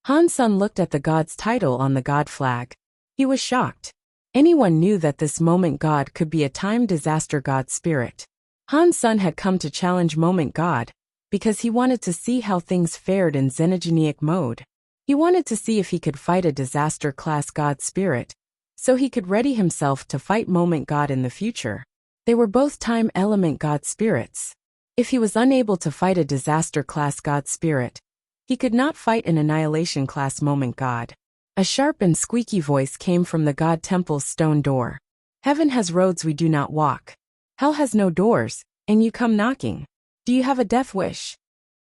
Han Sen looked at the God's title on the God flag. He was shocked. Anyone knew that this Moment God could be a time disaster God spirit. Han Sen had come to challenge Moment God because he wanted to see how things fared in xenogenic mode. He wanted to see if he could fight a disaster class God spirit, so he could ready himself to fight Moment God in the future. They were both time element God spirits. If he was unable to fight a disaster class God spirit, He could not fight an annihilation class moment god. A sharp and squeaky voice came from the god temple's stone door. Heaven has roads we do not walk. Hell has no doors, and you come knocking. Do you have a death wish?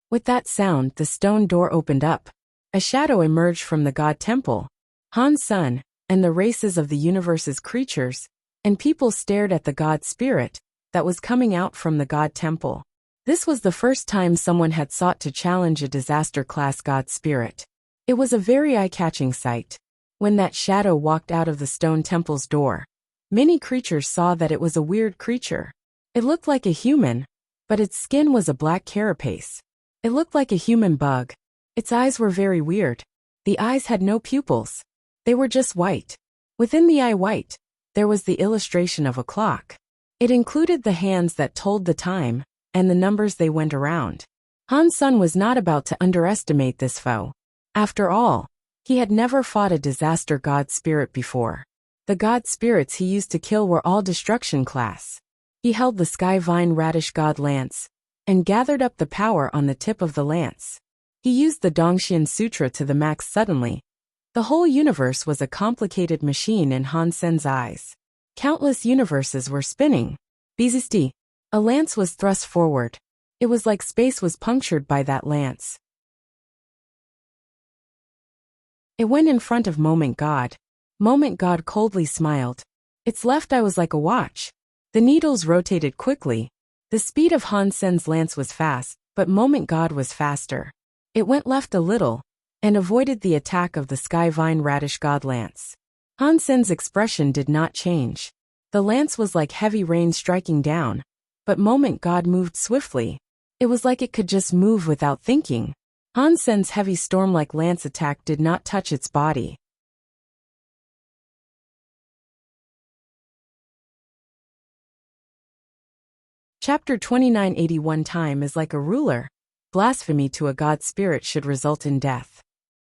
With that sound, the stone door opened up. A shadow emerged from the god temple. Han's son, and the races of the universe's creatures, and people stared at the god spirit that was coming out from the god temple. This was the first time someone had sought to challenge a disaster-class god spirit. It was a very eye-catching sight. When that shadow walked out of the stone temple's door, many creatures saw that it was a weird creature. It looked like a human, but its skin was a black carapace. It looked like a human bug. Its eyes were very weird. The eyes had no pupils. They were just white. Within the eye white, there was the illustration of a clock. It included the hands that told the time, and the numbers they went around. Han's son was not about to underestimate this foe. After all, he had never fought a disaster god spirit before. The god spirits he used to kill were all destruction class. He held the sky vine radish god lance, and gathered up the power on the tip of the lance. He used the Dongxian Sutra to the max suddenly. The whole universe was a complicated machine in Han Sen's eyes. Countless universes were spinning. Bizisti. A lance was thrust forward. It was like space was punctured by that lance. It went in front of Moment God. Moment God coldly smiled. Its left eye was like a watch. The needles rotated quickly. The speed of Han Sen's lance was fast, but Moment God was faster. It went left a little, and avoided the attack of the Sky Vine Radish God lance. Han Sen's expression did not change. The lance was like heavy rain striking down, but Moment God moved swiftly. It was like it could just move without thinking. Han Sen's heavy storm-like lance attack did not touch its body. Chapter 2981 Time is like a ruler. Blasphemy to a god spirit should result in death.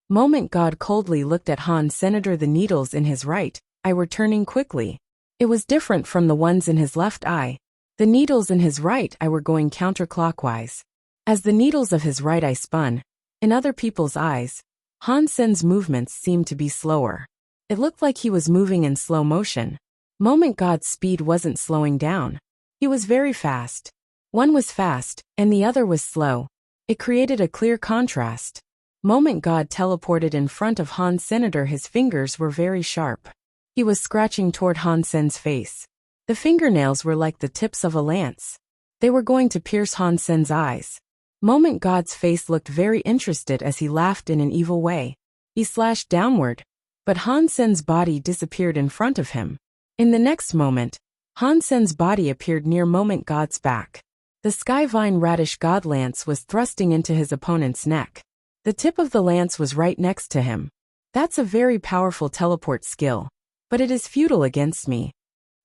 Moment God coldly looked at Han. Senator, the needles in his right eye were turning quickly. It was different from the ones in his left eye. The needles in his right eye were going counterclockwise. As the needles of his right eye spun, in other people's eyes, Han Sen's movements seemed to be slower. It looked like he was moving in slow motion. Moment God's speed wasn't slowing down. He was very fast. One was fast, and the other was slow. It created a clear contrast. Moment God teleported in front of Han Senator. His fingers were very sharp. He was scratching toward Han Sen's face. The fingernails were like the tips of a lance. They were going to pierce Han Sen's eyes. Moment God's face looked very interested as he laughed in an evil way. He slashed downward, but Han Sen's body disappeared in front of him. In the next moment, Han Sen's body appeared near Moment God's back. The Sky Vine Radish God lance was thrusting into his opponent's neck. The tip of the lance was right next to him. That's a very powerful teleport skill, but it is futile against me.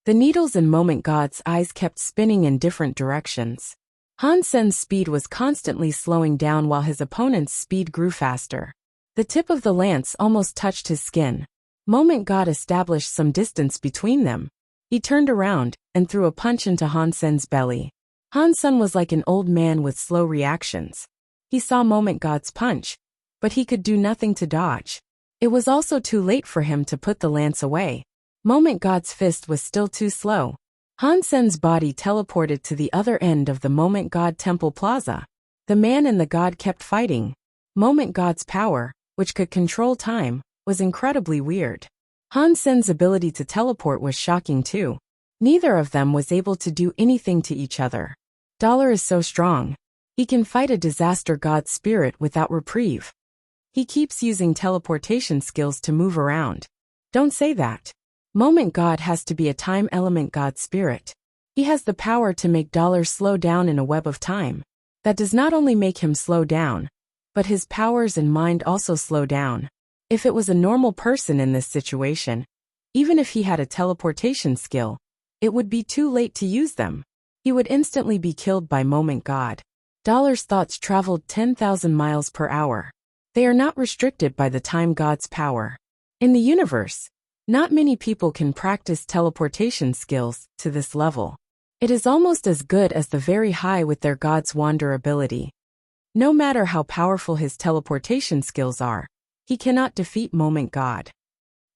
The needles in Moment God's eyes kept spinning in different directions. Han Sen's speed was constantly slowing down while his opponent's speed grew faster. The tip of the lance almost touched his skin. Moment God established some distance between them. He turned around and threw a punch into Han Sen's belly. Han Sen was like an old man with slow reactions. He saw Moment God's punch, but he could do nothing to dodge. It was also too late for him to put the lance away. Moment God's fist was still too slow. Han Sen's body teleported to the other end of the Moment God Temple Plaza. The man and the god kept fighting. Moment God's power, which could control time, was incredibly weird. Han Sen's ability to teleport was shocking too. Neither of them was able to do anything to each other. Dollar is so strong. He can fight a disaster god spirit without reprieve. He keeps using teleportation skills to move around. Don't say that. Moment God has to be a time element god spirit. He has the power to make Dollar slow down in a web of time. That does not only make him slow down, but his powers and mind also slow down. If it was a normal person in this situation, even if he had a teleportation skill, it would be too late to use them. He would instantly be killed by Moment God. Dollar's thoughts traveled 10,000 miles per hour. They are not restricted by the time god's power. In the universe, not many people can practice teleportation skills to this level. It is almost as good as the very high with their god's wander ability. No matter how powerful his teleportation skills are, he cannot defeat Moment God.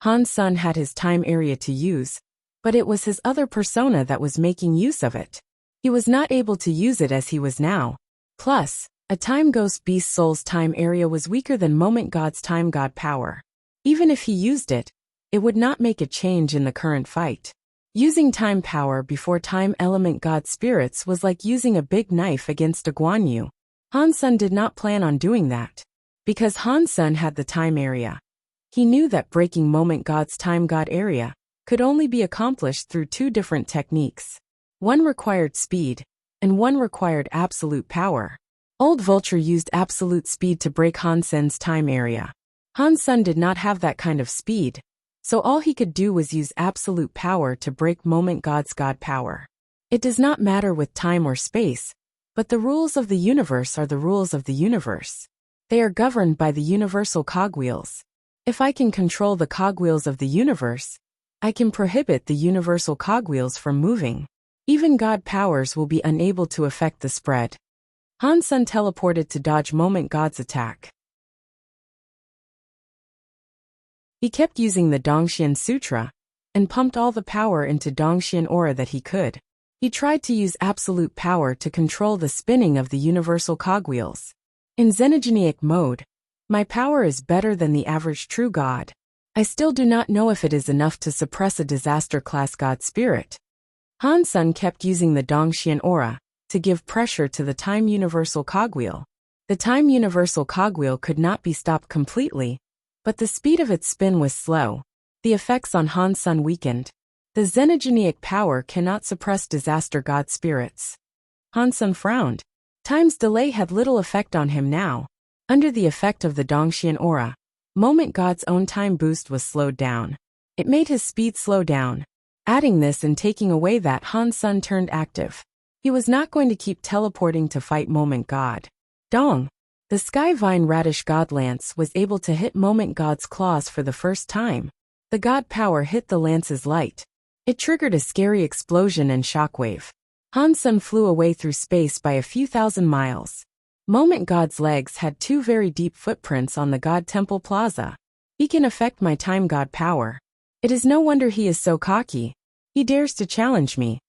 Han Sen had his time area to use, but it was his other persona that was making use of it. He was not able to use it as he was now. Plus, a Time Ghost Beast Soul's time area was weaker than Moment God's Time God power. Even if he used it, it would not make a change in the current fight. Using time power before Time Element God spirits was like using a big knife against a Guan Yu. Han Sen did not plan on doing that. Because Han Sen had the time area, he knew that breaking Moment God's Time God area could only be accomplished through two different techniques. One required speed, and one required absolute power. Old Vulture used absolute speed to break Han Sen's time area. Han Sen did not have that kind of speed, so all he could do was use absolute power to break Moment God's God power. It does not matter with time or space, but the rules of the universe are the rules of the universe. They are governed by the universal cogwheels. If I can control the cogwheels of the universe, I can prohibit the universal cogwheels from moving. Even God powers will be unable to affect the spread. Han Sen teleported to dodge Moment God's attack. He kept using the Dongxian Sutra and pumped all the power into Dongxian aura that he could. He tried to use absolute power to control the spinning of the universal cogwheels. In Xenogenic mode, my power is better than the average true god. I still do not know if it is enough to suppress a disaster-class god spirit. Han Sen kept using the Dongxian aura to give pressure to the time universal cogwheel. The time universal cogwheel could not be stopped completely, but the speed of its spin was slow. The effects on Han Sen weakened. The Xenogenic power cannot suppress disaster god spirits. Han Sen frowned. Time's delay had little effect on him now. Under the effect of the Dongxian aura, Moment God's own time boost was slowed down. It made his speed slow down. Adding this and taking away that, Han Sen turned active. He was not going to keep teleporting to fight Moment God. Dong! The Sky Vine Radish God Lance was able to hit Moment God's claws for the first time. The God power hit the lance's light. It triggered a scary explosion and shockwave. Han Sen flew away through space by a few thousand miles. Moment God's legs had two very deep footprints on the God Temple Plaza. He can affect my time God power. It is no wonder he is so cocky. He dares to challenge me.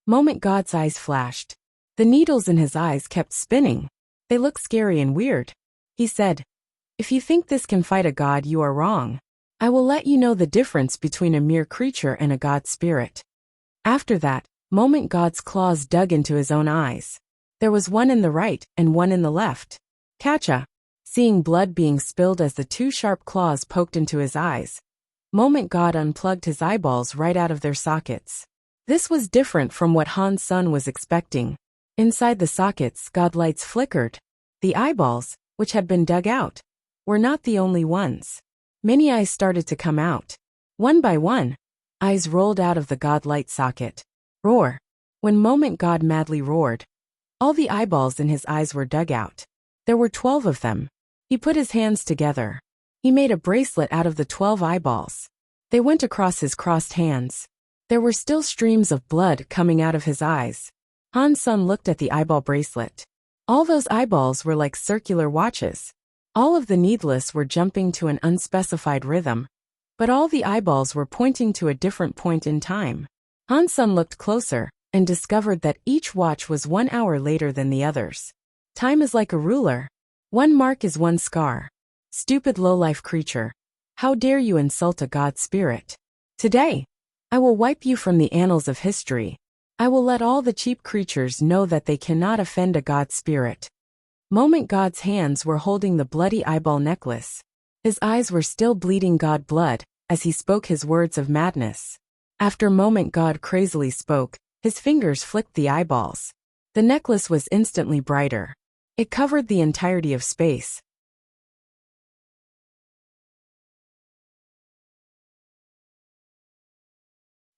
Moment God's eyes flashed. The needles in his eyes kept spinning. They look scary and weird. He said, "If you think this can fight a god, you are wrong. I will let you know the difference between a mere creature and a god spirit." After that, Moment God's claws dug into his own eyes. There was one in the right and one in the left. Catcha! Seeing blood being spilled as the two sharp claws poked into his eyes, Moment God unplugged his eyeballs right out of their sockets. This was different from what Han Sen was expecting. Inside the sockets, God lights flickered. The eyeballs, which had been dug out, were not the only ones. Many eyes started to come out. One by one, eyes rolled out of the God light socket. Roar! When Moment God madly roared, all the eyeballs in his eyes were dug out. There were 12 of them. He put his hands together. He made a bracelet out of the 12 eyeballs. They went across his crossed hands. There were still streams of blood coming out of his eyes. Han Sen looked at the eyeball bracelet. All those eyeballs were like circular watches. All of the needless were jumping to an unspecified rhythm, but all the eyeballs were pointing to a different point in time. Han Sen looked closer and discovered that each watch was 1 hour later than the others. Time is like a ruler. One mark is one scar. Stupid low-life creature. How dare you insult a god spirit? Today, I will wipe you from the annals of history. I will let all the cheap creatures know that they cannot offend a god spirit. Moment God's hands were holding the bloody eyeball necklace. His eyes were still bleeding god blood as he spoke his words of madness. After Moment God crazily spoke, his fingers flicked the eyeballs. The necklace was instantly brighter. It covered the entirety of space.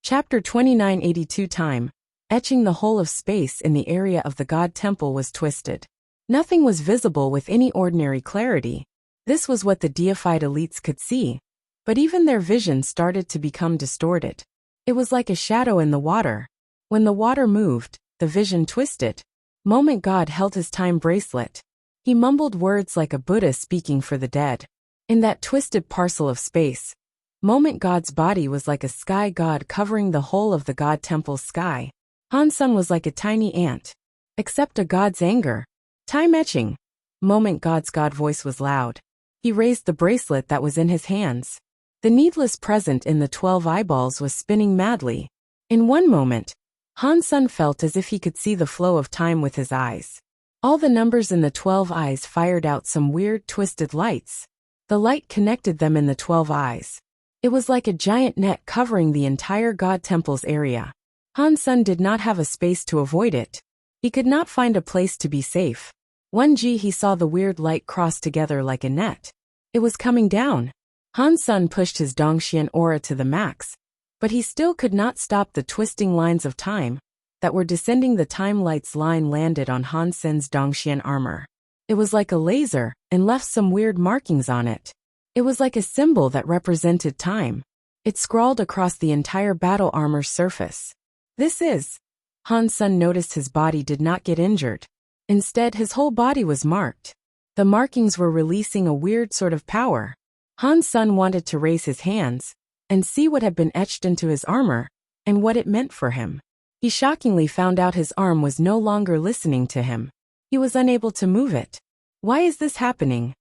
Chapter 2982 Time. Etching the whole of space in the area of the God Temple was twisted. Nothing was visible with any ordinary clarity. This was what the deified elites could see. But even their vision started to become distorted. It was like a shadow in the water. When the water moved, the vision twisted. Moment God held his time bracelet. He mumbled words like a Buddha speaking for the dead. In that twisted parcel of space, Moment God's body was like a sky god covering the whole of the god temple's sky. Hansun was like a tiny ant. Except a god's anger. Time etching. Moment God's god voice was loud. He raised the bracelet that was in his hands. The needless present in the 12 eyeballs was spinning madly. In one moment, Hansun felt as if he could see the flow of time with his eyes. All the numbers in the 12 eyes fired out some weird twisted lights. The light connected them in the 12 eyes. It was like a giant net covering the entire god temple's area. Hansun did not have a space to avoid it. He could not find a place to be safe. 1G he saw the weird light cross together like a net. It was coming down. Hansun pushed his Dongxian aura to the max, but he still could not stop the twisting lines of time that were descending. The time light's line landed on Hansen's Dongxian armor. It was like a laser and left some weird markings on it. It was like a symbol that represented time. It scrawled across the entire battle armor's surface. This is. Hansun noticed his body did not get injured. Instead, his whole body was marked. The markings were releasing a weird sort of power. Hansun wanted to raise his hands and see what had been etched into his armor and what it meant for him. He shockingly found out his arm was no longer listening to him. He was unable to move it. Why is this happening?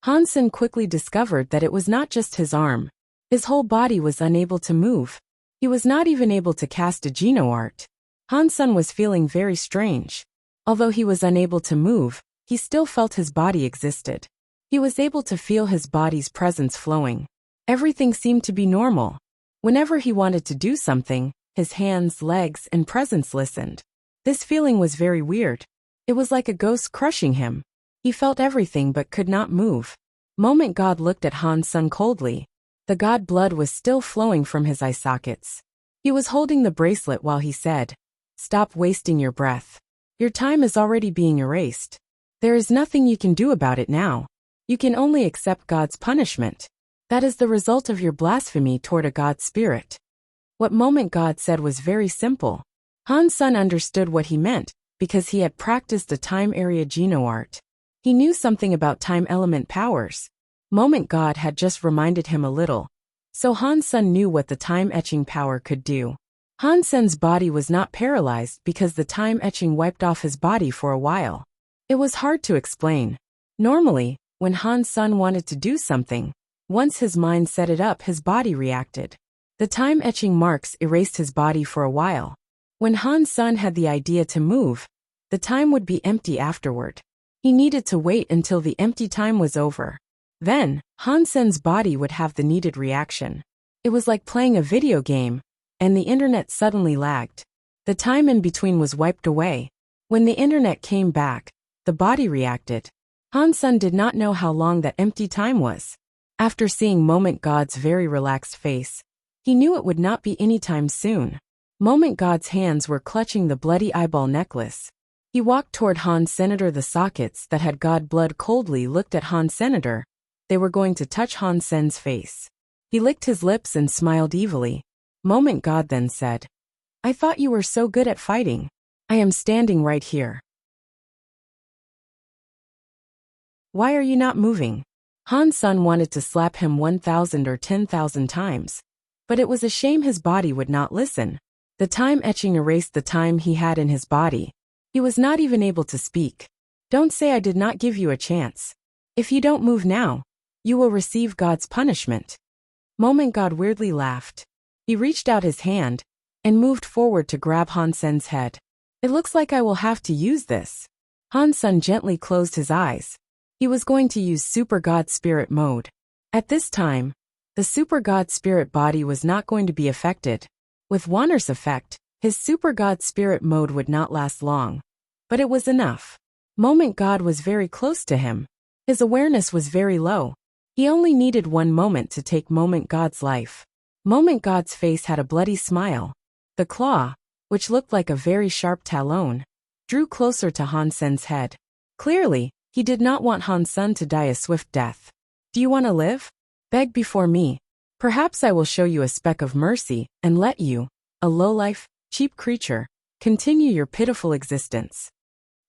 Hansun quickly discovered that it was not just his arm. His whole body was unable to move. He was not even able to cast a Geno art. Hansun was feeling very strange. Although he was unable to move, he still felt his body existed. He was able to feel his body's presence flowing. Everything seemed to be normal. Whenever he wanted to do something, his hands, legs, and presence listened. This feeling was very weird. It was like a ghost crushing him. He felt everything but could not move. Moment God looked at Hansun coldly. The god blood was still flowing from his eye sockets. He was holding the bracelet while he said, "Stop wasting your breath. Your time is already being erased. There is nothing you can do about it now. You can only accept God's punishment. That is the result of your blasphemy toward a god spirit." What Moment God said was very simple. Hansun understood what he meant because he had practiced the time area Geno art. He knew something about time element powers. Moment God had just reminded him a little, so Hansun knew what the time etching power could do. Hansun's body was not paralyzed because the time etching wiped off his body for a while. It was hard to explain. Normally, when Hansun wanted to do something, once his mind set it up, his body reacted. The time etching marks erased his body for a while. When Hansun had the idea to move, the time would be empty afterward. He needed to wait until the empty time was over. Then, Hansun's body would have the needed reaction. It was like playing a video game, and the internet suddenly lagged. The time in between was wiped away. When the internet came back, the body reacted. Hansun did not know how long that empty time was. After seeing Moment God's very relaxed face, he knew it would not be anytime soon. Moment God's hands were clutching the bloody eyeball necklace. He walked toward Han Senator. The sockets that had god blood coldly looked at Han Senator. They were going to touch Han Sen's face. He licked his lips and smiled evilly. Moment God then said, "I thought you were so good at fighting. I am standing right here. Why are you not moving?" Hansun wanted to slap him 1,000 or 10,000 times, but it was a shame his body would not listen. The time etching erased the time he had in his body. He was not even able to speak. "Don't say I did not give you a chance. If you don't move now, you will receive God's punishment." Moment God weirdly laughed. He reached out his hand and moved forward to grab Hansen's head. "It looks like I will have to use this." Hansun gently closed his eyes. He was going to use Super God Spirit mode. At this time, the Super God Spirit body was not going to be affected. With Wanner's effect, his Super God Spirit mode would not last long. But it was enough. Moment God was very close to him. His awareness was very low. He only needed one moment to take Moment God's life. Moment God's face had a bloody smile. The claw, which looked like a very sharp talon, drew closer to Hansen's head. Clearly, he did not want Hansun to die a swift death. "Do you want to live? Beg before me. Perhaps I will show you a speck of mercy and let you, a lowlife, cheap creature, continue your pitiful existence."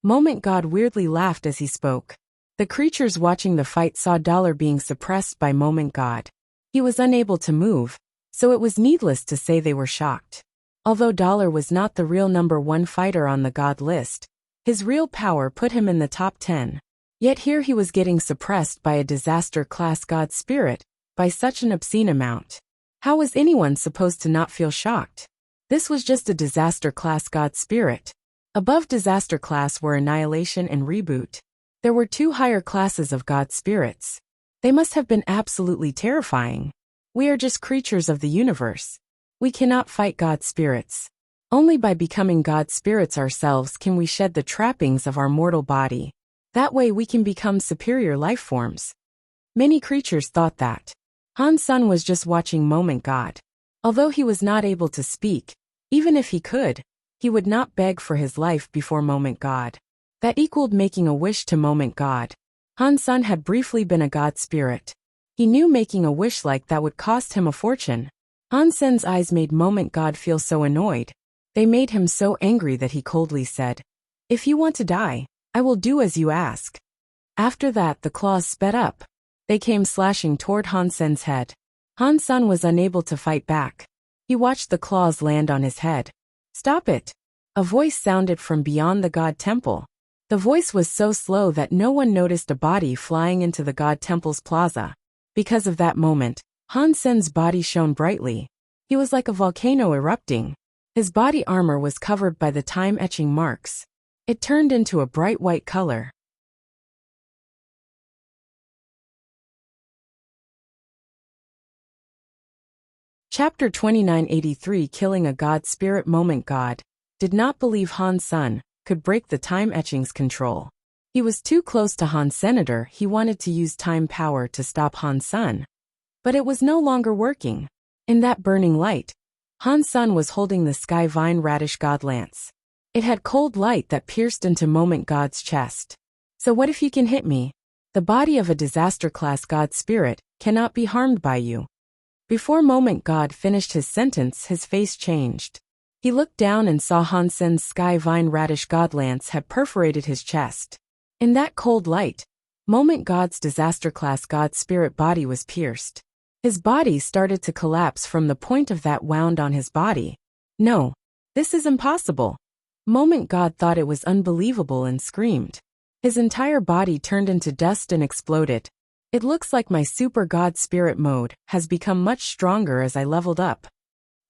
Moment God weirdly laughed as he spoke. The creatures watching the fight saw Dollar being suppressed by Moment God. He was unable to move, so it was needless to say they were shocked. Although Dollar was not the real #1 fighter on the God list, his real power put him in the top 10. Yet here he was getting suppressed by a disaster-class God spirit, by such an obscene amount. How was anyone supposed to not feel shocked? This was just a disaster-class God spirit. Above disaster class were annihilation and reboot. There were 2 higher classes of God spirits. They must have been absolutely terrifying. We are just creatures of the universe. We cannot fight God spirits. Only by becoming God spirits ourselves can we shed the trappings of our mortal body. That way we can become superior life forms. Many creatures thought that. Han Sen was just watching Moment God. Although he was not able to speak, even if he could, he would not beg for his life before Moment God. That equaled making a wish to Moment God. Han Sen had briefly been a God spirit. He knew making a wish like that would cost him a fortune. Han Sen's eyes made Moment God feel so annoyed. They made him so angry that he coldly said, "If you want to die, I will do as you ask." After that the claws sped up. They came slashing toward Han Sen's head. Han Sen was unable to fight back. He watched the claws land on his head. "Stop it!" A voice sounded from beyond the God Temple. The voice was so slow that no one noticed a body flying into the God Temple's plaza. Because of that moment, Han Sen's body shone brightly. He was like a volcano erupting. His body armor was covered by the time-etching marks. It turned into a bright white color. Chapter 2983 Killing a God Spirit. Moment God did not believe Han Sen could break the time etching's control. He was too close to Han Senator. He wanted to use time power to stop Han Sen. But it was no longer working. In that burning light, Han Sen was holding the Sky Vine Radish God Lance. It had cold light that pierced into Moment God's chest. "So what if you can hit me? The body of a disaster-class God spirit cannot be harmed by you." Before Moment God finished his sentence, his face changed. He looked down and saw Han Sen's Sky Vine Radish God Lance had perforated his chest. In that cold light, Moment God's disaster-class God spirit body was pierced. His body started to collapse from the point of that wound on his body. "No, this is impossible." Moment God thought it was unbelievable and screamed. His entire body turned into dust and exploded. "It looks like my Super God Spirit mode has become much stronger as I leveled up."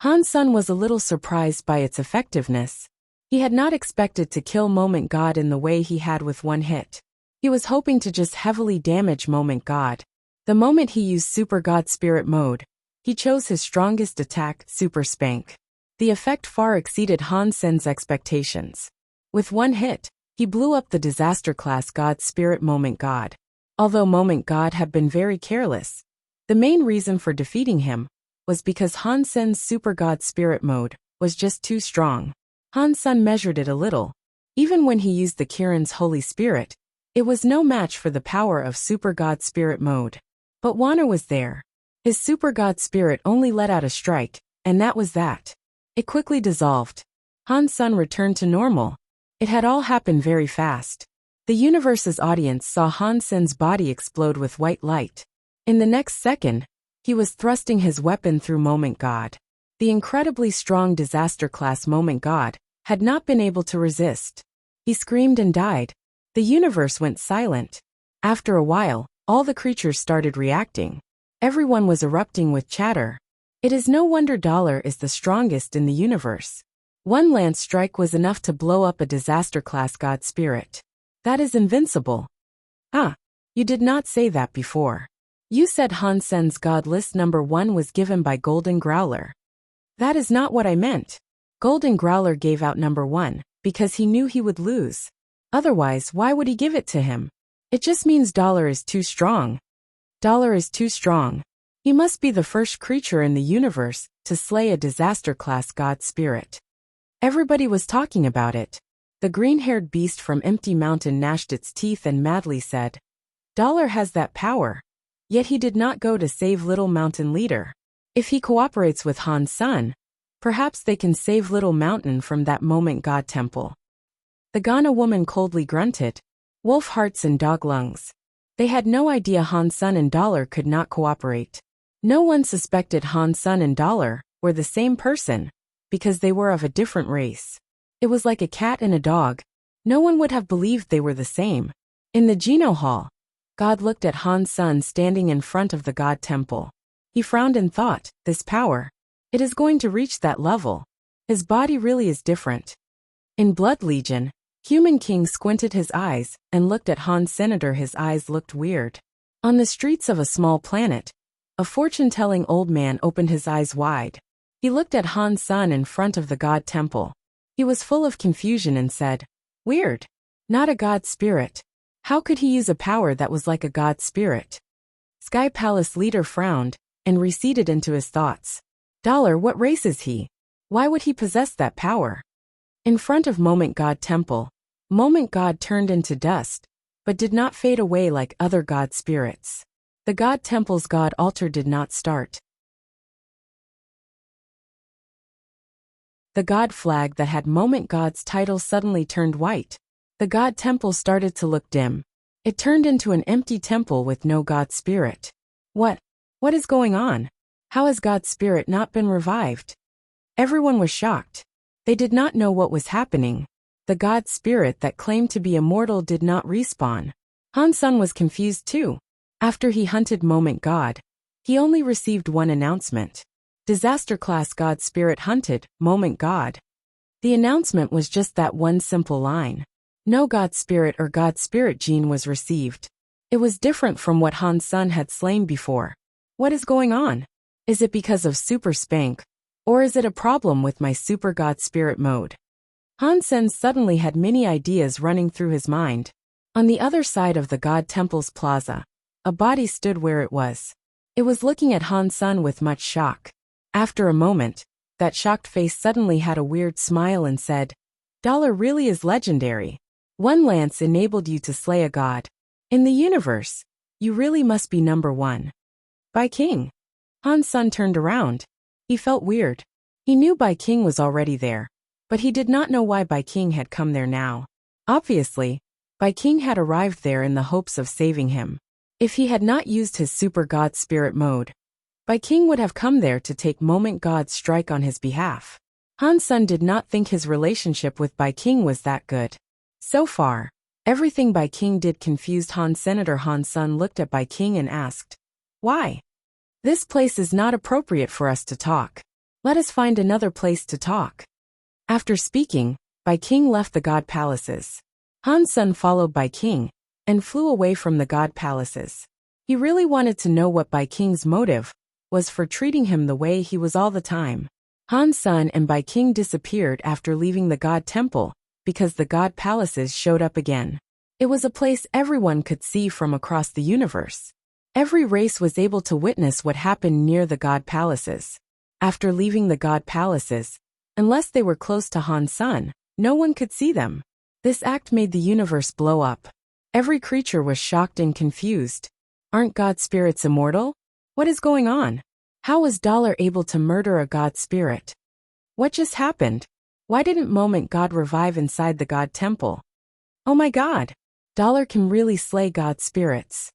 Han Sen was a little surprised by its effectiveness. He had not expected to kill Moment God in the way he had with one hit. He was hoping to just heavily damage Moment God. The moment he used Super God Spirit mode, he chose his strongest attack, Super Spank. The effect far exceeded Han Sen's expectations. With one hit, he blew up the disaster-class God Spirit Moment God. Although Moment God had been very careless, the main reason for defeating him was because Han Sen's Super God Spirit mode was just too strong. Han Sen measured it a little. Even when he used the Kirin's Holy Spirit, it was no match for the power of Super God Spirit mode. But Wanner was there. His Super God Spirit only let out a strike, and that was that. It quickly dissolved. Han Sen returned to normal. It had all happened very fast. The universe's audience saw Han Sen's body explode with white light. In the next second, he was thrusting his weapon through Moment God. The incredibly strong disaster-class Moment God had not been able to resist. He screamed and died. The universe went silent. After a while, all the creatures started reacting. Everyone was erupting with chatter. It is no wonder Dollar is the strongest in the universe. One lance strike was enough to blow up a disaster-class God spirit. That is invincible. Ah, you did not say that before. You said Han Sen's God list #1 was given by Golden Growler. That is not what I meant. Golden Growler gave out #1 because he knew he would lose. Otherwise, why would he give it to him? It just means Dollar is too strong. Dollar is too strong. He must be the first creature in the universe to slay a disaster-class God spirit. Everybody was talking about it. The green-haired beast from Empty Mountain gnashed its teeth and madly said, "Dollar has that power." Yet he did not go to save Little Mountain Leader. If he cooperates with Han Sen, perhaps they can save Little Mountain from that Moment God Temple. The Ghana woman coldly grunted. "Wolf hearts and dog lungs. They had no idea Han Sun and Dollar could not cooperate. No one suspected Han Sun and Dollar were the same person, because they were of a different race. It was like a cat and a dog. No one would have believed they were the same. In the Geno Hall, God looked at Han Sun standing in front of the God Temple. He frowned and thought, this power, it is going to reach that level. His body really is different. In Blood Legion, Human King squinted his eyes and looked at Han Senator. His eyes looked weird. On the streets of a small planet, a fortune-telling old man opened his eyes wide. He looked at Han Sun in front of the God Temple. He was full of confusion and said, weird. Not a God spirit. How could he use a power that was like a God spirit? Sky Palace leader frowned and receded into his thoughts. Dollar, what race is he? Why would he possess that power? In front of Moment God Temple, Moment God turned into dust, but did not fade away like other God spirits. The God Temple's God altar did not start. The God flag that had Moment God's title suddenly turned white. The God Temple started to look dim. It turned into an empty temple with no God spirit. What is going on? How has God spirit not been revived? Everyone was shocked. They did not know what was happening. The God spirit that claimed to be immortal did not respawn. Han Sun was confused too. After he hunted Moment God, he only received one announcement. Disaster class God spirit hunted Moment God. The announcement was just that one simple line. No God spirit or God spirit gene was received. It was different from what Han Sun had slain before. What is going on? Is it because of Super Spank? Or is it a problem with my Super God Spirit mode? Han Sun suddenly had many ideas running through his mind. On the other side of the God Temple's plaza, a body stood where it was. It was looking at Han Sun with much shock. After a moment, that shocked face suddenly had a weird smile and said, Dollar really is legendary. One lance enabled you to slay a god. In the universe, you really must be number one. By King. Han Sun turned around. He felt weird. He knew Bai King was already there, but he did not know why Bai King had come there now. Obviously, Bai King had arrived there in the hopes of saving him. If he had not used his Super God Spirit mode, Bai King would have come there to take Moment God's strike on his behalf. Han Sun did not think his relationship with Bai King was that good. So far, everything Bai King did confused Han. Senator Han Sun looked at Bai King and asked, why? This place is not appropriate for us to talk. Let us find another place to talk. After speaking, Bai King left the God Palaces. Han Sun followed Bai King and flew away from the God Palaces. He really wanted to know what Bai King's motive was for treating him the way he was all the time. Han Sun and Bai King disappeared after leaving the God Temple because the God Palaces showed up again. It was a place everyone could see from across the universe. Every race was able to witness what happened near the God Palaces. After leaving the God Palaces, unless they were close to Han Sun, no one could see them. This act made the universe blow up. Every creature was shocked and confused. Aren't God spirits immortal? What is going on? How was Dollar able to murder a God spirit? What just happened? Why didn't Moment God revive inside the God Temple? Oh my God! Dollar can really slay God spirits.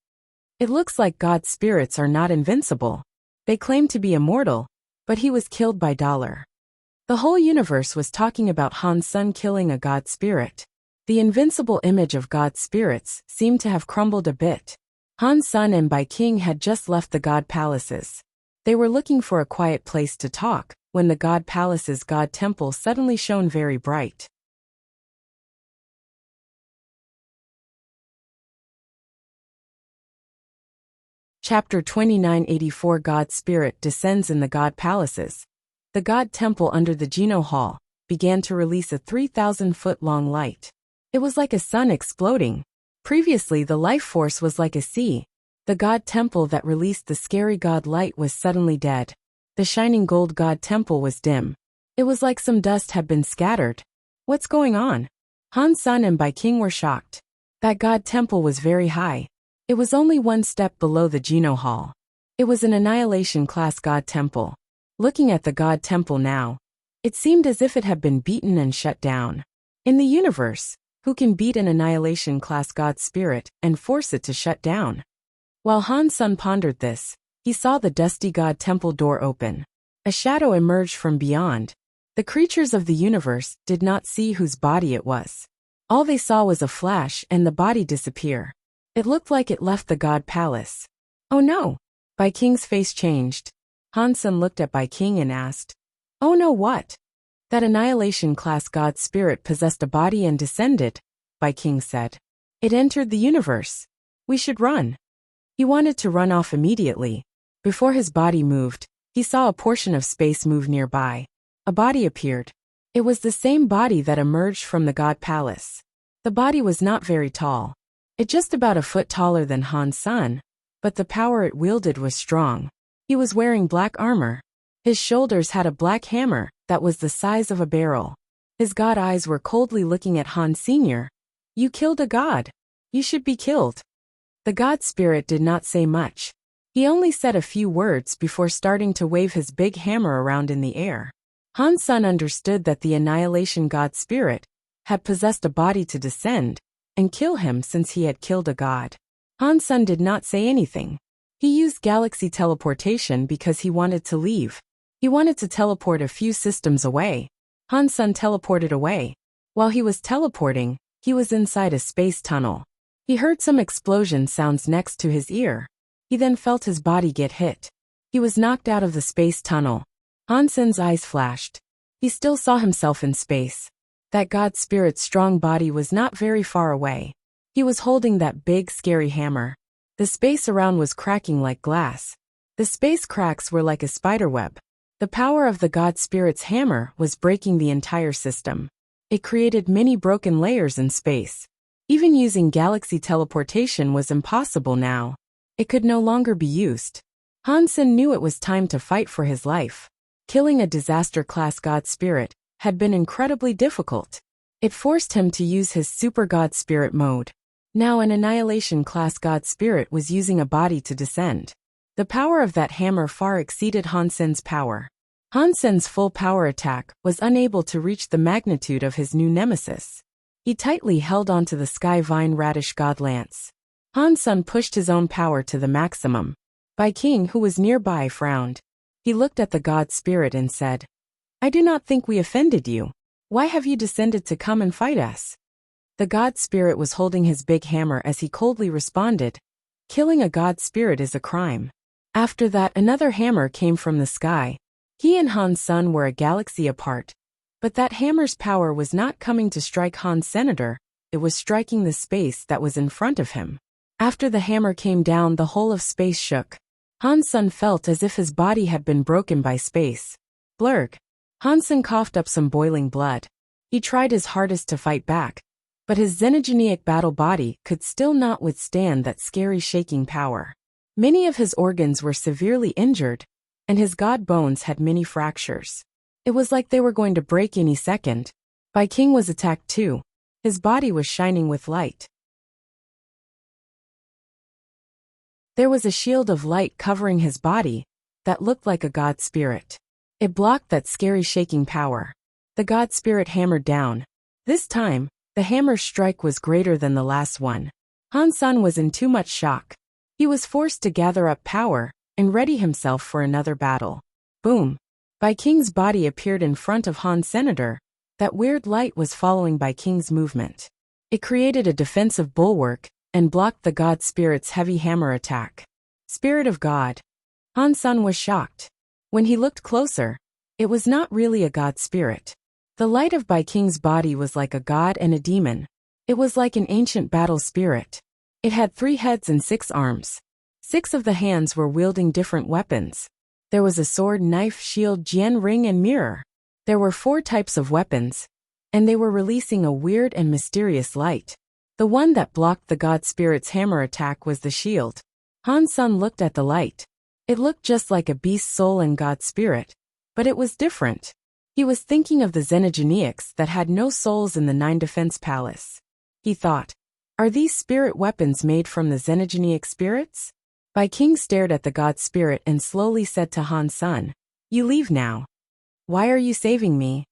It looks like God spirits are not invincible. They claim to be immortal, but he was killed by Dollar. The whole universe was talking about Han Sun killing a God spirit. The invincible image of God spirits seemed to have crumbled a bit. Han Sun and Bai King had just left the God Palaces. They were looking for a quiet place to talk when the God Palace's God Temple suddenly shone very bright. Chapter 2984 God Spirit descends in the God Palaces. The God Temple under the Geno Hall began to release a 3,000-foot-long light. It was like a sun exploding. Previously the life force was like a sea. The God Temple that released the scary God light was suddenly dead. The shining gold God Temple was dim. It was like some dust had been scattered. What's going on? Han Sun and Bai King were shocked. That God Temple was very high. It was only one step below the Geno Hall. It was an Annihilation-class God Temple. Looking at the God Temple now, it seemed as if it had been beaten and shut down. In the universe, Who can beat an annihilation-class god spirit and force it to shut down? While Han Sen pondered this, he saw the dusty god temple door open. A shadow emerged from beyond. The creatures of the universe did not see whose body it was. All they saw was a flash and the body disappear. It looked like it left the god palace. Oh no! Bai King's face changed. Han Sen looked at Bai King and asked, "Oh no, what?" "That annihilation-class god spirit possessed a body and descended," Bai King said. "It entered the universe. We should run." He wanted to run off immediately. Before his body moved, he saw a portion of space move nearby. A body appeared. It was the same body that emerged from the god palace. The body was not very tall. It just about a foot taller than Han Sen, but the power it wielded was strong. He was wearing black armor. His shoulders had a black hammer that was the size of a barrel. His god eyes were coldly looking at Han Sr. "You killed a god. You should be killed." The god spirit did not say much. He only said a few words before starting to wave his big hammer around in the air. Han Sen understood that the annihilation god spirit had possessed a body to descend and kill him since he had killed a god. Han Sen did not say anything. He used galaxy teleportation because he wanted to leave. He wanted to teleport a few systems away. Han Sen teleported away. While he was teleporting, he was inside a space tunnel. He heard some explosion sounds next to his ear. He then felt his body get hit. He was knocked out of the space tunnel. Han Sen's eyes flashed. He still saw himself in space. That god spirit's strong body was not very far away. He was holding that big, scary hammer. The space around was cracking like glass. The space cracks were like a spiderweb. The power of the god spirit's hammer was breaking the entire system. It created many broken layers in space. Even using galaxy teleportation was impossible now. It could no longer be used. Han Sen knew it was time to fight for his life. Killing a disaster-class god spirit had been incredibly difficult. It forced him to use his super god spirit mode. Now an annihilation-class god spirit was using a body to descend. The power of that hammer far exceeded Han Sen's power. Han Sen's full power attack was unable to reach the magnitude of his new nemesis. He tightly held onto the sky vine radish god lance. Han Sen pushed his own power to the maximum. Bai King, who was nearby, frowned. He looked at the god spirit and said, "I do not think we offended you. Why have you descended to come and fight us?" The god spirit was holding his big hammer as he coldly responded, "Killing a god spirit is a crime." After that, another hammer came from the sky. He and Han Sen were a galaxy apart. But that hammer's power was not coming to strike Han's senator, it was striking the space that was in front of him. After the hammer came down, the whole of space shook. Han Sen felt as if his body had been broken by space. Blurg. Han Sen coughed up some boiling blood. He tried his hardest to fight back, but his xenogenic battle body could still not withstand that scary shaking power. Many of his organs were severely injured, and his god bones had many fractures. It was like they were going to break any second. Bai King was attacked too. His body was shining with light. There was a shield of light covering his body that looked like a god spirit. It blocked that scary shaking power. The god spirit hammered down. This time, the hammer's strike was greater than the last one. Han Sen was in too much shock. He was forced to gather up power and ready himself for another battle. Boom! Bai King's body appeared in front of Han's senator. That weird light was following Bai King's movement. It created a defensive bulwark and blocked the god spirit's heavy hammer attack. Spirit of God. Han Sen was shocked. When he looked closer, it was not really a god spirit. The light of Bai King's body was like a god and a demon. It was like an ancient battle spirit. It had 3 heads and 6 arms. 6 of the hands were wielding different weapons. There was a sword, knife, shield, jian ring, and mirror. There were 4 types of weapons, and they were releasing a weird and mysterious light. The one that blocked the god spirit's hammer attack was the shield. Han Sen looked at the light. It looked just like a beast's soul and god spirit, but it was different. He was thinking of the xenogenics that had no souls in the 9 Defense Palace. He thought, are these spirit weapons made from the xenogenic spirits? Bai King stared at the god spirit and slowly said to Han Sen, "You leave now." "Why are you saving me?"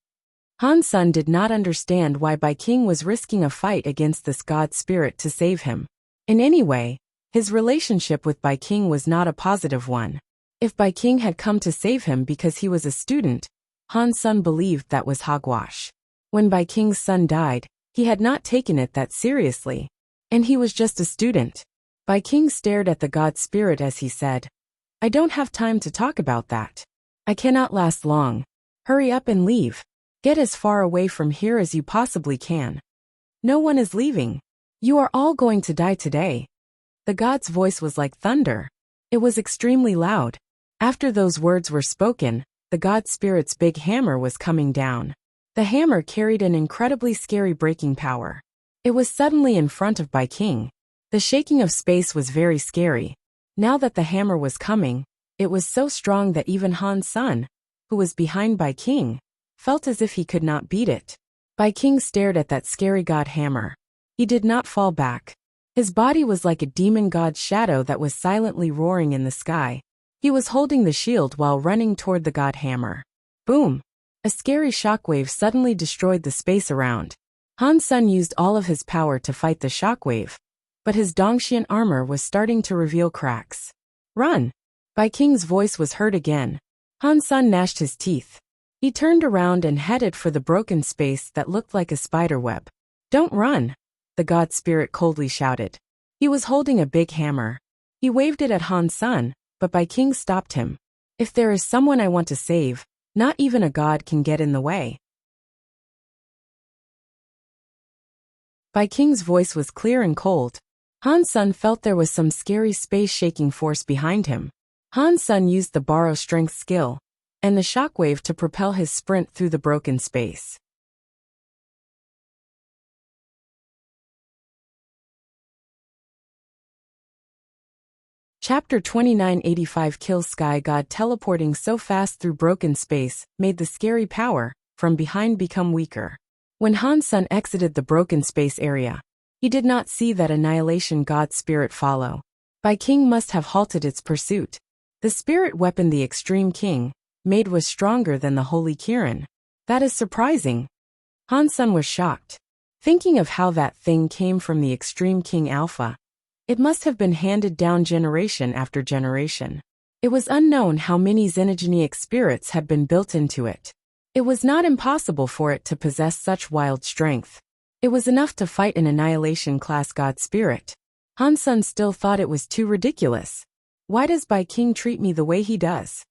Han Sun did not understand why Bai King was risking a fight against this god spirit to save him. In any way, his relationship with Bai King was not a positive one. If Bai King had come to save him because he was a student, Han Sun believed that was hogwash. When Bai King's son died, he had not taken it that seriously. And he was just a student. Bai King stared at the god spirit as he said, "I don't have time to talk about that. I cannot last long. Hurry up and leave. Get as far away from here as you possibly can. No one is leaving. You are all going to die today." The god's voice was like thunder. It was extremely loud. After those words were spoken, the god spirit's big hammer was coming down. The hammer carried an incredibly scary breaking power. It was suddenly in front of Bai King. The shaking of space was very scary. Now that the hammer was coming, it was so strong that even Han Sun, who was behind Bai King, felt as if he could not beat it. Bai King stared at that scary god hammer. He did not fall back. His body was like a demon god's shadow that was silently roaring in the sky. He was holding the shield while running toward the god hammer. Boom! A scary shockwave suddenly destroyed the space around. Han Sun used all of his power to fight the shockwave, but his Dongxian armor was starting to reveal cracks. Run! Bai King's voice was heard again. Han Sun gnashed his teeth. He turned around and headed for the broken space that looked like a spider web. Don't run! The god spirit coldly shouted. He was holding a big hammer. He waved it at Han Sun, but Bai King stopped him. If there is someone I want to save, not even a god can get in the way. Bai King's voice was clear and cold. Han Sun felt there was some scary space-shaking force behind him. Han Sun used the borrow strength skill and the shockwave to propel his sprint through the broken space. Chapter 2985 Kill Sky God. Teleporting so fast through broken space made the scary power from behind become weaker. When Han Sun exited the broken space area, he did not see that annihilation god spirit follow. Bai King must have halted its pursuit. The spirit weapon the Extreme King made was stronger than the Holy Kirin. That is surprising. Han Sun was shocked. Thinking of how that thing came from the Extreme King Alpha, it must have been handed down generation after generation. It was unknown how many xenogenic spirits had been built into it. It was not impossible for it to possess such wild strength. It was enough to fight an annihilation-class god spirit. Han Sun still thought it was too ridiculous. Why does Bai King treat me the way he does?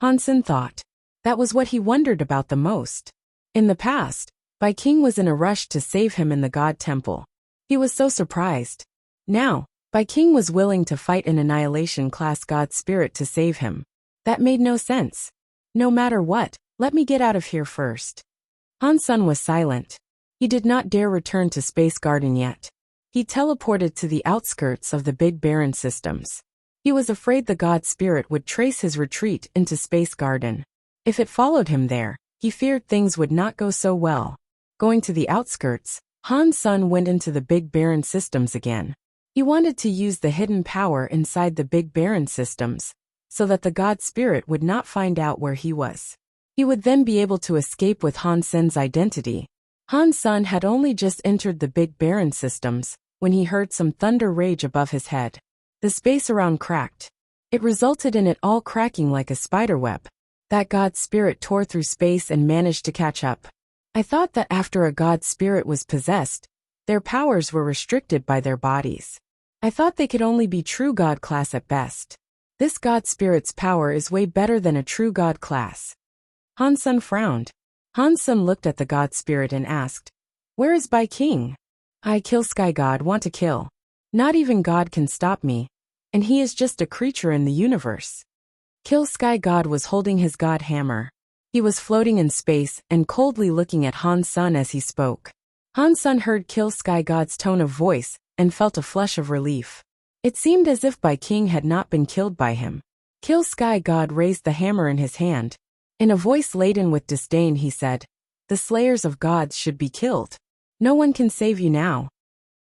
Han Sun thought. That was what he wondered about the most. In the past, Bai King was in a rush to save him in the god temple. He was so surprised. Now, Bai King was willing to fight an annihilation-class god spirit to save him. That made no sense. No matter what, let me get out of here first. Han Sun was silent. He did not dare return to Space Garden yet. He teleported to the outskirts of the Big Barren systems. He was afraid the god spirit would trace his retreat into Space Garden. If it followed him there, he feared things would not go so well. Going to the outskirts, Han Sun went into the Big Barren systems again. He wanted to use the hidden power inside the Big Barren systems, so that the god spirit would not find out where he was. He would then be able to escape with Han Sun's identity. Han Sun had only just entered the Big Barren systems when he heard some thunder rage above his head. The space around cracked. It resulted in it all cracking like a spiderweb. That god spirit tore through space and managed to catch up. I thought that after a god spirit was possessed, their powers were restricted by their bodies. I thought they could only be true god class at best. This god spirit's power is way better than a true god class. Han Sun frowned. Han Sun looked at the god spirit and asked, "Where is Bai King?" "I kill Sky God want to kill. Not even God can stop me. And he is just a creature in the universe." Kill Sky God was holding his god hammer. He was floating in space and coldly looking at Han Sun as he spoke. Han Sun heard Kill Sky God's tone of voice and felt a flush of relief. It seemed as if Bai King had not been killed by him. Kill Sky God raised the hammer in his hand. In a voice laden with disdain he said, "The slayers of gods should be killed. No one can save you now."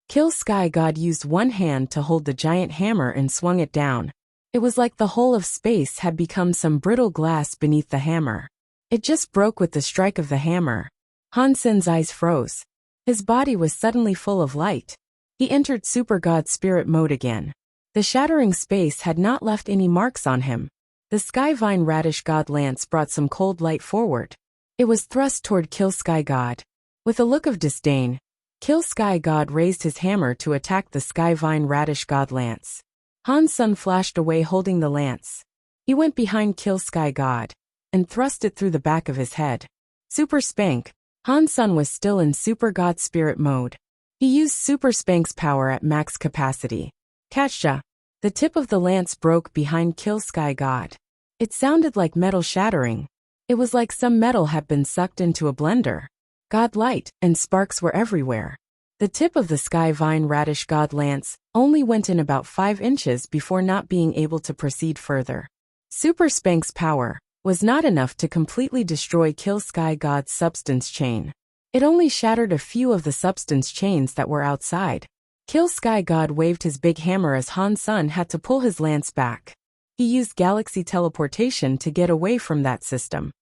Kill Sky God used one hand to hold the giant hammer and swung it down. It was like the whole of space had become some brittle glass beneath the hammer. It just broke with the strike of the hammer. Hansen's eyes froze. His body was suddenly full of light. He entered Super God Spirit mode again. The shattering space had not left any marks on him. The Skyvine Radish God Lance brought some cold light forward. It was thrust toward Kill Sky God. With a look of disdain, Kill Sky God raised his hammer to attack the Skyvine Radish God Lance. Hansen flashed away holding the lance. He went behind Kill Sky God and thrust it through the back of his head. Super Spank. Hansen was still in Super God Spirit mode. He used Super Spank's power at max capacity. Catcha! The tip of the lance broke behind Kill Sky God. It sounded like metal shattering. It was like some metal had been sucked into a blender. God light and sparks were everywhere. The tip of the Skyvine Radish God Lance only went in about 5 inches before not being able to proceed further. Super Spank's power was not enough to completely destroy Kill Sky God's substance chain. It only shattered a few of the substance chains that were outside. Kill Sky God waved his big hammer as Hansen had to pull his lance back. He used galaxy teleportation to get away from that system.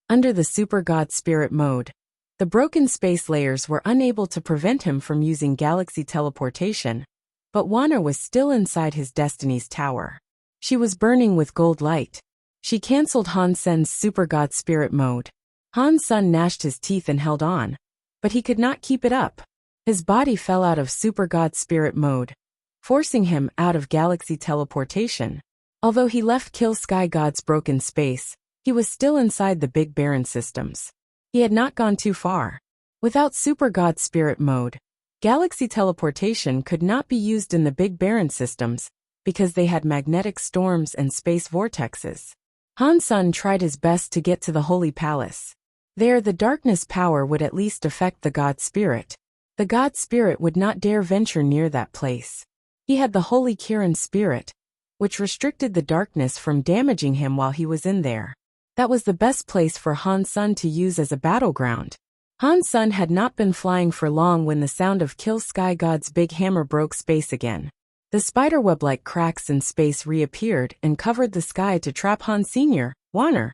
Under the Super God Spirit mode, the broken space layers were unable to prevent him from using galaxy teleportation, but Wana was still inside his Destiny's Tower. She was burning with gold light. She cancelled Hansen's Super God Spirit mode. Hansen gnashed his teeth and held on, but he could not keep it up. His body fell out of Super God Spirit mode, forcing him out of galaxy teleportation. Although he left Kill Sky God's broken space, he was still inside the Big Baron systems. He had not gone too far. Without Super God Spirit mode, galaxy teleportation could not be used in the Big Baron systems because they had magnetic storms and space vortexes. Hansen tried his best to get to the Holy Palace. There the darkness power would at least affect the God Spirit. The God Spirit would not dare venture near that place. He had the Holy Kirin Spirit, which restricted the darkness from damaging him while he was in there. That was the best place for Hansen to use as a battleground. Hansen had not been flying for long when the sound of Kill Sky God's big hammer broke space again. The spiderweb-like cracks in space reappeared and covered the sky to trap Han Sr. Wanner.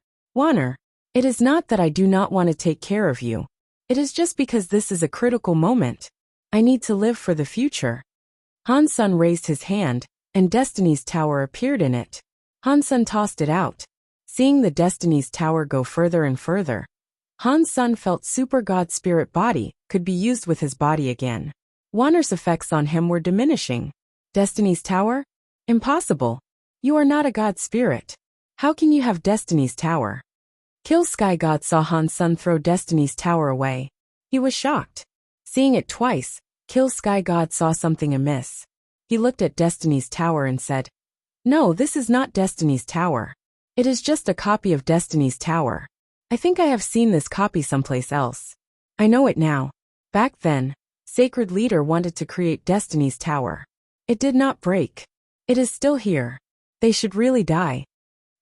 It is not that I do not want to take care of you. It is just because this is a critical moment. I need to live for the future. Hansen raised his hand, and Destiny's Tower appeared in it. Hansen tossed it out. Seeing the Destiny's Tower go further and further, Hansen felt Super God Spirit body could be used with his body again. Wanner's effects on him were diminishing. Destiny's Tower? Impossible. You are not a God Spirit. How can you have Destiny's Tower? Kill Sky God saw Hansen throw Destiny's Tower away. He was shocked. Seeing it twice, Kill Sky God saw something amiss. He looked at Destiny's Tower and said, "No, this is not Destiny's Tower. It is just a copy of Destiny's Tower. I think I have seen this copy someplace else. I know it now. Back then, Sacred Leader wanted to create Destiny's Tower. It did not break. It is still here. They should really die."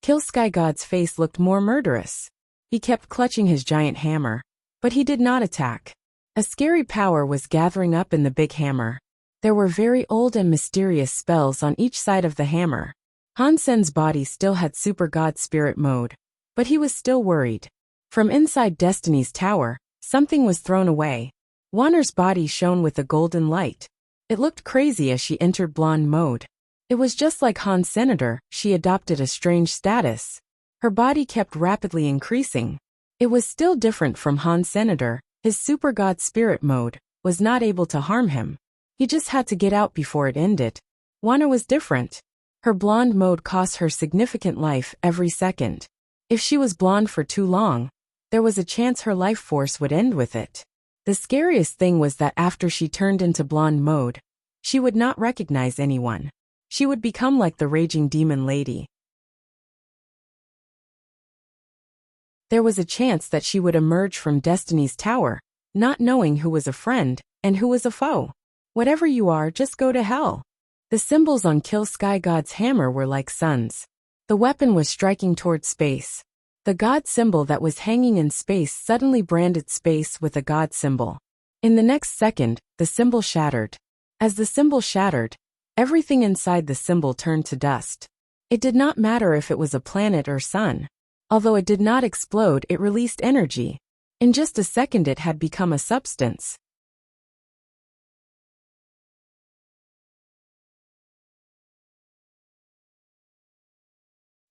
Kill Sky God's face looked more murderous. He kept clutching his giant hammer, but he did not attack. A scary power was gathering up in the big hammer. There were very old and mysterious spells on each side of the hammer. Hansen's body still had Super God Spirit mode, but he was still worried. From inside Destiny's Tower, something was thrown away. Wanner's body shone with a golden light. It looked crazy as she entered blonde mode. It was just like Han Senator, she adopted a strange status. Her body kept rapidly increasing. It was still different from Han Senator. His Super God Spirit mode was not able to harm him. He just had to get out before it ended. Wana was different. Her blonde mode cost her significant life every second. If she was blonde for too long, there was a chance her life force would end with it. The scariest thing was that after she turned into blonde mode, she would not recognize anyone. She would become like the raging demon lady. There was a chance that she would emerge from Destiny's Tower, not knowing who was a friend and who was a foe. Whatever you are, just go to hell. The symbols on Kill Sky God's hammer were like suns. The weapon was striking toward space. The God symbol that was hanging in space suddenly branded space with a God symbol. In the next second, the symbol shattered. As the symbol shattered, everything inside the symbol turned to dust. It did not matter if it was a planet or sun. Although it did not explode, it released energy. In just a second it had become a substance.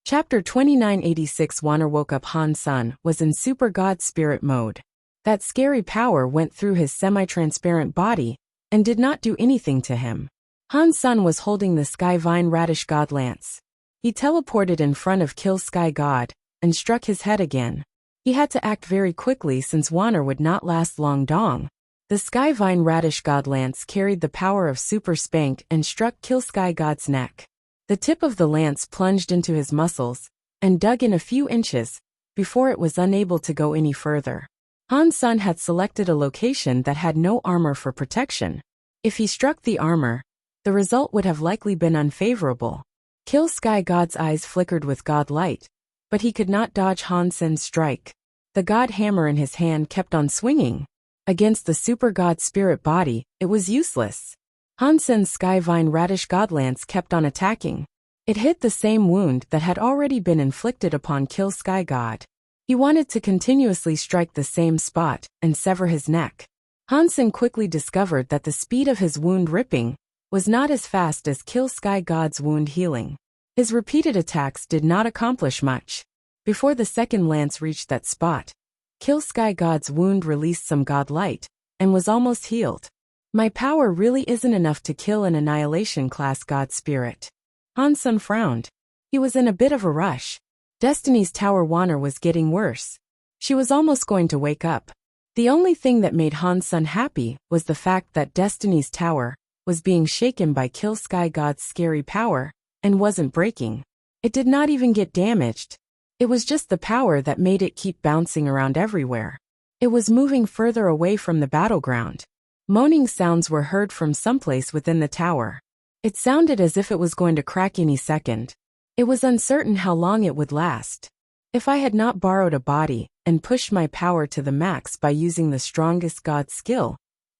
Chapter 2986. Wanner woke up. Han Sun was in Super God Spirit mode. That scary power went through his semi-transparent body and did not do anything to him. Han Sun was holding the Sky Vine Radish God Lance. He teleported in front of Kill Sky God and struck his head again. He had to act very quickly since Wanner would not last long. Dong. The Sky Vine Radish God Lance carried the power of Super Spank and struck Kill Sky God's neck. The tip of the lance plunged into his muscles and dug in a few inches before it was unable to go any further. Han Sun had selected a location that had no armor for protection. If he struck the armor, the result would have likely been unfavorable. Kill Sky God's eyes flickered with God light, but he could not dodge Han Sun's strike. The God hammer in his hand kept on swinging. Against the Super God Spirit body, it was useless. Han Sun's Sky Vine Radish God Lance kept on attacking. It hit the same wound that had already been inflicted upon Kill Sky God. He wanted to continuously strike the same spot and sever his neck. Han Sun quickly discovered that the speed of his wound ripping was not as fast as Kill Sky God's wound healing. His repeated attacks did not accomplish much. Before the second lance reached that spot, Kill Sky God's wound released some God light and was almost healed. My power really isn't enough to kill an Annihilation class God Spirit. Han Sun frowned. He was in a bit of a rush. Destiny's Tower Wanner was getting worse. She was almost going to wake up. The only thing that made Han Sun happy was the fact that Destiny's Tower was being shaken by Kill Sky God's scary power and wasn't breaking. It did not even get damaged. It was just the power that made it keep bouncing around everywhere. It was moving further away from the battleground. Moaning sounds were heard from someplace within the tower. It sounded as if it was going to crack any second. It was uncertain how long it would last. If I had not borrowed a body and pushed my power to the max by using the strongest God skill,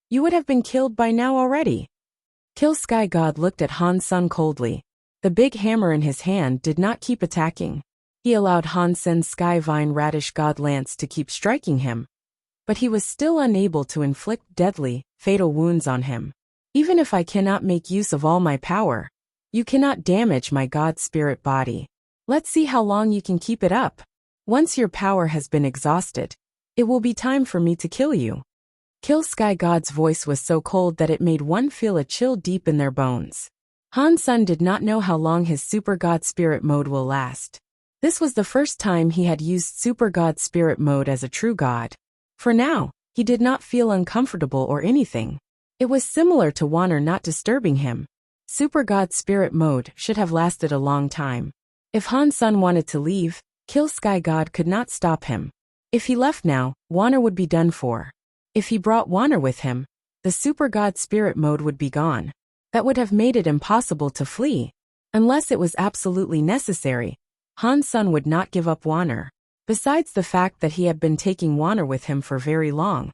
you would have been killed by now already. Kill Sky God looked at Han Sun coldly. The big hammer in his hand did not keep attacking. He allowed Han Sun's Sky Vine Radish God Lance to keep striking him, but he was still unable to inflict deadly, fatal wounds on him. Even if I cannot make use of all my power, you cannot damage my God Spirit body. Let's see how long you can keep it up. Once your power has been exhausted, it will be time for me to kill you. Kill Sky God's voice was so cold that it made one feel a chill deep in their bones. Han Sun did not know how long his Super God Spirit mode will last. This was the first time he had used Super God Spirit mode as a true god. For now, he did not feel uncomfortable or anything. It was similar to Wanner not disturbing him. Super God Spirit mode should have lasted a long time. If Han Sun wanted to leave, Kill Sky God could not stop him. If he left now, Wanner would be done for. If he brought Wanner with him, the Super God Spirit mode would be gone. That would have made it impossible to flee. Unless it was absolutely necessary, Han Sun would not give up Wanner. Besides the fact that he had been taking Wanner with him for very long.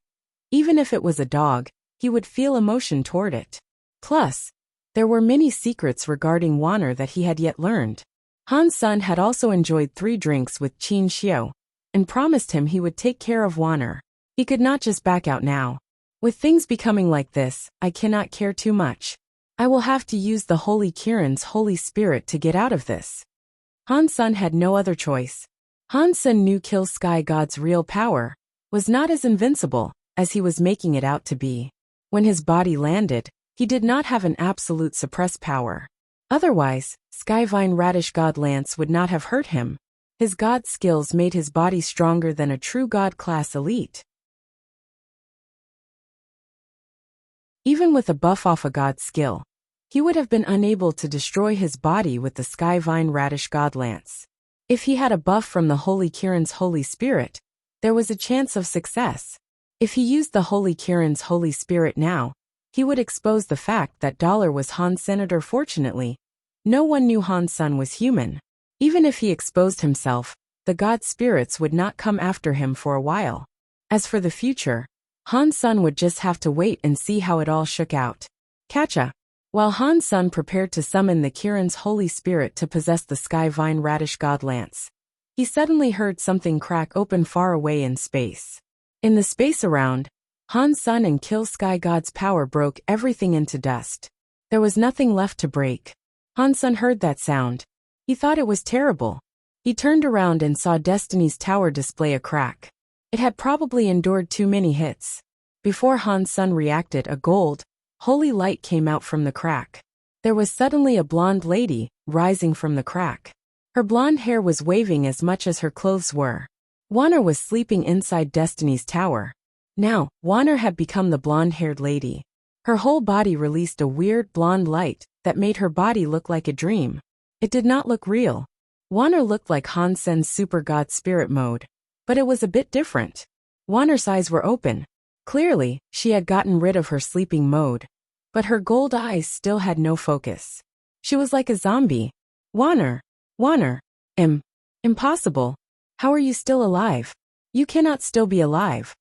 Even if it was a dog, he would feel emotion toward it. Plus, there were many secrets regarding Wanner that he had yet learned. Han Sun had also enjoyed 3 drinks with Qin Xiu, and promised him he would take care of Wanner. He could not just back out now. With things becoming like this, I cannot care too much. I will have to use the Holy Kirin's Holy Spirit to get out of this. Han Sun had no other choice. Han Sun knew Kill Sky God's real power was not as invincible as he was making it out to be. When his body landed, he did not have an absolute suppress power. Otherwise, Sky Vine Radish God Lance would not have hurt him. His god skills made his body stronger than a true god class elite. Even with a buff off a god skill, he would have been unable to destroy his body with the Sky Vine Radish God Lance. If he had a buff from the Holy Kirin's Holy Spirit, there was a chance of success. If he used the Holy Kirin's Holy Spirit now, he would expose the fact that Dollar was Han's senator. Fortunately, no one knew Han Sun was human. Even if he exposed himself, the god spirits would not come after him for a while. As for the future, Han Sun would just have to wait and see how it all shook out. Catcha. While Han Sun prepared to summon the Kirin's Holy Spirit to possess the Sky Vine Radish God Lance, he suddenly heard something crack open far away in space. In the space around, Han Sun and Kill Sky God's power broke everything into dust. There was nothing left to break. Han Sun heard that sound. He thought it was terrible. He turned around and saw Destiny's tower display a crack. It had probably endured too many hits. Before Han Sun reacted, a gold, holy light came out from the crack. There was suddenly a blonde lady rising from the crack. Her blonde hair was waving as much as her clothes were. Wanner was sleeping inside Destiny's tower. Now, Wanner had become the blonde-haired lady. Her whole body released a weird blonde light that made her body look like a dream. It did not look real. Wanner looked like Han Sen's super god spirit mode. But it was a bit different. Wanner's eyes were open. Clearly, she had gotten rid of her sleeping mode. But her gold eyes still had no focus. She was like a zombie. Wanner. Impossible. How are you still alive? You cannot still be alive.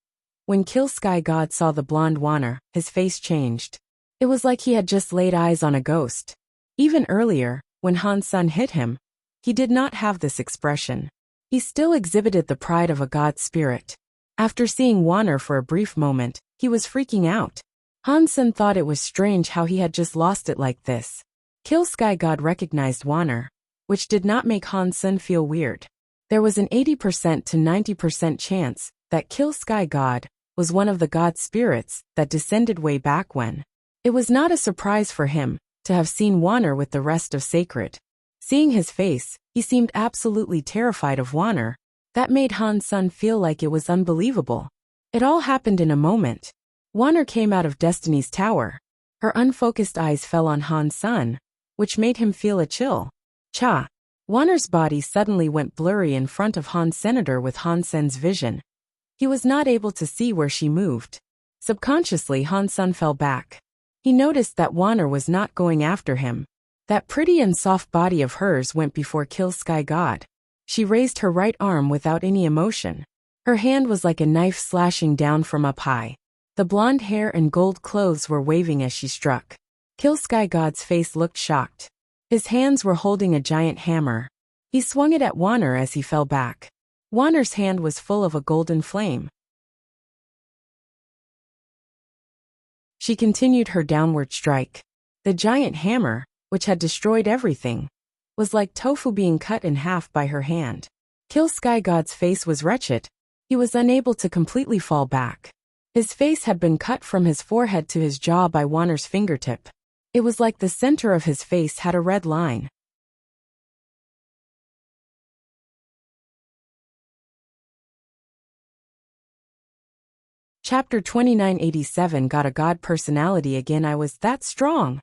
When Kill Sky God saw the blonde Wanner, his face changed. It was like he had just laid eyes on a ghost. Even earlier, when Han Sun hit him, he did not have this expression. He still exhibited the pride of a god spirit. After seeing Wanner for a brief moment, he was freaking out. Han Sun thought it was strange how he had just lost it like this. Kill Sky God recognized Wanner, which did not make Han Sun feel weird. There was an 80% to 90% chance that Kill Sky God was one of the god spirits that descended way back when. It was not a surprise for him to have seen Wanner with the rest of Sacred. Seeing his face, he seemed absolutely terrified of Wanner. That made Han Sun feel like it was unbelievable. It all happened in a moment. Wanner came out of Destiny's tower. Her unfocused eyes fell on Han Sun, which made him feel a chill. Cha! Wanner's body suddenly went blurry in front of Han Senator with Han Sen's vision. He was not able to see where she moved. Subconsciously, Han Sun fell back. He noticed that Wanner was not going after him. That pretty and soft body of hers went before Kill Sky God. She raised her right arm without any emotion. Her hand was like a knife slashing down from up high. The blonde hair and gold clothes were waving as she struck. Kill Sky God's face looked shocked. His hands were holding a giant hammer. He swung it at Wanner as he fell back. Wanner's hand was full of a golden flame. She continued her downward strike. The giant hammer, which had destroyed everything, was like tofu being cut in half by her hand. Kill Sky God's face was wretched. He was unable to completely fall back. His face had been cut from his forehead to his jaw by Wanner's fingertip. It was like the center of his face had a red line. Chapter 2987 Got a god personality again. I was that strong.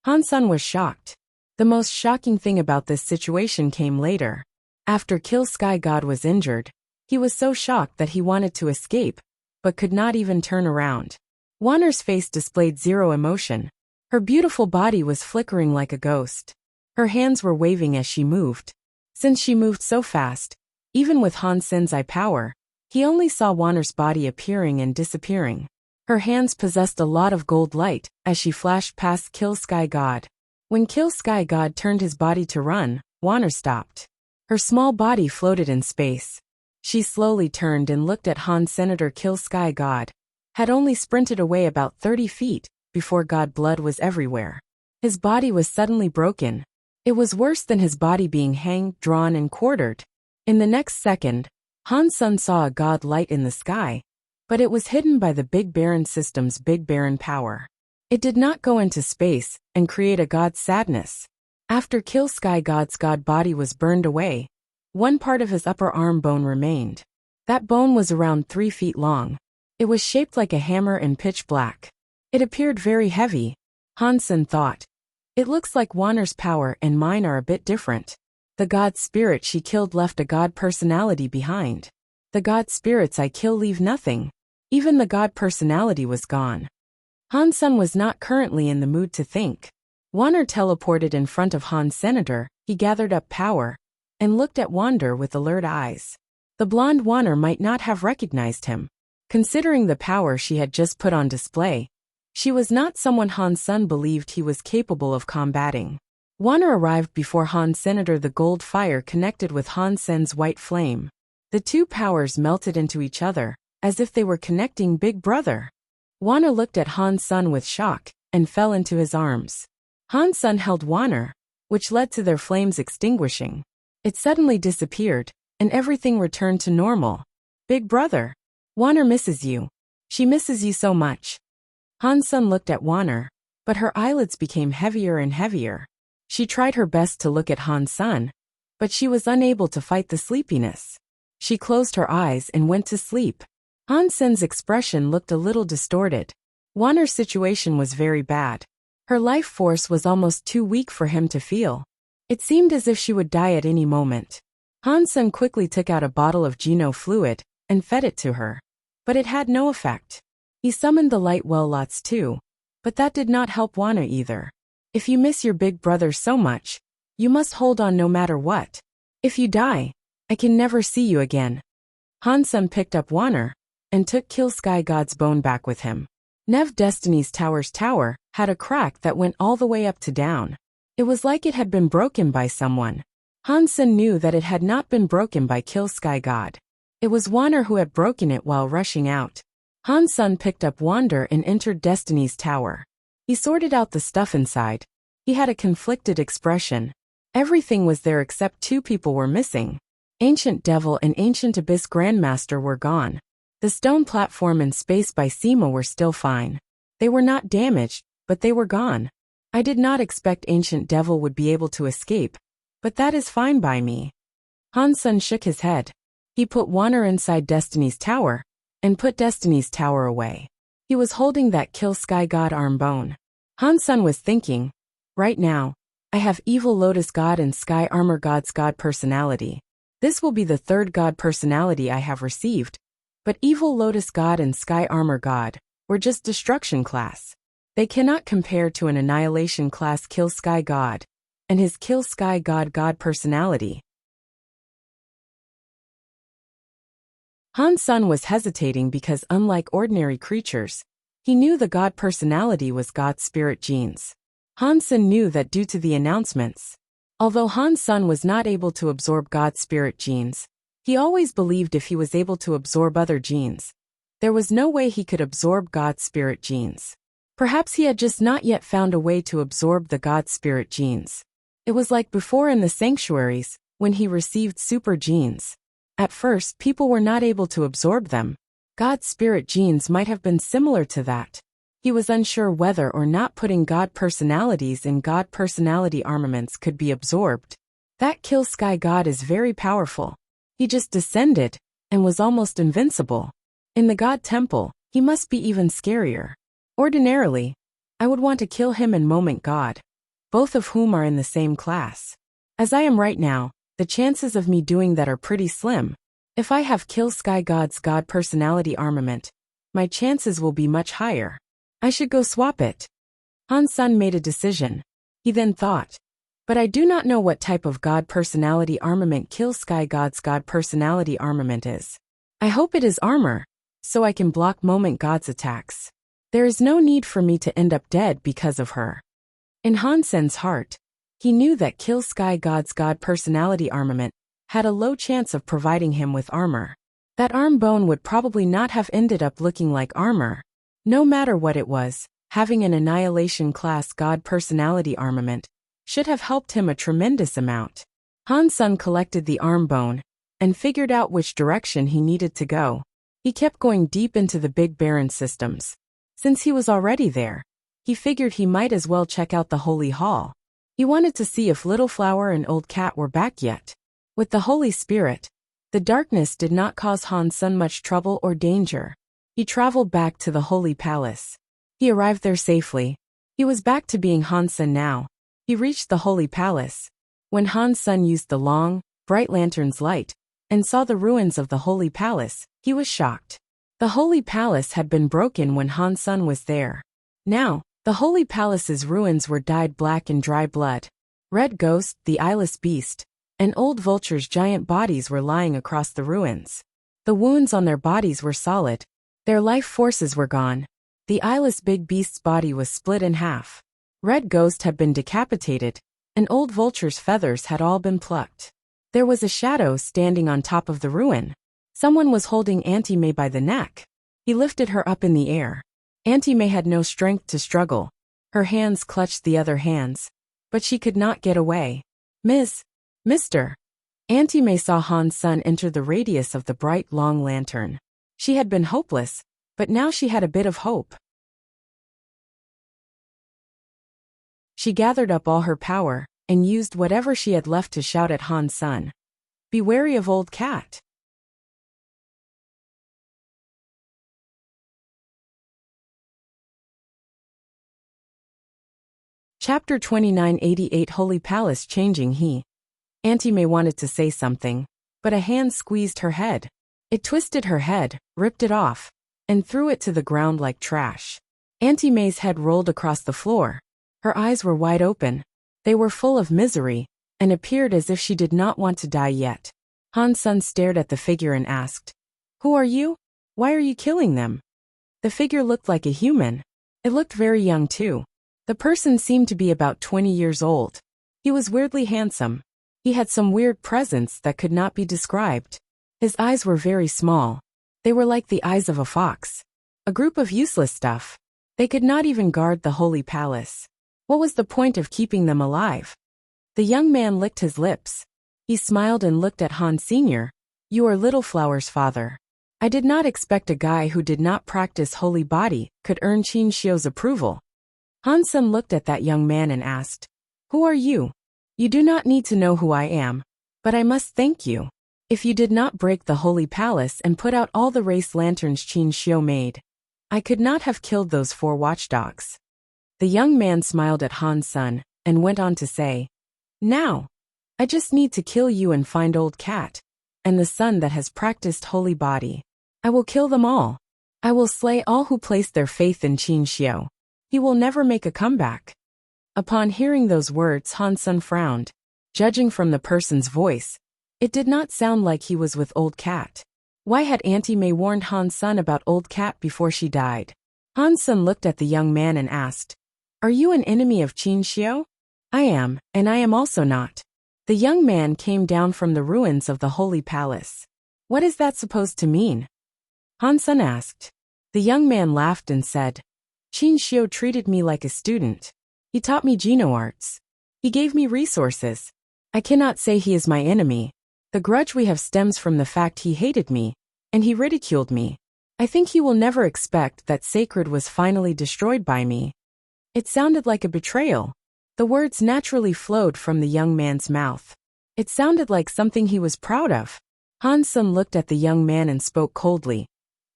Han Sun was shocked. The most shocking thing about this situation came later. After Kill Sky God was injured, he was so shocked that he wanted to escape, but could not even turn around. Wanner's face displayed zero emotion. Her beautiful body was flickering like a ghost. Her hands were waving as she moved. Since she moved so fast, even with Han Sen's eye power, he only saw Wanner's body appearing and disappearing. Her hands possessed a lot of gold light as she flashed past Kill Sky God. When Kill Sky God turned his body to run, Wanner stopped. Her small body floated in space. She slowly turned and looked at Han Senator. Kill Sky God had only sprinted away about 30 feet before God blood was everywhere. His body was suddenly broken. It was worse than his body being hanged, drawn, and quartered. In the next second, Han Sun saw a god light in the sky, but it was hidden by the Big Baron system's Big Baron power. It did not go into space and create a god's sadness. After Kill Sky God's god body was burned away, one part of his upper arm bone remained. That bone was around 3 feet long. It was shaped like a hammer and pitch black. It appeared very heavy. Han Sun thought, it looks like Wanner's power and mine are a bit different. The god spirit she killed left a god personality behind. The god spirits I kill leave nothing. Even the god personality was gone. Han Sun was not currently in the mood to think. Wanner teleported in front of Han Senator. He gathered up power and looked at Wander with alert eyes. The blonde Wanner might not have recognized him. Considering the power she had just put on display, she was not someone Han Sun believed he was capable of combating. Wanner arrived before Han Sen. The gold fire connected with Han Sen's white flame. The two powers melted into each other, as if they were connecting Big Brother. Wanner looked at Han Sen with shock, and fell into his arms. Han Sen held Wanner, which led to their flames extinguishing. It suddenly disappeared, and everything returned to normal. Big Brother. Wanner misses you. She misses you so much. Han Sen looked at Wanner, but her eyelids became heavier and heavier. She tried her best to look at Han Sen, but she was unable to fight the sleepiness. She closed her eyes and went to sleep. Han Sen's expression looked a little distorted. Wanner's situation was very bad. Her life force was almost too weak for him to feel. It seemed as if she would die at any moment. Han Sen quickly took out a bottle of Geno fluid and fed it to her. But it had no effect. He summoned the light well lots too, but that did not help Wanner either. If you miss your big brother so much, you must hold on no matter what. If you die, I can never see you again. Han Sen picked up Wanner and took Kill Sky God's bone back with him. Nev Destiny's Tower's tower had a crack that went all the way up to down. It was like it had been broken by someone. Han Sen knew that it had not been broken by Kill Sky God. It was Wanner who had broken it while rushing out. Han Sen picked up Wander and entered Destiny's Tower. He sorted out the stuff inside. He had a conflicted expression. Everything was there except two people were missing. Ancient Devil and Ancient Abyss Grandmaster were gone. The stone platform and space by Sema were still fine. They were not damaged, but they were gone. I did not expect Ancient Devil would be able to escape, but that is fine by me. Han Sen shook his head. He put Wanner inside Destiny's Tower, and put Destiny's Tower away. He was holding that Kill Sky God arm bone. Han Sen was thinking, right now, I have Evil Lotus God and Sky Armor God's God personality. This will be the third God personality I have received. But Evil Lotus God and Sky Armor God were just Destruction class. They cannot compare to an Annihilation class Kill Sky God and his Kill Sky God personality. Han Sen was hesitating because unlike ordinary creatures, he knew the God personality was God's spirit genes. Han Sen knew that due to the announcements. Although Han Sen was not able to absorb God's spirit genes, he always believed if he was able to absorb other genes, there was no way he could absorb God's spirit genes. Perhaps he had just not yet found a way to absorb the God spirit genes. It was like before in the sanctuaries, when he received super genes. At first, people were not able to absorb them. God's spirit genes might have been similar to that. He was unsure whether or not putting God personalities in God personality armaments could be absorbed. That Kill Sky God is very powerful. He just descended, and was almost invincible. In the God Temple, he must be even scarier. Ordinarily, I would want to kill him and Moment God, both of whom are in the same class. As I am right now, the chances of me doing that are pretty slim. If I have Kill Sky God's God personality armament, my chances will be much higher. I should go swap it. Han Sen made a decision. He then thought, but I do not know what type of God personality armament Kill Sky God's God personality armament is. I hope it is armor, so I can block Moment God's attacks. There is no need for me to end up dead because of her. In Han Sen's heart, he knew that Kill Sky God's God personality armament had a low chance of providing him with armor. That arm bone would probably not have ended up looking like armor. No matter what it was, having an Annihilation class God personality armament should have helped him a tremendous amount. Han Sen collected the arm bone and figured out which direction he needed to go. He kept going deep into the Big Barren systems. Since he was already there, he figured he might as well check out the Holy Hall. He wanted to see if Little Flower and Old Cat were back yet. With the Holy Spirit, the darkness did not cause Han Sen much trouble or danger. He traveled back to the Holy Palace. He arrived there safely. He was back to being Han Sen now. He reached the Holy Palace. When Han Sen used the long, bright lantern's light and saw the ruins of the Holy Palace, he was shocked. The Holy Palace had been broken when Han Sen was there. Now, the Holy Palace's ruins were dyed black in dry blood. Red Ghost, the eyeless beast, and Old Vulture's giant bodies were lying across the ruins. The wounds on their bodies were solid. Their life forces were gone. The eyeless big beast's body was split in half. Red Ghost had been decapitated, An old vulture's feathers had all been plucked. There was a shadow standing on top of the ruin. Someone was holding Auntie May by the neck. He lifted her up in the air. Auntie May had no strength to struggle. Her hands clutched the other hands. But she could not get away. Mister. Auntie May saw Han's son enter the radius of the bright long lantern. She had been hopeless, but now she had a bit of hope. She gathered up all her power, and used whatever she had left to shout at Han's son. Be wary of old cat. Chapter 2988 Holy Palace Changing. Auntie May wanted to say something, but a hand squeezed her head. It twisted her head, ripped it off, and threw it to the ground like trash. Auntie May's head rolled across the floor. Her eyes were wide open. They were full of misery, and appeared as if she did not want to die yet. Han's son stared at the figure and asked, Who are you? Why are you killing them? The figure looked like a human. It looked very young too. The person seemed to be about 20 years old. He was weirdly handsome. He had some weird presence that could not be described. His eyes were very small. They were like the eyes of a fox. A group of useless stuff. They could not even guard the holy palace. What was the point of keeping them alive? The young man licked his lips. He smiled and looked at Han Sr. You are Little Flower's father. I did not expect a guy who did not practice holy body could earn Qin Xiu's approval. Han Sen looked at that young man and asked, Who are you? You do not need to know who I am, but I must thank you. If you did not break the holy palace and put out all the race lanterns Qin Xiu made, I could not have killed those 4 watchdogs. The young man smiled at Han's son and went on to say, Now, I just need to kill you and find old cat, and the son that has practiced holy body. I will kill them all. I will slay all who place their faith in Qin Xiu. He will never make a comeback. Upon hearing those words, Han's son frowned. Judging from the person's voice, it did not sound like he was with old cat. Why had Auntie May warned Han's son about old cat before she died? Han's son looked at the young man and asked, Are you an enemy of Qin Xiu? I am, and I am also not. The young man came down from the ruins of the holy palace. What is that supposed to mean? Han's son asked. The young man laughed and said, Qin Xiu treated me like a student. He taught me genoarts. He gave me resources. I cannot say he is my enemy. The grudge we have stems from the fact he hated me, and he ridiculed me. I think he will never expect that sacred was finally destroyed by me. It sounded like a betrayal. The words naturally flowed from the young man's mouth. It sounded like something he was proud of. Han's son looked at the young man and spoke coldly.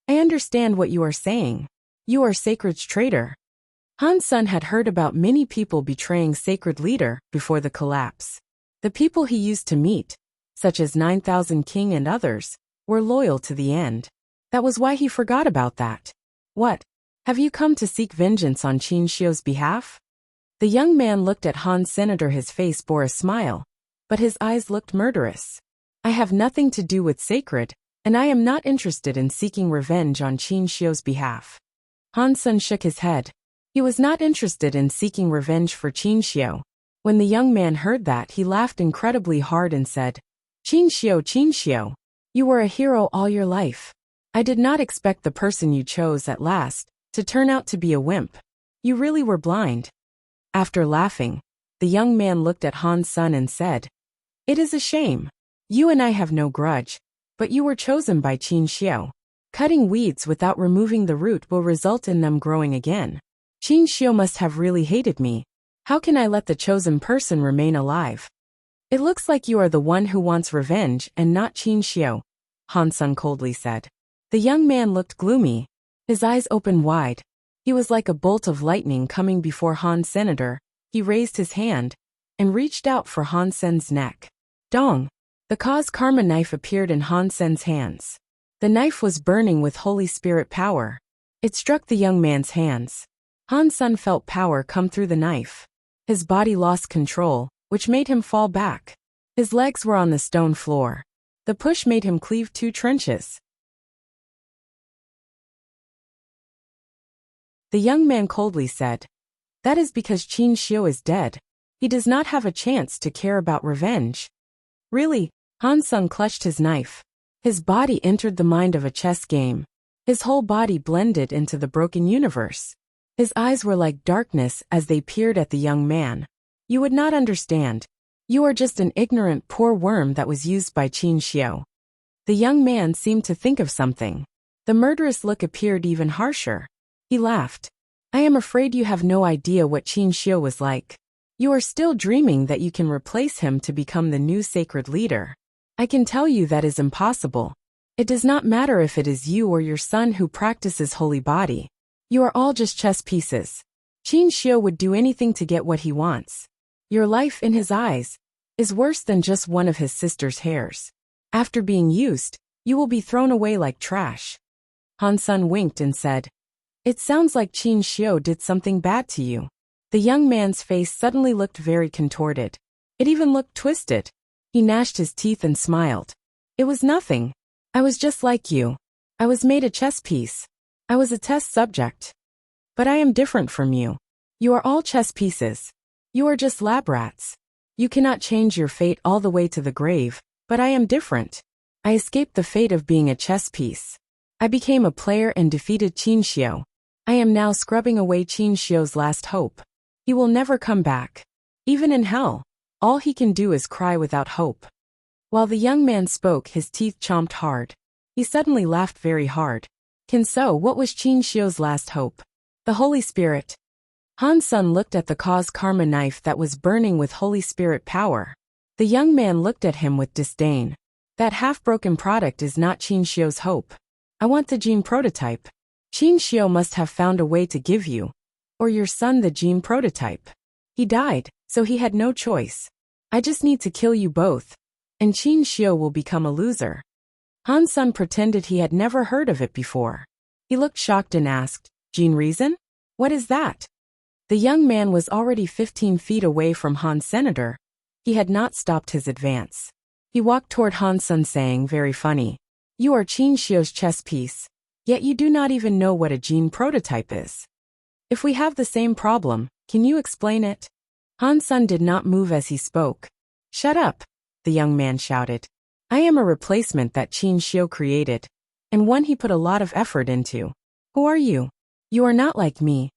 I understand what you are saying. You are Sacred's traitor. Han's son had heard about many people betraying Sacred leader before the collapse. The people he used to meet, such as 9,000 King and others, were loyal to the end. That was why he forgot about that. What? Have you come to seek vengeance on Qin Xiu's behalf? The young man looked at Han's senator. His face bore a smile, but his eyes looked murderous. I have nothing to do with Sacred, and I am not interested in seeking revenge on Qin Xiu's behalf. Han's son shook his head. He was not interested in seeking revenge for Qin Xiu. When the young man heard that, he laughed incredibly hard and said, Qin Xiu, you were a hero all your life. I did not expect the person you chose at last to turn out to be a wimp. You really were blind. After laughing, the young man looked at Han's son and said, It is a shame. You and I have no grudge, but you were chosen by Qin Xiu. Cutting weeds without removing the root will result in them growing again. Qin Xiu must have really hated me. How can I let the chosen person remain alive? It looks like you are the one who wants revenge and not Qin Xiu, Han's son coldly said. The young man looked gloomy. His eyes opened wide. He was like a bolt of lightning coming before Han's senator. He raised his hand and reached out for Han Sen's neck. Dong! The cause karma knife appeared in Han Sen's hands. The knife was burning with Holy Spirit power. It struck the young man's hands. Han's son felt power come through the knife. His body lost control, which made him fall back. His legs were on the stone floor. The push made him cleave 2 trenches. The young man coldly said, That is because Qin Xiu is dead. He does not have a chance to care about revenge. Really? Han Sung clutched his knife. His body entered the mind of a chess game. His whole body blended into the broken universe. His eyes were like darkness as they peered at the young man. You would not understand. You are just an ignorant poor worm that was used by Qin Xiu. The young man seemed to think of something. The murderous look appeared even harsher. He laughed. I am afraid you have no idea what Qin Xiu was like. You are still dreaming that you can replace him to become the new sacred leader. I can tell you that is impossible. It does not matter if it is you or your son who practices holy body. You are all just chess pieces. Qin Xiu would do anything to get what he wants. Your life in his eyes is worse than just one of his sister's hairs. After being used, you will be thrown away like trash. Han Sun winked and said, It sounds like Qin Xiu did something bad to you. The young man's face suddenly looked very contorted. It even looked twisted. He gnashed his teeth and smiled. It was nothing. I was just like you. I was made a chess piece. I was a test subject. But I am different from you. You are all chess pieces. You are just lab rats. You cannot change your fate all the way to the grave, but I am different. I escaped the fate of being a chess piece. I became a player and defeated Qin Xiu. I am now scrubbing away Qin Xiu's last hope. He will never come back. Even in hell, all he can do is cry without hope. While the young man spoke, his teeth chomped hard. He suddenly laughed very hard. So what was Qin Xiu's last hope? The Holy Spirit. Han Sun looked at the cause karma knife that was burning with Holy Spirit power. The young man looked at him with disdain. That half-broken product is not Qin Xiu's hope. I want the gene prototype. Qin Xiu must have found a way to give you, or your son, the gene prototype. He died, so he had no choice. I just need to kill you both, and Qin Xiu will become a loser. Han Sun pretended he had never heard of it before. He looked shocked and asked, Gene reason? What is that? The young man was already 15 feet away from Han Senator. He had not stopped his advance. He walked toward Han Sun saying, very funny. You are Qin Xiu's chess piece, yet you do not even know what a gene prototype is. If we have the same problem, can you explain it? Han Sun did not move as he spoke. Shut up, the young man shouted. I am a replacement that Qin Xiu created, and one he put a lot of effort into. Who are you? You are not like me.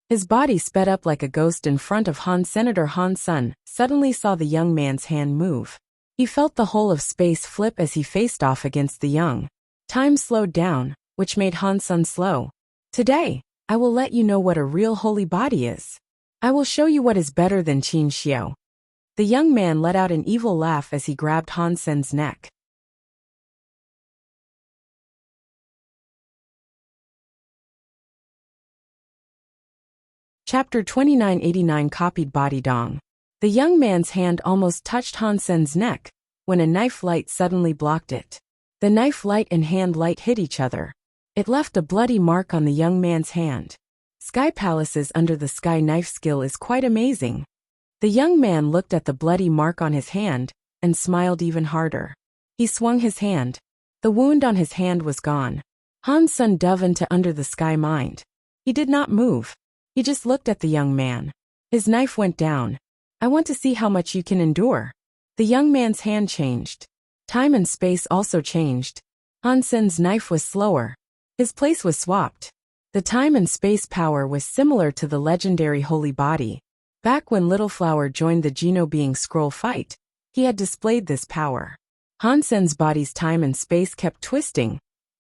His body sped up like a ghost in front of Han. Senator Han Sun suddenly saw the young man's hand move. He felt the whole of space flip as he faced off against the young. Time slowed down, which made Han Sun slow. Today, I will let you know what a real holy body is. I will show you what is better than Qin Xiu. The young man let out an evil laugh as he grabbed Han Sen's neck. Chapter 2989 Copied Body Dong. The young man's hand almost touched Han Sen's neck, when a knife light suddenly blocked it. The knife light and hand light hit each other. It left a bloody mark on the young man's hand. Sky Palaces under the sky knife skill is quite amazing. The young man looked at the bloody mark on his hand, and smiled even harder. He swung his hand. The wound on his hand was gone. Han Sun dove into under the sky mind. He did not move. He just looked at the young man. His knife went down. I want to see how much you can endure. The young man's hand changed. Time and space also changed. Han Sun's knife was slower. His place was swapped. The time and space power was similar to the legendary holy body. Back when Little Flower joined the Geno Being Scroll fight, he had displayed this power. Han Sen's body's time and space kept twisting,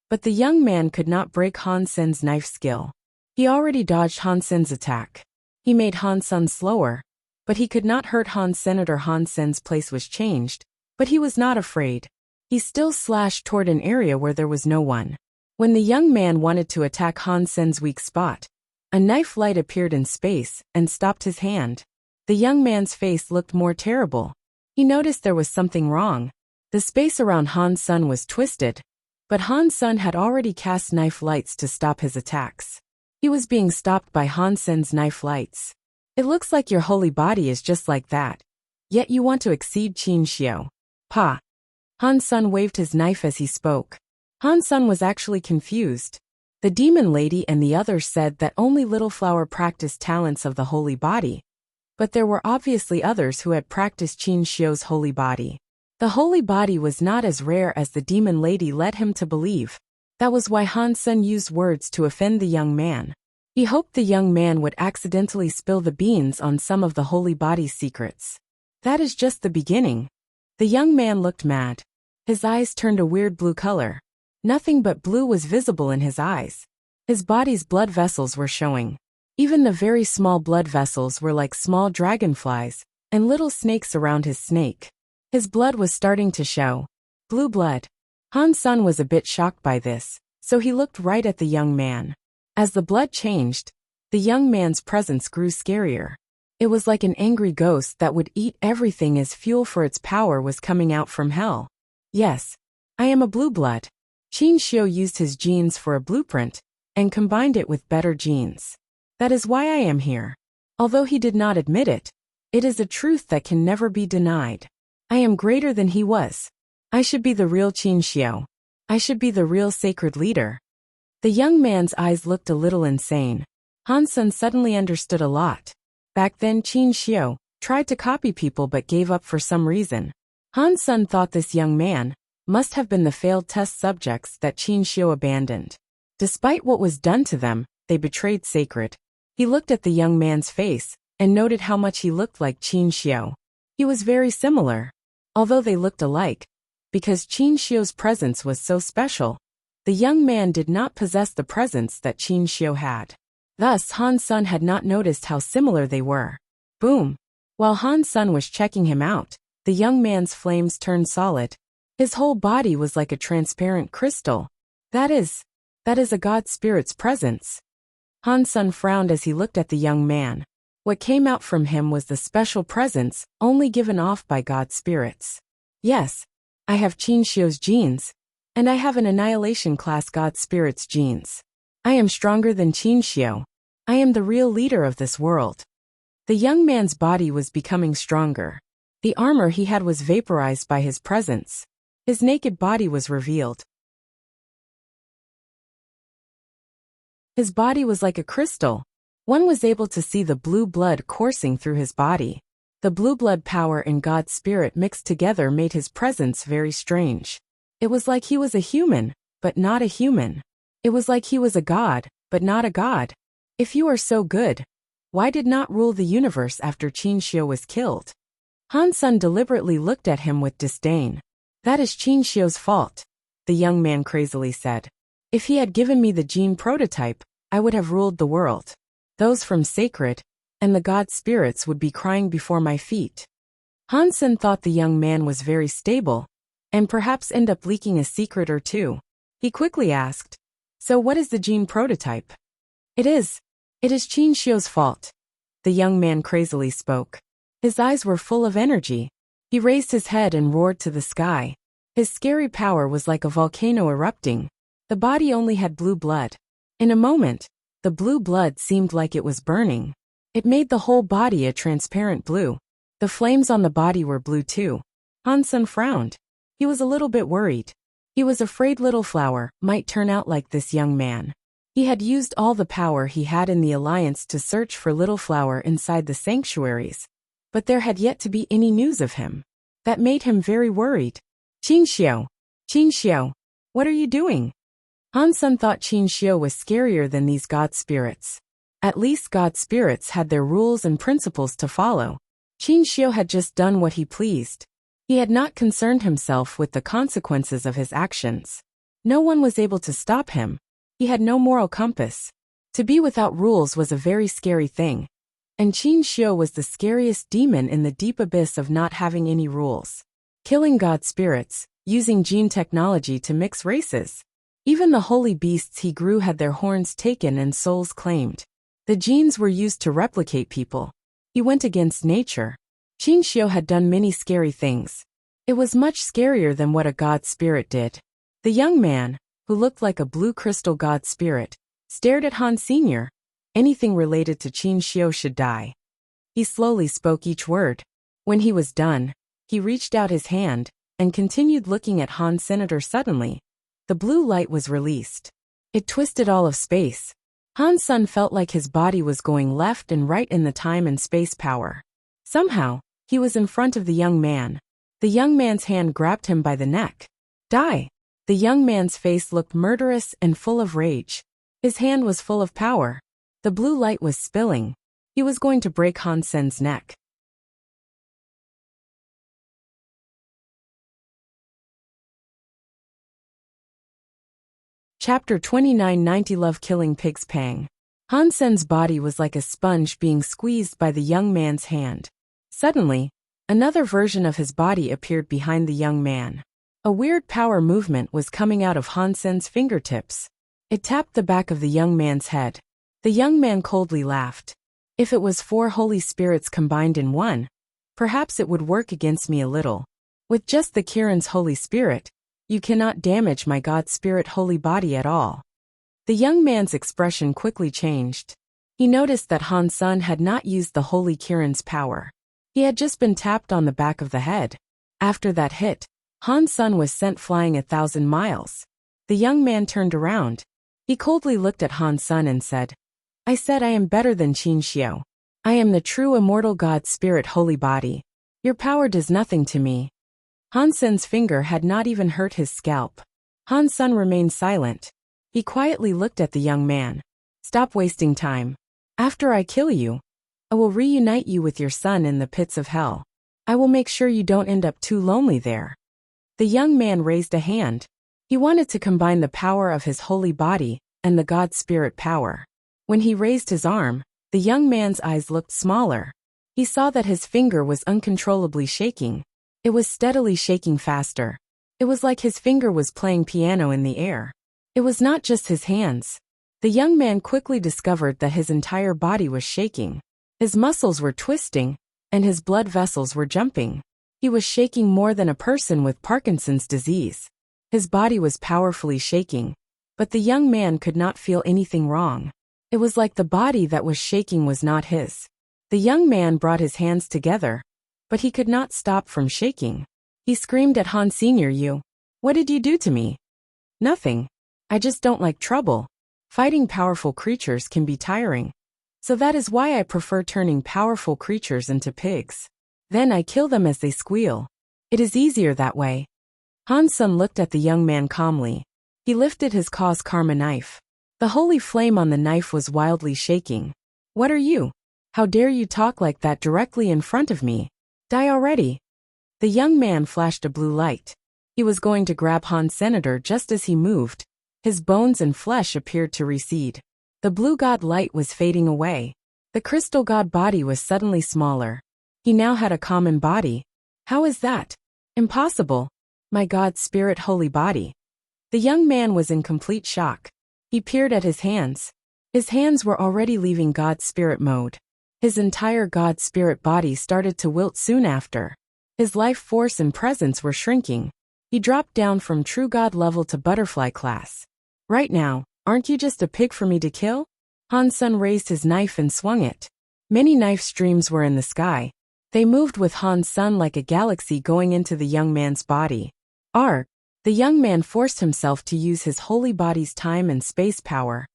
but the young man could not break Han Sen's knife skill. He already dodged Han Sen's attack. He made Han Sun slower, but he could not hurt Han Senator. Han Sen's place was changed, but he was not afraid. He still slashed toward an area where there was no one. When the young man wanted to attack Han Sen's weak spot, a knife light appeared in space and stopped his hand. The young man's face looked more terrible. He noticed there was something wrong. The space around Han Sun was twisted, but Han Sun had already cast knife lights to stop his attacks. He was being stopped by Han Sen's knife lights. It looks like your holy body is just like that. Yet you want to exceed Qin Xiu. Pa. Han Sun waved his knife as he spoke. Han Sun was actually confused. The demon lady and the others said that only Little Flower practiced talents of the holy body. But there were obviously others who had practiced Qin Xiu's holy body. The holy body was not as rare as the demon lady led him to believe. That was why Han Sen used words to offend the young man. He hoped the young man would accidentally spill the beans on some of the holy body's secrets. That is just the beginning. The young man looked mad. His eyes turned a weird blue color. Nothing but blue was visible in his eyes. His body's blood vessels were showing. Even the very small blood vessels were like small dragonflies, and little snakes around his snake. His blood was starting to show. Blue blood. Han Sen was a bit shocked by this, so he looked right at the young man. As the blood changed, the young man's presence grew scarier. It was like an angry ghost that would eat everything as fuel for its power was coming out from hell. Yes, I am a blue blood. Qin Xiu used his genes for a blueprint, and combined it with better genes. That is why I am here. Although he did not admit it, it is a truth that can never be denied. I am greater than he was. I should be the real Qin Xiu. I should be the real sacred leader. The young man's eyes looked a little insane. Han Sen suddenly understood a lot. Back then Qin Xiu tried to copy people but gave up for some reason. Han Sen thought this young man must have been the failed test subjects that Qin Xiu abandoned. Despite what was done to them, they betrayed sacred. He looked at the young man's face and noted how much he looked like Qin Xiu. He was very similar, although they looked alike. Because Qin Xiu's presence was so special, the young man did not possess the presence that Qin Xiu had. Thus Han Sen had not noticed how similar they were. Boom! While Han Sen was checking him out, the young man's flames turned solid. His whole body was like a transparent crystal. That is a god spirit's presence. Han Sen frowned as he looked at the young man. What came out from him was the special presence only given off by god spirits. Yes, I have Qin Xiu's genes, and I have an annihilation class god spirit's genes. I am stronger than Qin Xiu. I am the real leader of this world. The young man's body was becoming stronger. The armor he had was vaporized by his presence. His naked body was revealed. His body was like a crystal. One was able to see the blue blood coursing through his body. The blue blood power and God spirit mixed together made his presence very strange. It was like he was a human, but not a human. It was like he was a god, but not a god. If you are so good, why did not rule the universe after Qin Xiu was killed? Han Sen deliberately looked at him with disdain. That is Qin Xiu's fault, the young man crazily said. If he had given me the gene prototype, I would have ruled the world. Those from sacred and the god spirits would be crying before my feet. Han Sen thought the young man was very stable, and perhaps end up leaking a secret or two. He quickly asked, so what is the gene prototype? It is Qin Xiu's fault. The young man crazily spoke. His eyes were full of energy. He raised his head and roared to the sky. His scary power was like a volcano erupting. The body only had blue blood. In a moment, the blue blood seemed like it was burning. It made the whole body a transparent blue. The flames on the body were blue too. Han Sen frowned. He was a little bit worried. He was afraid Little Flower might turn out like this young man. He had used all the power he had in the alliance to search for Little Flower inside the sanctuaries, but there had yet to be any news of him. That made him very worried. Qin Xiu, what are you doing? Han Sen thought Qin Xiu was scarier than these god spirits. At least god spirits had their rules and principles to follow. Qin Xiu had just done what he pleased. He had not concerned himself with the consequences of his actions. No one was able to stop him. He had no moral compass. To be without rules was a very scary thing. And Qin Xiu was the scariest demon in the deep abyss of not having any rules. Killing god spirits, using gene technology to mix races. Even the holy beasts he grew had their horns taken and souls claimed. The genes were used to replicate people. He went against nature. Qin Xiu had done many scary things. It was much scarier than what a god spirit did. The young man, who looked like a blue crystal god spirit, stared at Han Sr. Anything related to Qin Xiu should die. He slowly spoke each word. When he was done, he reached out his hand and continued looking at Han Senator. Suddenly, the blue light was released. It twisted all of space. Han Sen felt like his body was going left and right in the time and space power. Somehow, he was in front of the young man. The young man's hand grabbed him by the neck. Die! The young man's face looked murderous and full of rage. His hand was full of power. The blue light was spilling. He was going to break Han Sen's neck. Chapter 29 Love Killing Pigs Pang. Han Sen's body was like a sponge being squeezed by the young man's hand. Suddenly, another version of his body appeared behind the young man. A weird power movement was coming out of Han Sen's fingertips. It tapped the back of the young man's head. The young man coldly laughed. If it was 4 holy spirits combined in one, perhaps it would work against me a little. With just the Kirin's holy spirit, you cannot damage my God spirit holy body at all. The young man's expression quickly changed. He noticed that Han Sen had not used the holy Kirin's power. He had just been tapped on the back of the head. After that hit, Han Sen was sent flying 1,000 miles. The young man turned around. He coldly looked at Han Sen and said, I said I am better than Qin Xiao. I am the true immortal God spirit holy body. Your power does nothing to me. Han Sen's finger had not even hurt his scalp. Han Sen remained silent. He quietly looked at the young man. Stop wasting time. After I kill you, I will reunite you with your son in the pits of hell. I will make sure you don't end up too lonely there. The young man raised a hand. He wanted to combine the power of his holy body and the God spirit power. When he raised his arm, the young man's eyes looked smaller. He saw that his finger was uncontrollably shaking. It was steadily shaking faster. It was like his finger was playing piano in the air. It was not just his hands. The young man quickly discovered that his entire body was shaking. His muscles were twisting, and his blood vessels were jumping. He was shaking more than a person with Parkinson's disease. His body was powerfully shaking, but the young man could not feel anything wrong. It was like the body that was shaking was not his. The young man brought his hands together, but he could not stop from shaking. He screamed at Han Senior, what did you do to me? Nothing. I just don't like trouble. Fighting powerful creatures can be tiring. So that is why I prefer turning powerful creatures into pigs. Then I kill them as they squeal. It is easier that way. Han Sen looked at the young man calmly. He lifted his cause karma knife. The holy flame on the knife was wildly shaking. What are you? How dare you talk like that directly in front of me? Die already. The young man flashed a blue light. He was going to grab Han Senator just as he moved. His bones and flesh appeared to recede. The blue god light was fading away. The crystal god body was suddenly smaller. He now had a common body. How is that? Impossible. My God spirit holy body. The young man was in complete shock. He peered at his hands. His hands were already leaving God spirit mode. His entire God spirit body started to wilt soon after. His life force and presence were shrinking. He dropped down from true God level to butterfly class. Right now, aren't you just a pig for me to kill? Han Sen raised his knife and swung it. Many knife streams were in the sky. They moved with Han Sen like a galaxy going into the young man's body. The young man forced himself to use his holy body's time and space power.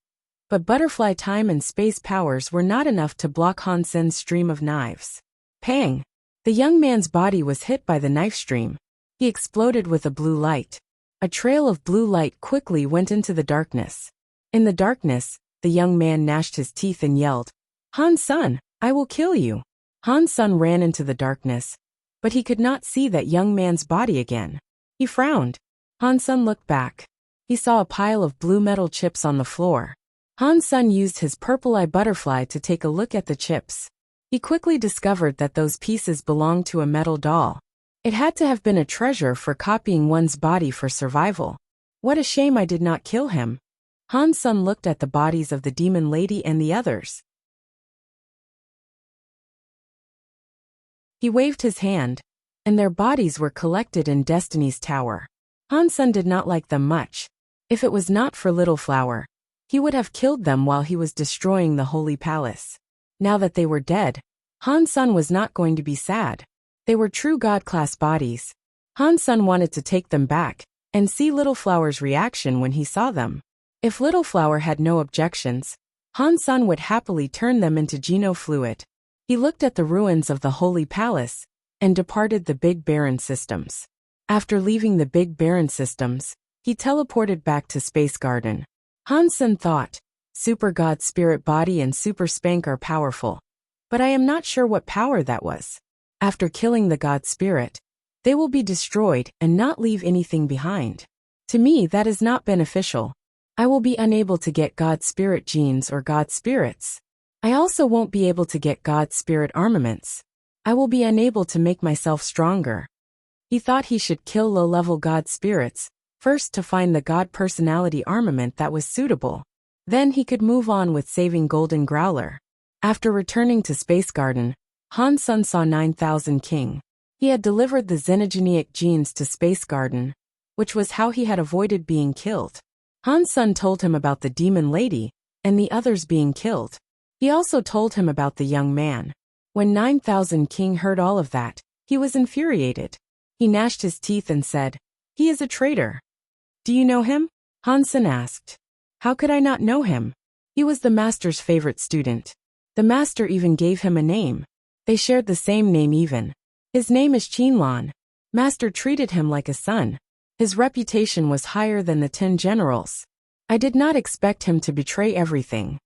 But butterfly time and space powers were not enough to block Han Sen's stream of knives. Pang! The young man's body was hit by the knife stream. He exploded with a blue light. A trail of blue light quickly went into the darkness. In the darkness, the young man gnashed his teeth and yelled, Han Sen, I will kill you. Han Sen ran into the darkness, but he could not see that young man's body again. He frowned. Han Sen looked back. He saw a pile of blue metal chips on the floor. Han Sen used his purple eye butterfly to take a look at the chips. He quickly discovered that those pieces belonged to a metal doll. It had to have been a treasure for copying one's body for survival. What a shame I did not kill him. Han Sen looked at the bodies of the demon lady and the others. He waved his hand, and their bodies were collected in Destiny's Tower. Han Sen did not like them much. If it was not for Little Flower, he would have killed them while he was destroying the Holy Palace. Now that they were dead, Han Sen was not going to be sad. They were true God-class bodies. Han Sen wanted to take them back and see Little Flower's reaction when he saw them. If Little Flower had no objections, Han Sen would happily turn them into Geno fluid. He looked at the ruins of the Holy Palace and departed the Big Barren systems. After leaving the Big Barren systems, he teleported back to Space Garden. Han Sen thought, Super God Spirit Body and Super Spank are powerful, but I am not sure what power that was. After killing the God Spirit, they will be destroyed and not leave anything behind. To me, that is not beneficial. I will be unable to get God Spirit genes or God Spirits. I also won't be able to get God Spirit armaments. I will be unable to make myself stronger. He thought he should kill low-level God Spirits first to find the God Personality armament that was suitable. Then he could move on with saving Golden Growler. After returning to Space Garden, Han Sen saw 9000 King. He had delivered the xenogeneic genes to Space Garden, which was how he had avoided being killed. Han Sen told him about the demon lady and the others being killed. He also told him about the young man. When 9000 King heard all of that, he was infuriated. He gnashed his teeth and said, "He is a traitor." "Do you know him?" Han Sen asked. "How could I not know him? He was the master's favorite student. The master even gave him a name. They shared the same name even. His name is Qinlan. Master treated him like a son. His reputation was higher than the 10 generals. I did not expect him to betray everything."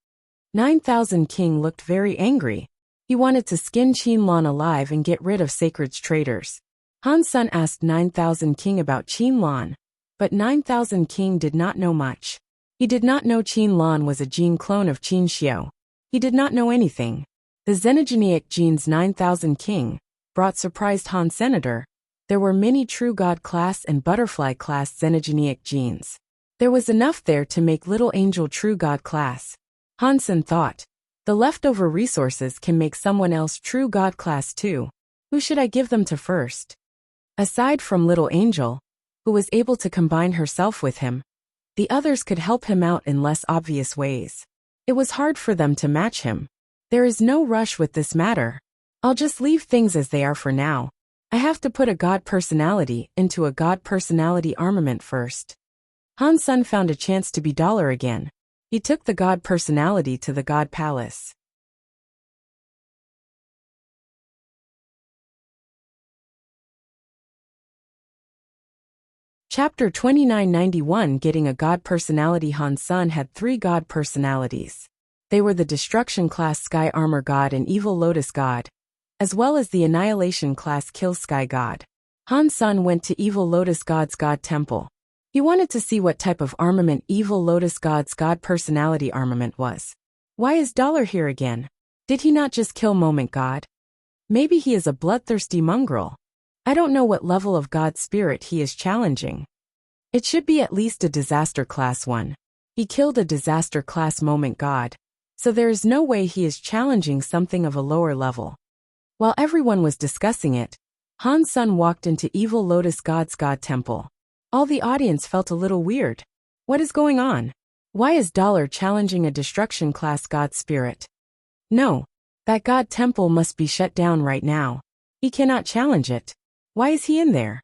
9000 King looked very angry. He wanted to skin Qinlan alive and get rid of Sacred's traitors. Han Sen asked 9000 King about Qinlan, but 9000 King did not know much. He did not know Qinlan was a gene clone of Qin Xiao. He did not know anything. The xenogeneic genes 9000 King brought surprised Han Senator. There were many True God class and Butterfly class xenogeneic genes. There was enough there to make Little Angel True God class. Han Sen thought, the leftover resources can make someone else True God class too. Who should I give them to first? Aside from Little Angel, who was able to combine herself with him, the others could help him out in less obvious ways. It was hard for them to match him. There is no rush with this matter. I'll just leave things as they are for now. I have to put a God personality into a God personality armament first. Han Sen found a chance to be dollar again. He took the God personality to the God Palace. Chapter 2991 Getting a God Personality. Han Sen had 3 God personalities. They were the Destruction class Sky Armor God and Evil Lotus God, as well as the Annihilation class Kill Sky God. Han Sen went to Evil Lotus God's God Temple. He wanted to see what type of armament Evil Lotus God's God Personality armament was. Why is Dollar here again? Did he not just kill Moment God? Maybe he is a bloodthirsty mongrel. I don't know what level of God Spirit he is challenging. It should be at least a Disaster Class 1. He killed a Disaster Class Moment God, so there is no way he is challenging something of a lower level. While everyone was discussing it, Han Sen walked into Evil Lotus God's God Temple. All the audience felt a little weird. What is going on? Why is Dollar challenging a Destruction Class God Spirit? No, that God Temple must be shut down right now. He cannot challenge it. Why is he in there?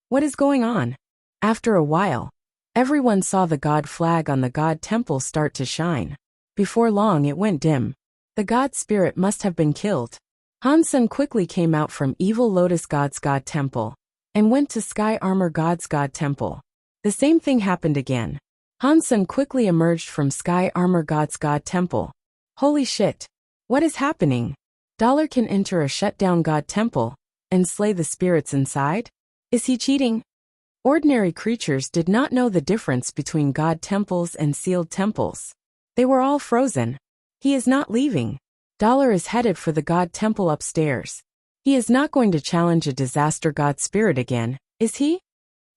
What is going on? After a while, everyone saw the God flag on the God Temple start to shine. Before long it went dim. The God Spirit must have been killed. Han Sen quickly came out from Evil Lotus God's God Temple and went to Sky Armor God's God Temple. The same thing happened again. Han Sen quickly emerged from Sky Armor God's God Temple. Holy shit! What is happening? Dollar can enter a shut-down God Temple and slay the spirits inside? Is he cheating? Ordinary creatures did not know the difference between God Temples and sealed temples. They were all frozen. He is not leaving. Dollar is headed for the God Temple upstairs. He is not going to challenge a Disaster God Spirit again, is he?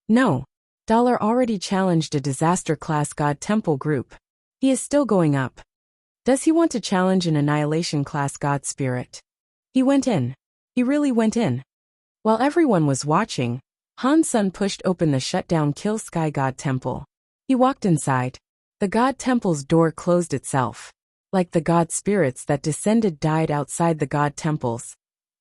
No. Dollar already challenged a Disaster Class God Temple group. He is still going up. Does he want to challenge an Annihilation Class God Spirit? He went in. He really went in. While everyone was watching, Han Sen pushed open the shut-down Kill Sky God Temple. He walked inside. The God Temple's door closed itself. Like the God Spirits that descended died outside the God Temples.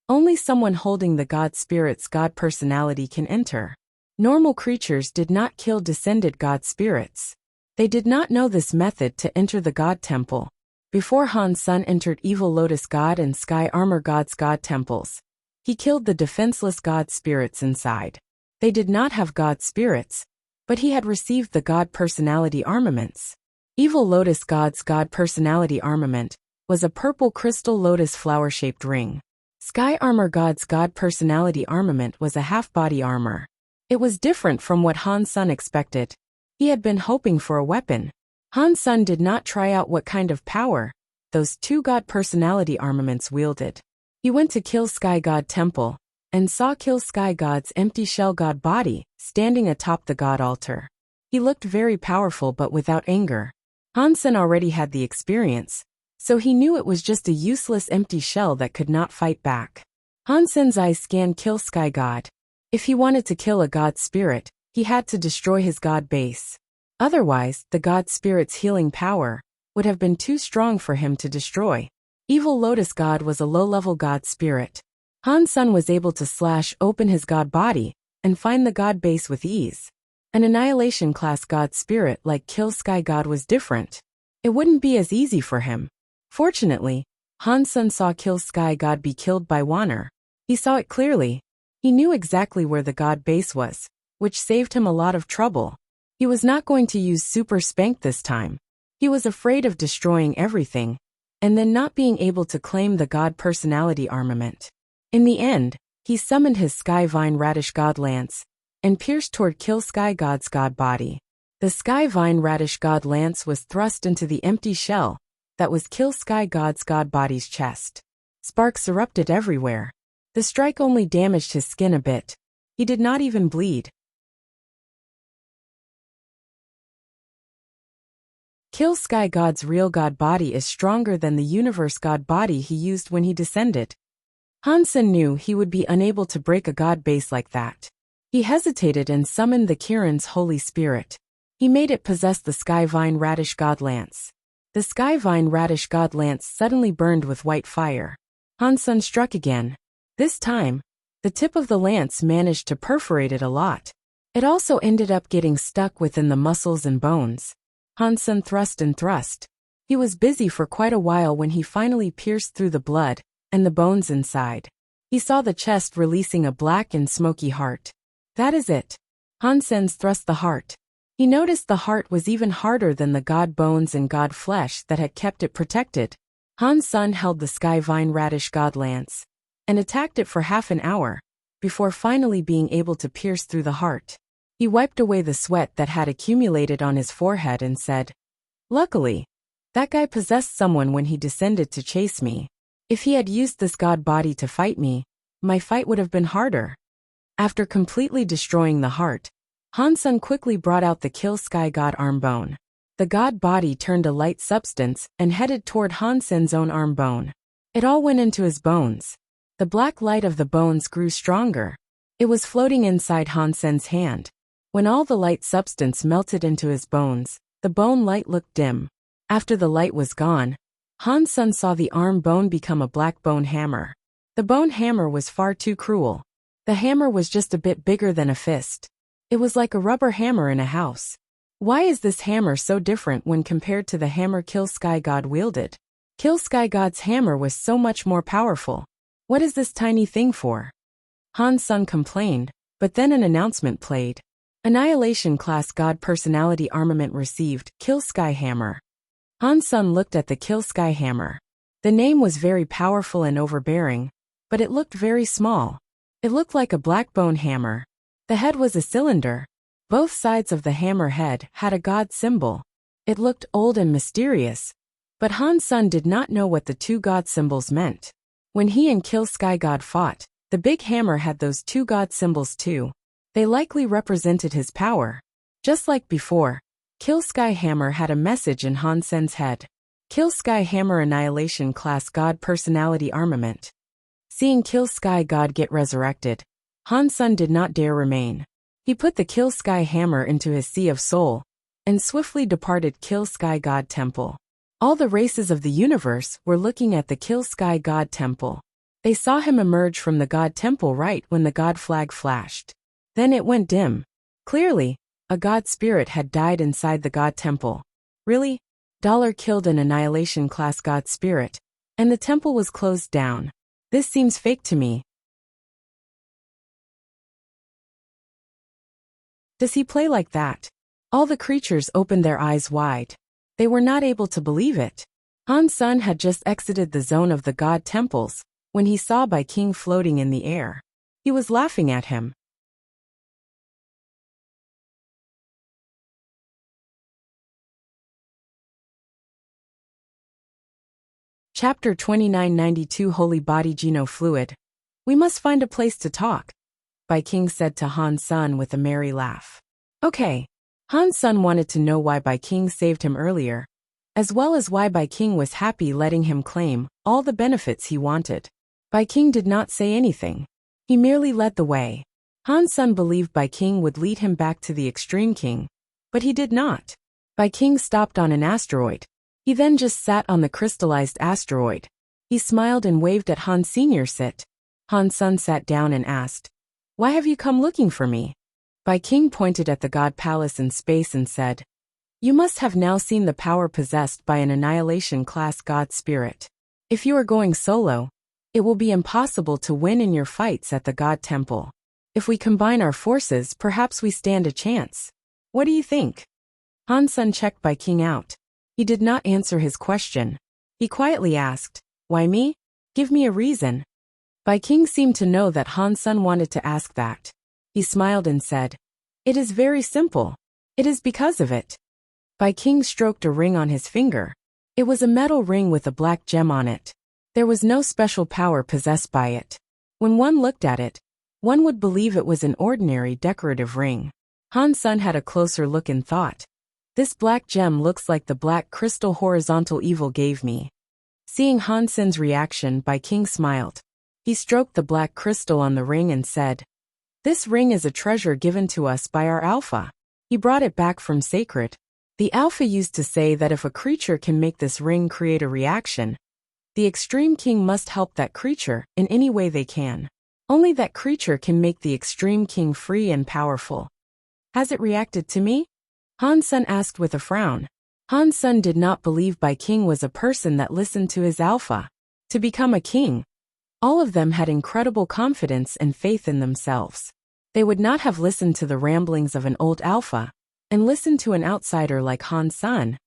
Only someone holding the God Spirit's God Personality can enter. Normal creatures did not kill descended God Spirits. They did not know this method to enter the God Temple. Before Han Sun entered Evil Lotus God and Sky Armor God's God temples, he killed the defenseless God spirits inside. They did not have God spirits, but he had received the God personality armaments. Evil Lotus God's God personality armament was a purple crystal lotus flower-shaped ring. Sky Armor God's God personality armament was a half-body armor. It was different from what Han Sun expected. He had been hoping for a weapon. Han Sun did not try out what kind of power those two God personality armaments wielded. He went to Kill Sky God Temple and saw Kill Sky God's empty shell God body standing atop the God altar. He looked very powerful but without anger. Han Sun already had the experience, so he knew it was just a useless empty shell that could not fight back. Han Sun's eyes scanned Kill Sky God. If he wanted to kill a God spirit, he had to destroy his God base. Otherwise, the God spirit's healing power would have been too strong for him to destroy. Evil Lotus God was a low-level God spirit. Han Sun was able to slash open his God body and find the God base with ease. An Annihilation class God spirit like Kill Sky God was different. It wouldn't be as easy for him. Fortunately, Han Sun saw Kill Sky God be killed by Wanner. He saw it clearly. He knew exactly where the God base was, which saved him a lot of trouble. He was not going to use Super Spank this time. He was afraid of destroying everything, and then not being able to claim the God personality armament. In the end, he summoned his Sky Vine Radish God Lance, and pierced toward Kill Sky God's God body. The Sky Vine Radish God Lance was thrust into the empty shell that was Kill Sky God's God body's chest. Sparks erupted everywhere. The strike only damaged his skin a bit. He did not even bleed. Kill Sky God's real God body is stronger than the universe God body he used when he descended. Han Sun knew he would be unable to break a God base like that. He hesitated and summoned the Kirin's Holy Spirit. He made it possess the Sky Vine Radish God Lance. The Sky Vine Radish God Lance suddenly burned with white fire. Han Sun struck again. This time, the tip of the lance managed to perforate it a lot. It also ended up getting stuck within the muscles and bones. Han Sun thrust and thrust. He was busy for quite a while when he finally pierced through the blood and the bones inside. He saw the chest releasing a black and smoky heart. That is it. Han Sun thrust the heart. He noticed the heart was even harder than the God bones and God flesh that had kept it protected. Han Sun held the Sky Vine Radish God Lance and attacked it for half an hour, before finally being able to pierce through the heart. He wiped away the sweat that had accumulated on his forehead and said, "Luckily, that guy possessed someone when he descended to chase me. If he had used this God body to fight me, my fight would have been harder." After completely destroying the heart, Han Sun quickly brought out the Kill Sky God arm bone. The God body turned a light substance and headed toward Han Sun's own arm bone. It all went into his bones. The black light of the bones grew stronger. It was floating inside Han Sun's hand. When all the light substance melted into his bones, the bone light looked dim. After the light was gone, Han Sun saw the arm bone become a black bone hammer. The bone hammer was far too cruel. The hammer was just a bit bigger than a fist. It was like a rubber hammer in a house. Why is this hammer so different when compared to the hammer Kill Sky God wielded? Kill Sky God's hammer was so much more powerful. What is this tiny thing for? Han Sun complained, but then an announcement played. Annihilation class God personality armament received, Kill Sky Hammer. Han Sun looked at the Kill Sky Hammer. The name was very powerful and overbearing, but it looked very small. It looked like a black bone hammer. The head was a cylinder. Both sides of the hammer head had a God symbol. It looked old and mysterious, but Han Sun did not know what the two God symbols meant. When he and Kill Sky God fought, the big hammer had those two God symbols too. They likely represented his power. Just like before, Kill Sky Hammer had a message in Han Sun's head. Kill Sky Hammer Annihilation Class God Personality Armament. Seeing Kill Sky God get resurrected, Han Sun did not dare remain. He put the Kill Sky Hammer into his Sea of Soul, and swiftly departed Kill Sky God Temple. All the races of the universe were looking at the Kill Sky God Temple. They saw him emerge from the God Temple right when the God flag flashed. Then it went dim. Clearly, a God spirit had died inside the God Temple. Really? killed an annihilation-class god spirit, and the temple was closed down. This seems fake to me. Does he play like that? All the creatures opened their eyes wide. They were not able to believe it. Han Sen had just exited the zone of the god temples when he saw Bai King floating in the air. He was laughing at him. Chapter 2992 Holy Body Geno Fluid. We must find a place to talk, Bai King said to Han Sen with a merry laugh. Okay. Han Sen wanted to know why Bai King saved him earlier, as well as why Bai King was happy letting him claim all the benefits he wanted. Bai King did not say anything. He merely led the way. Han Sen believed Bai King would lead him back to the Extreme King, but he did not. Bai King stopped on an asteroid. He then just sat on the crystallized asteroid. He smiled and waved at Han Senior. Sit. Han Sen sat down and asked, "Why have you come looking for me?" Bai King pointed at the God Palace in space and said, "You must have now seen the power possessed by an annihilation-class god spirit. If you are going solo, it will be impossible to win in your fights at the God Temple. If we combine our forces, perhaps we stand a chance. What do you think?" Han Sen checked Bai King out. He did not answer his question. He quietly asked, "Why me? Give me a reason." Bai King seemed to know that Han Sen wanted to ask that. He smiled and said, "It is very simple. It is because of it." Bai King stroked a ring on his finger. It was a metal ring with a black gem on it. There was no special power possessed by it. When one looked at it, one would believe it was an ordinary decorative ring. Han Sen had a closer look and thought, "This black gem looks like the black crystal horizontal evil gave me." Seeing Han Sen's reaction, Bai King smiled. He stroked the black crystal on the ring and said, "This ring is a treasure given to us by our Alpha. He brought it back from Sacred. The Alpha used to say that if a creature can make this ring create a reaction, the Extreme King must help that creature in any way they can. Only that creature can make the Extreme King free and powerful." "Has it reacted to me?" Han Sen asked with a frown. Han Sen did not believe Bai King was a person that listened to his Alpha. To become a king, all of them had incredible confidence and faith in themselves. They would not have listened to the ramblings of an old Alpha and listened to an outsider like Han Sen,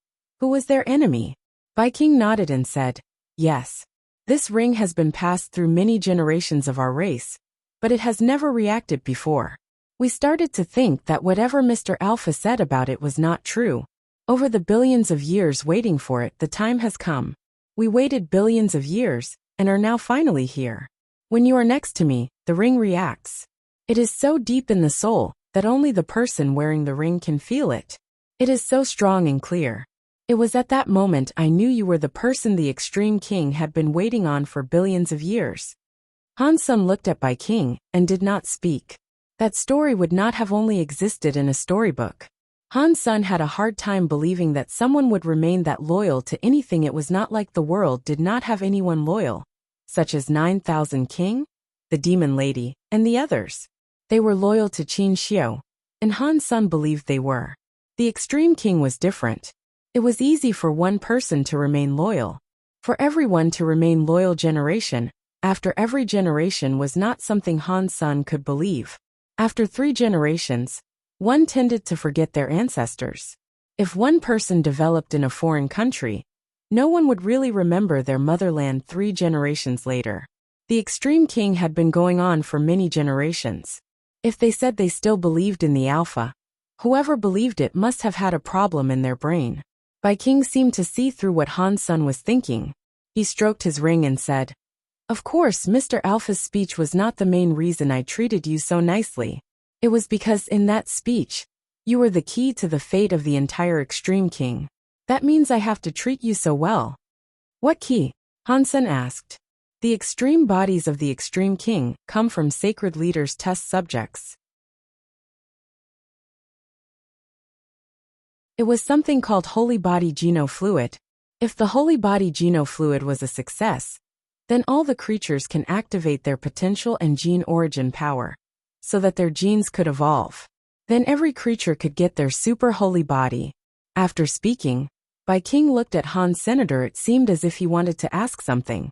who was their enemy. Bai King nodded and said, "Yes. This ring has been passed through many generations of our race, but it has never reacted before. We started to think that whatever Mr. Alpha said about it was not true. Over the billions of years waiting for it, the time has come. We waited billions of years and are now finally here. When you are next to me, the ring reacts. It is so deep in the soul that only the person wearing the ring can feel it. It is so strong and clear. It was at that moment I knew you were the person the Extreme King had been waiting on for billions of years." Han Sen looked at Bai King and did not speak. That story would not have only existed in a storybook. Han Sen had a hard time believing that someone would remain that loyal to anything. It was not like the world did not have anyone loyal, such as 9,000 King, the Demon Lady, and the others. They were loyal to Qin Xiu, and Han Sen believed they were. The Extreme King was different. It was easy for one person to remain loyal. For everyone to remain loyal generation after every generation was not something Han Sen could believe. After 3 generations, one tended to forget their ancestors. If one person developed in a foreign country, no one would really remember their motherland 3 generations later. The Extreme King had been going on for many generations. If they said they still believed in the Alpha, whoever believed it must have had a problem in their brain. Bai King seemed to see through what Han Sen was thinking. He stroked his ring and said, "Of course, Mr. Alpha's speech was not the main reason I treated you so nicely. It was because in that speech, you were the key to the fate of the entire Extreme King. That means I have to treat you so well." "What key?" Han Sen asked. "The extreme bodies of the Extreme King come from sacred leaders' test subjects. It was something called Holy Body Geno Fluid. If the Holy Body Geno Fluid was a success, then all the creatures can activate their potential and gene origin power, so that their genes could evolve. Then every creature could get their super holy body." After speaking, Bai King looked at Han's senator. It seemed as if he wanted to ask something.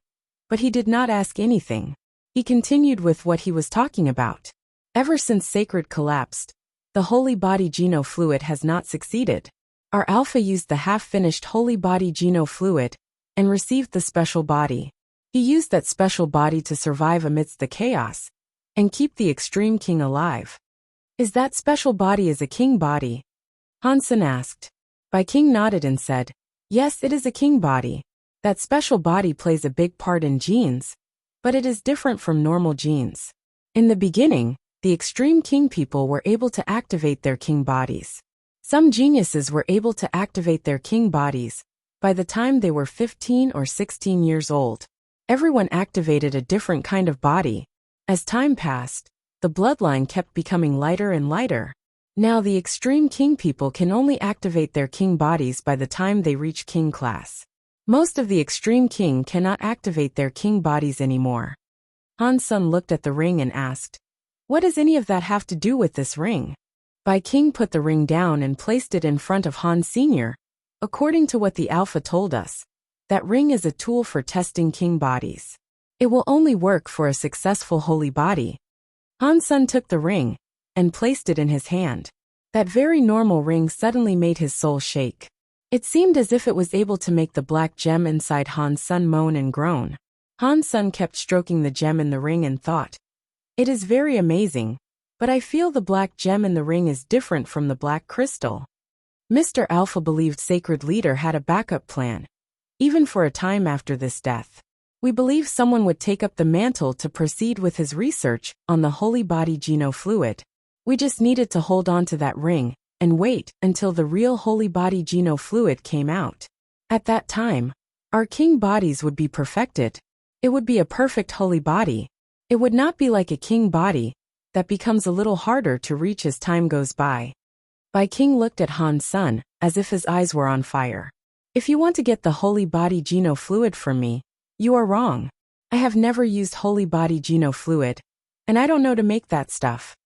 But he did not ask anything. He continued with what he was talking about. Ever since Sacred collapsed, the holy body geno fluid has not succeeded. Our Alpha used the half-finished holy body geno fluid and received the special body. He used that special body to survive amidst the chaos and keep the extreme king alive. Is that special body a king body? Hansen asked. Bai King nodded and said, yes, it is a king body. That special body plays a big part in genes, but it is different from normal genes. In the beginning, the extreme king people were able to activate their king bodies. Some geniuses were able to activate their king bodies by the time they were 15 or 16 years old. Everyone activated a different kind of body. As time passed, the bloodline kept becoming lighter and lighter. Now the extreme king people can only activate their king bodies by the time they reach king class. Most of the extreme king cannot activate their king bodies anymore. Han's son looked at the ring and asked, what does any of that have to do with this ring? Bai King put the ring down and placed it in front of Han Sr. According to what the Alpha told us, that ring is a tool for testing king bodies. It will only work for a successful holy body. Han's son took the ring and placed it in his hand. That very normal ring suddenly made his soul shake. It seemed as if it was able to make the black gem inside Han's son moan and groan. Han's son kept stroking the gem in the ring and thought, it is very amazing, but I feel the black gem in the ring is different from the black crystal. Mr. Alpha believed Sacred Leader had a backup plan, even for a time after this death. We believe someone would take up the mantle to proceed with his research on the holy body geno fluid. We just needed to hold on to that ring and wait until the real holy body geno fluid came out. At that time, our king bodies would be perfected. It would be a perfect holy body. It would not be like a king body that becomes a little harder to reach as time goes by. Bai King looked at Han's son as if his eyes were on fire. If you want to get the holy body geno fluid from me, you are wrong. I have never used holy body geno fluid, and I don't know to make that stuff.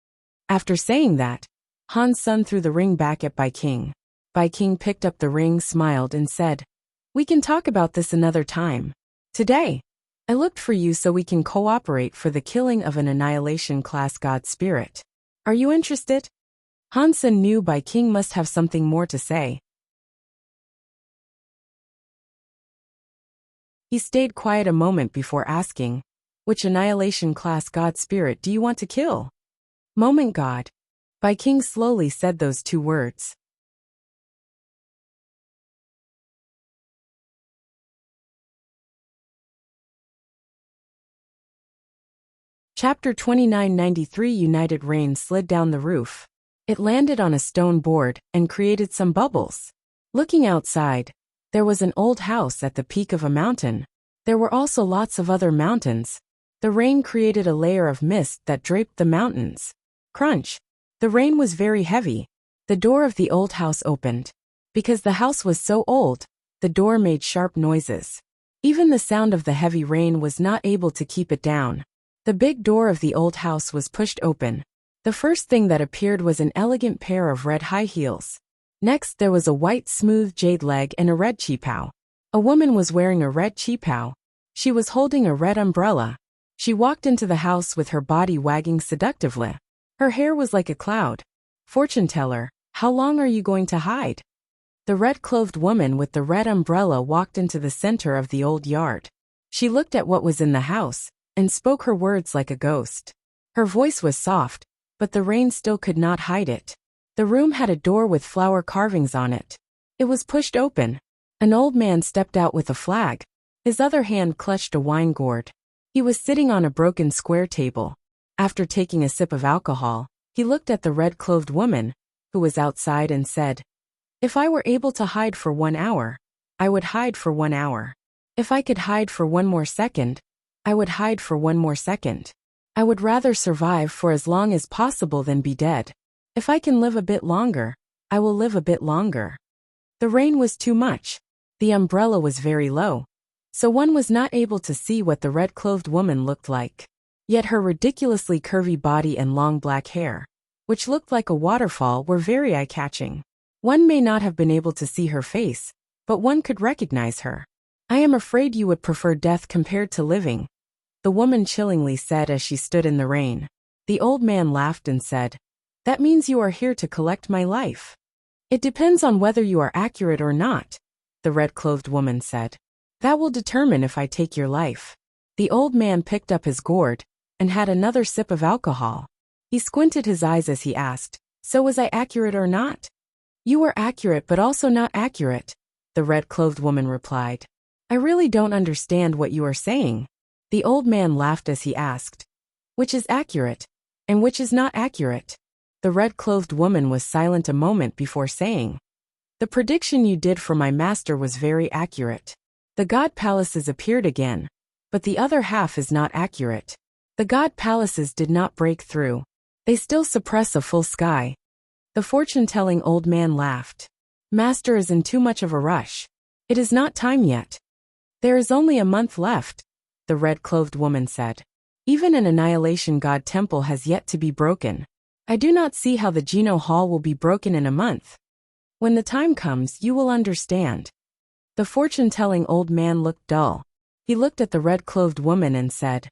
After saying that, Han's son threw the ring back at Bai King. Bai King picked up the ring, smiled, and said, we can talk about this another time. Today, I looked for you so we can cooperate for the killing of an annihilation class god spirit. Are you interested? Hansen knew Bai King must have something more to say. He stayed quiet a moment before asking, which annihilation class god spirit do you want to kill? Moment God. Bai King slowly said those two words. Chapter 2993 United Rain slid down the roof. It landed on a stone board and created some bubbles. Looking outside, there was an old house at the peak of a mountain. There were also lots of other mountains. The rain created a layer of mist that draped the mountains. Crunch. The rain was very heavy. The door of the old house opened. Because the house was so old, the door made sharp noises. Even the sound of the heavy rain was not able to keep it down. The big door of the old house was pushed open. The first thing that appeared was an elegant pair of red high heels. Next there was a white smooth jade leg and a red qipao. A woman was wearing a red qipao. She was holding a red umbrella. She walked into the house with her body wagging seductively. Her hair was like a cloud. Fortune teller, how long are you going to hide? The red-clothed woman with the red umbrella walked into the center of the old yard. She looked at what was in the house and spoke her words like a ghost. Her voice was soft, but the rain still could not hide it. The room had a door with flower carvings on it. It was pushed open. An old man stepped out with a flag. His other hand clutched a wine gourd. He was sitting on a broken square table. After taking a sip of alcohol, he looked at the red-clothed woman, who was outside, and said, if I were able to hide for 1 hour, I would hide for 1 hour. If I could hide for 1 more second, I would hide for 1 more second. I would rather survive for as long as possible than be dead. If I can live a bit longer, I will live a bit longer. The rain was too much. The umbrella was very low, so one was not able to see what the red-clothed woman looked like. Yet her ridiculously curvy body and long black hair, which looked like a waterfall, were very eye-catching. One may not have been able to see her face, but one could recognize her. I am afraid you would prefer death compared to living, the woman chillingly said as she stood in the rain. The old man laughed and said, that means you are here to collect my life. It depends on whether you are accurate or not, the red-clothed woman said. That will determine if I take your life. The old man picked up his gourd and had another sip of alcohol. He squinted his eyes as he asked, so was I accurate or not? You were accurate but also not accurate, the red-clothed woman replied. I really don't understand what you are saying. The old man laughed as he asked, which is accurate, and which is not accurate? The red-clothed woman was silent a moment before saying, the prediction you did for my master was very accurate. The god palaces appeared again, but the other half is not accurate. The god palaces did not break through. They still suppress a full sky. The fortune-telling old man laughed. Master is in too much of a rush. It is not time yet. There is only a month left, the red-clothed woman said. Even an annihilation god temple has yet to be broken. I do not see how the Geno Hall will be broken in a month. When the time comes, you will understand. The fortune-telling old man looked dull. He looked at the red-clothed woman and said,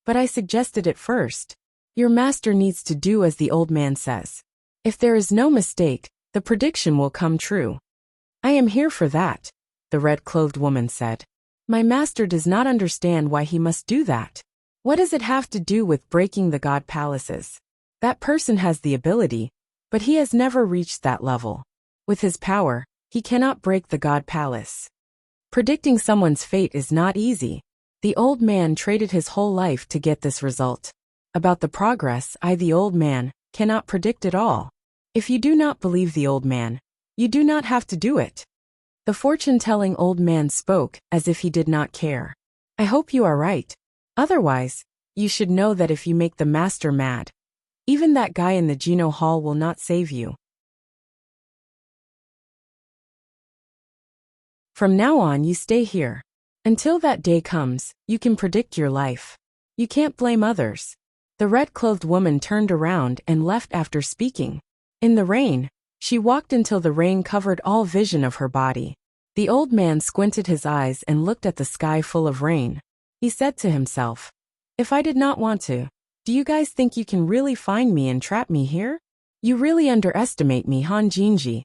but I suggested it first. Your master needs to do as the old man says. If there is no mistake, the prediction will come true. I am here for that, the red-clothed woman said. My master does not understand why he must do that. What does it have to do with breaking the god palaces? That person has the ability, but he has never reached that level. With his power, he cannot break the god palace. Predicting someone's fate is not easy. The old man traded his whole life to get this result. About the progress, the old man, cannot predict it all. If you do not believe the old man, you do not have to do it. The fortune-telling old man spoke as if he did not care. I hope you are right. Otherwise, you should know that if you make the master mad, even that guy in the Geno Hall will not save you. From now on you stay here. Until that day comes, you can predict your life. You can't blame others. The red-clothed woman turned around and left after speaking. In the rain, she walked until the rain covered all vision of her body. The old man squinted his eyes and looked at the sky full of rain. He said to himself, if I did not want to, do you guys think you can really find me and trap me here? You really underestimate me, Han Jinji.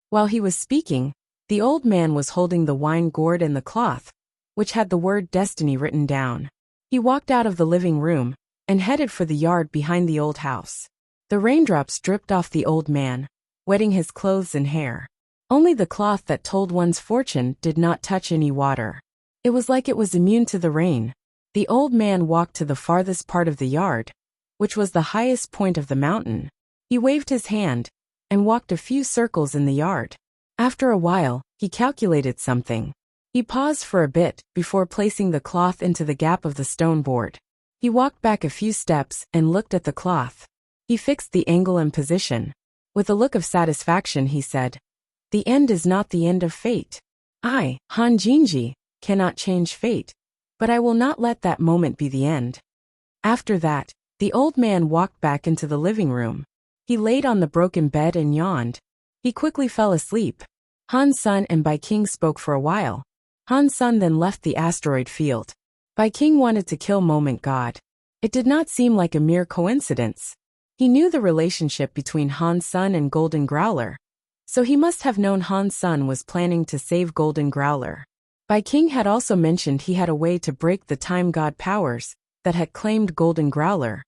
While he was speaking, the old man was holding the wine gourd and the cloth, which had the word destiny written down. He walked out of the living room and headed for the yard behind the old house. The raindrops dripped off the old man, wetting his clothes and hair. Only the cloth that told one's fortune did not touch any water. It was like it was immune to the rain. The old man walked to the farthest part of the yard, which was the highest point of the mountain. He waved his hand and walked a few circles in the yard. After a while, he calculated something. He paused for a bit before placing the cloth into the gap of the stone board. He walked back a few steps and looked at the cloth. He fixed the angle and position. With a look of satisfaction he said, the end is not the end of fate. I, Han Jinji, cannot change fate, but I will not let that moment be the end. After that, the old man walked back into the living room. He laid on the broken bed and yawned. He quickly fell asleep. Han Sun and Bai King spoke for a while. Han Sun then left the asteroid field. Bai King wanted to kill Moment God. It did not seem like a mere coincidence. He knew the relationship between Han Sun and Golden Growler, so he must have known Han Sun was planning to save Golden Growler. Bai King had also mentioned he had a way to break the time god powers that had claimed Golden Growler,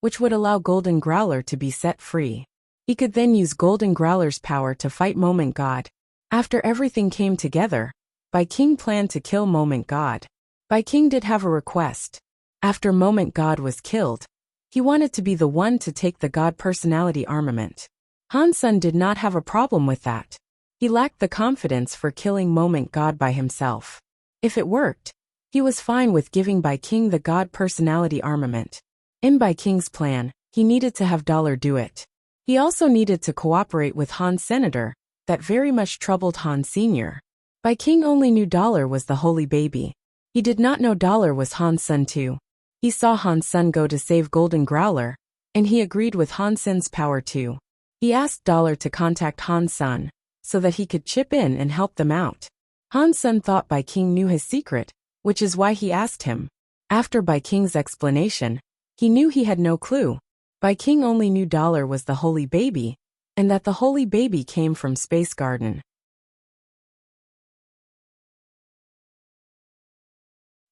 which would allow Golden Growler to be set free. He could then use Golden Growler's power to fight Moment God. After everything came together, Bai King planned to kill Moment God. Bai King did have a request. After Moment God was killed, he wanted to be the one to take the god personality armament. Han Sun did not have a problem with that. He lacked the confidence for killing Moment God by himself. If it worked, he was fine with giving Bai King the god personality armament. In Bai King's plan, he needed to have Dollar do it. He also needed to cooperate with Han Senator, that very much troubled Han Sr. Bai King only knew Dollar was the holy baby. He did not know Dollar was Han Sun too. He saw Han Sun go to save Golden Growler, and he agreed with Han Sun's power too. He asked Dollar to contact Han Sun, so that he could chip in and help them out. Han Sen thought Bai King knew his secret, which is why he asked him. After Bai King's explanation, he knew he had no clue. Bai King only knew Dollar was the holy baby, and that the holy baby came from Space Garden.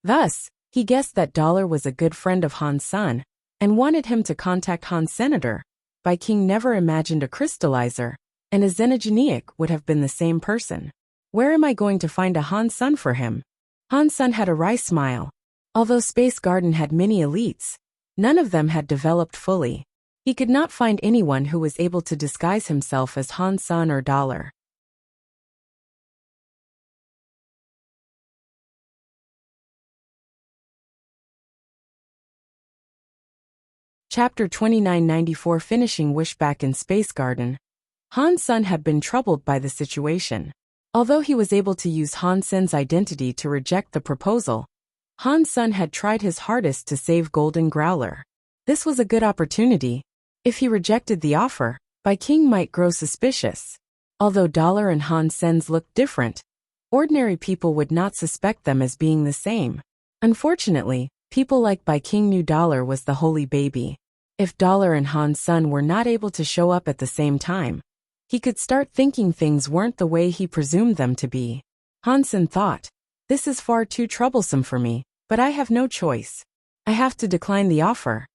Thus, he guessed that Dollar was a good friend of Han Sen, and wanted him to contact Han Senator. Bai King never imagined a crystallizer, and a xenogeniac would have been the same person. Where am I going to find a Han Sen for him? Han Sen had a wry smile. Although Space Garden had many elites, none of them had developed fully. He could not find anyone who was able to disguise himself as Han Sen or Dollar. Chapter 2994 Finishing Wish. Back in Space Garden, Han Sen had been troubled by the situation. Although he was able to use Han Sen's identity to reject the proposal, Han Sen had tried his hardest to save Golden Growler. This was a good opportunity. If he rejected the offer, Bai King might grow suspicious. Although Dollar and Han Sen's looked different, ordinary people would not suspect them as being the same. Unfortunately, people like Bai King knew Dollar was the holy baby. If Dollar and Han Sen were not able to show up at the same time, he could start thinking things weren't the way he presumed them to be. Han Sen thought, "This is far too troublesome for me, but I have no choice. I have to decline the offer."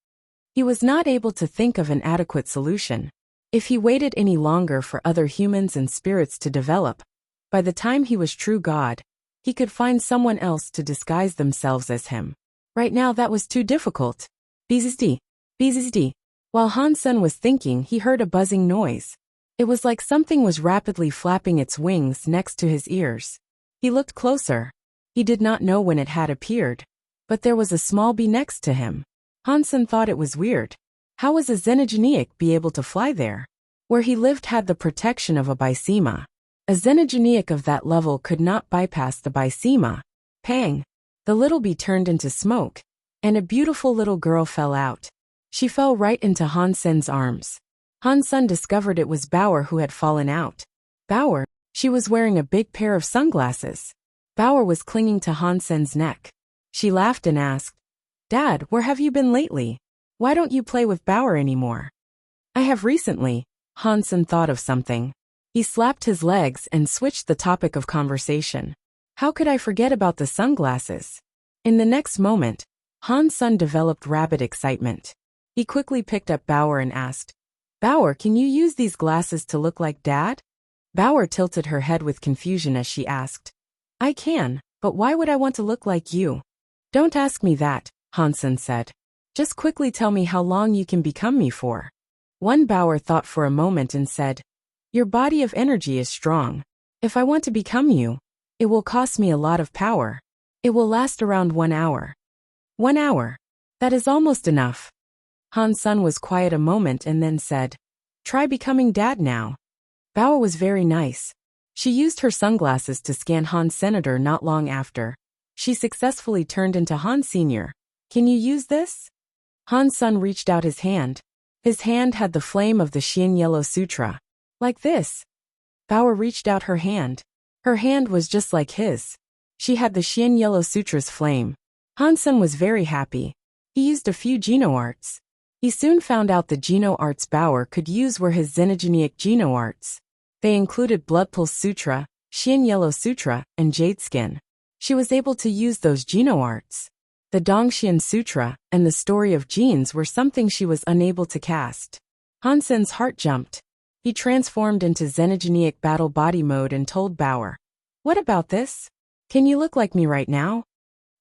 He was not able to think of an adequate solution. If he waited any longer for other humans and spirits to develop, by the time he was true God, he could find someone else to disguise themselves as him. Right now that was too difficult. Bzzd. Bzzd. While Han Sen was thinking, he heard a buzzing noise. It was like something was rapidly flapping its wings next to his ears. He looked closer. He did not know when it had appeared, but there was a small bee next to him. Han Sen thought it was weird. How was a xenogeniac be able to fly there? Where he lived had the protection of a bysema. A xenogeniac of that level could not bypass the bysema. Pang! The little bee turned into smoke, and a beautiful little girl fell out. She fell right into Han Sen's arms. Han Sen discovered it was Bauer who had fallen out. Bauer, she was wearing a big pair of sunglasses. Bauer was clinging to Han Sen's neck. She laughed and asked, "Dad, where have you been lately? Why don't you play with Bauer anymore?" "I have recently." Han Sen thought of something. He slapped his legs and switched the topic of conversation. "How could I forget about the sunglasses?" In the next moment, Han Sen developed rabid excitement. He quickly picked up Bauer and asked, "Bauer, can you use these glasses to look like Dad?" Bauer tilted her head with confusion as she asked, "I can, but why would I want to look like you?" "Don't ask me that," Han Sen said. "Just quickly tell me how long you can become me for." One Bauer thought for a moment and said, "Your body of energy is strong. If I want to become you, it will cost me a lot of power. It will last around 1 hour. 1 hour. That is almost enough." Han Sen was quiet a moment and then said, "Try becoming Dad now." Bauer was very nice. She used her sunglasses to scan Han Senator not long after. She successfully turned into Han Senior. "Can you use this?" Han Sen reached out his hand. His hand had the flame of the Xian Yellow Sutra. "Like this." Bauer reached out her hand. Her hand was just like his. She had the Xian Yellow Sutra's flame. Han Sen was very happy. He used a few Geno arts. He soon found out the Geno arts Bauer could use were his xenogeniac Geno arts. They included Blood Pulse Sutra, Xian Yellow Sutra, and Jade Skin. She was able to use those Geno arts. The Dongxian Sutra and the Story of Genes were something she was unable to cast. Han Sen's heart jumped. He transformed into xenogeniac battle body mode and told Bauer, "What about this? Can you look like me right now?"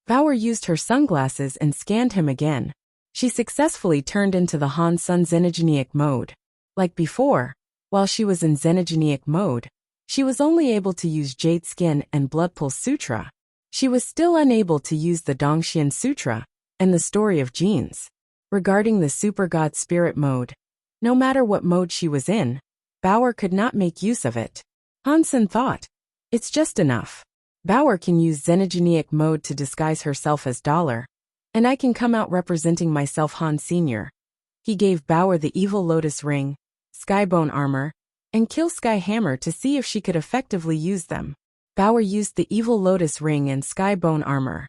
Bauer used her sunglasses and scanned him again. She successfully turned into the Han Sen xenogeniac mode. Like before, while she was in xenogeniac mode, she was only able to use Jade Skin and Blood Pulse Sutra. She was still unable to use the Dongxian Sutra and the Story of Genes. Regarding the Super God Spirit mode, no matter what mode she was in, Bauer could not make use of it. Han Sen thought, "It's just enough. Bauer can use xenogeniac mode to disguise herself as Dollar, and I can come out representing myself Han Senior." He gave Bauer the Evil Lotus Ring, Skybone Armor, and Kill Sky Hammer to see if she could effectively use them. Bauer used the evil lotus ring and sky bone armor.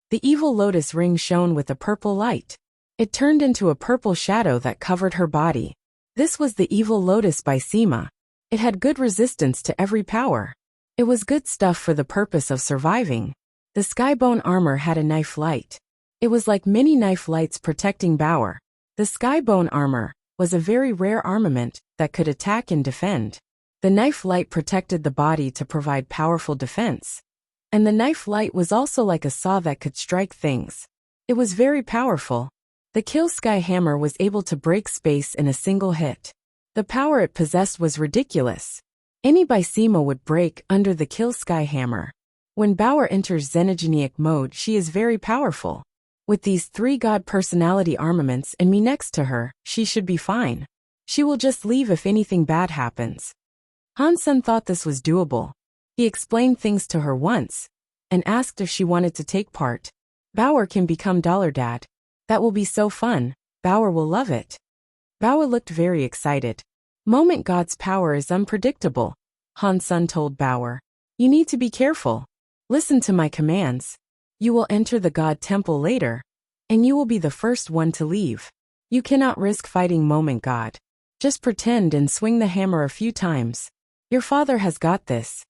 The evil lotus ring shone with a purple light. It turned into a purple shadow that covered her body. This was the evil lotus by Sima. It had good resistance to every power. It was good stuff for the purpose of surviving. The skybone armor had a knife light. It was like many knife lights protecting Bauer. The skybone armor was a very rare armament that could attack and defend. The knife light protected the body to provide powerful defense. And the knife light was also like a saw that could strike things. It was very powerful. The Kill Sky hammer was able to break space in a single hit. The power it possessed was ridiculous. Any by Sima would break under the Kill Sky hammer. When Bauer enters xenogenic mode, she is very powerful. With these 3 god personality armaments and me next to her, she should be fine. She will just leave if anything bad happens. Han Sen thought this was doable. He explained things to her once and asked if she wanted to take part. Bauer can become Dollar Dad. That will be so fun. Bauer will love it. Bauer looked very excited. Moment God's power is unpredictable. Han Sen told Bauer. You need to be careful. Listen to my commands. You will enter the God Temple later, and you will be the first one to leave. You cannot risk fighting Moment God. Just pretend and swing the hammer a few times. Your father has got this.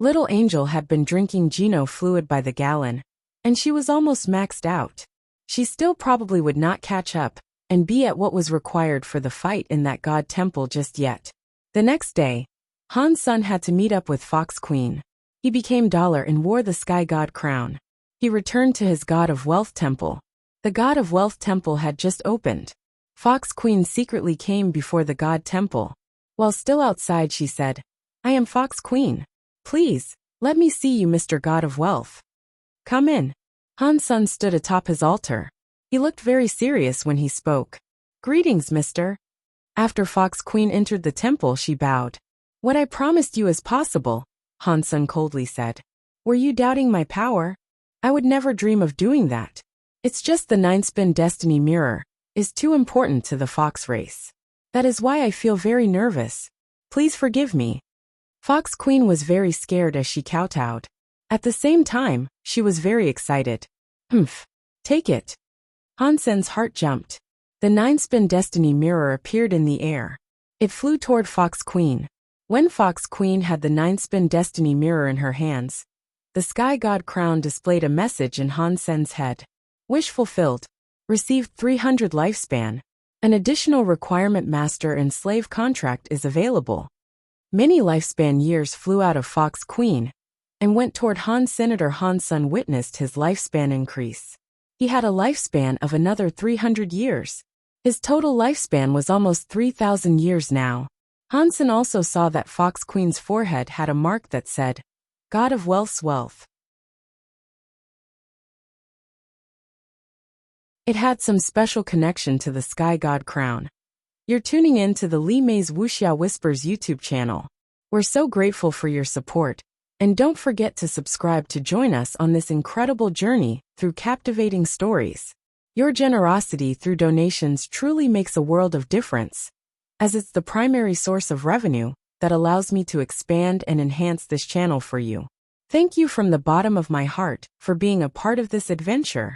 Little Angel had been drinking Geno fluid by the gallon, and she was almost maxed out. She still probably would not catch up and be at what was required for the fight in that God Temple just yet. The next day, Han Sen had to meet up with Fox Queen. He became Dollar and wore the Sky God crown. He returned to his God of Wealth Temple. The God of Wealth Temple had just opened. Fox Queen secretly came before the God Temple. While still outside, she said, I am Fox Queen. Please, let me see you, Mr. God of Wealth. Come in. Han Sen stood atop his altar. He looked very serious when he spoke. Greetings, mister. After Fox Queen entered the temple, she bowed. What I promised you is possible, Han Sen coldly said. Were you doubting my power? I would never dream of doing that. It's just the 9-spin destiny mirror is too important to the fox race. That is why I feel very nervous. Please forgive me. Fox Queen was very scared as she kowtowed. At the same time, she was very excited. Humph. Take it. Han Sen's heart jumped. The 9-spin destiny mirror appeared in the air. It flew toward Fox Queen. When Fox Queen had the 9-spin destiny mirror in her hands, the Sky God crown displayed a message in Han Sen's head. Wish fulfilled. Received 300 lifespan. An additional requirement master and slave contract is available. Many lifespan years flew out of Fox Queen and went toward Han Senator. Han Sen witnessed his lifespan increase. He had a lifespan of another 300 years. His total lifespan was almost 3,000 years now. Han Sen also saw that Fox Queen's forehead had a mark that said, God of Wealth's Wealth. It had some special connection to the Sky God crown. You're tuning in to the Li Mei's Wuxia Whispers YouTube channel. We're so grateful for your support, and don't forget to subscribe to join us on this incredible journey through captivating stories. Your generosity through donations truly makes a world of difference, as it's the primary source of revenue that allows me to expand and enhance this channel for you. Thank you from the bottom of my heart for being a part of this adventure.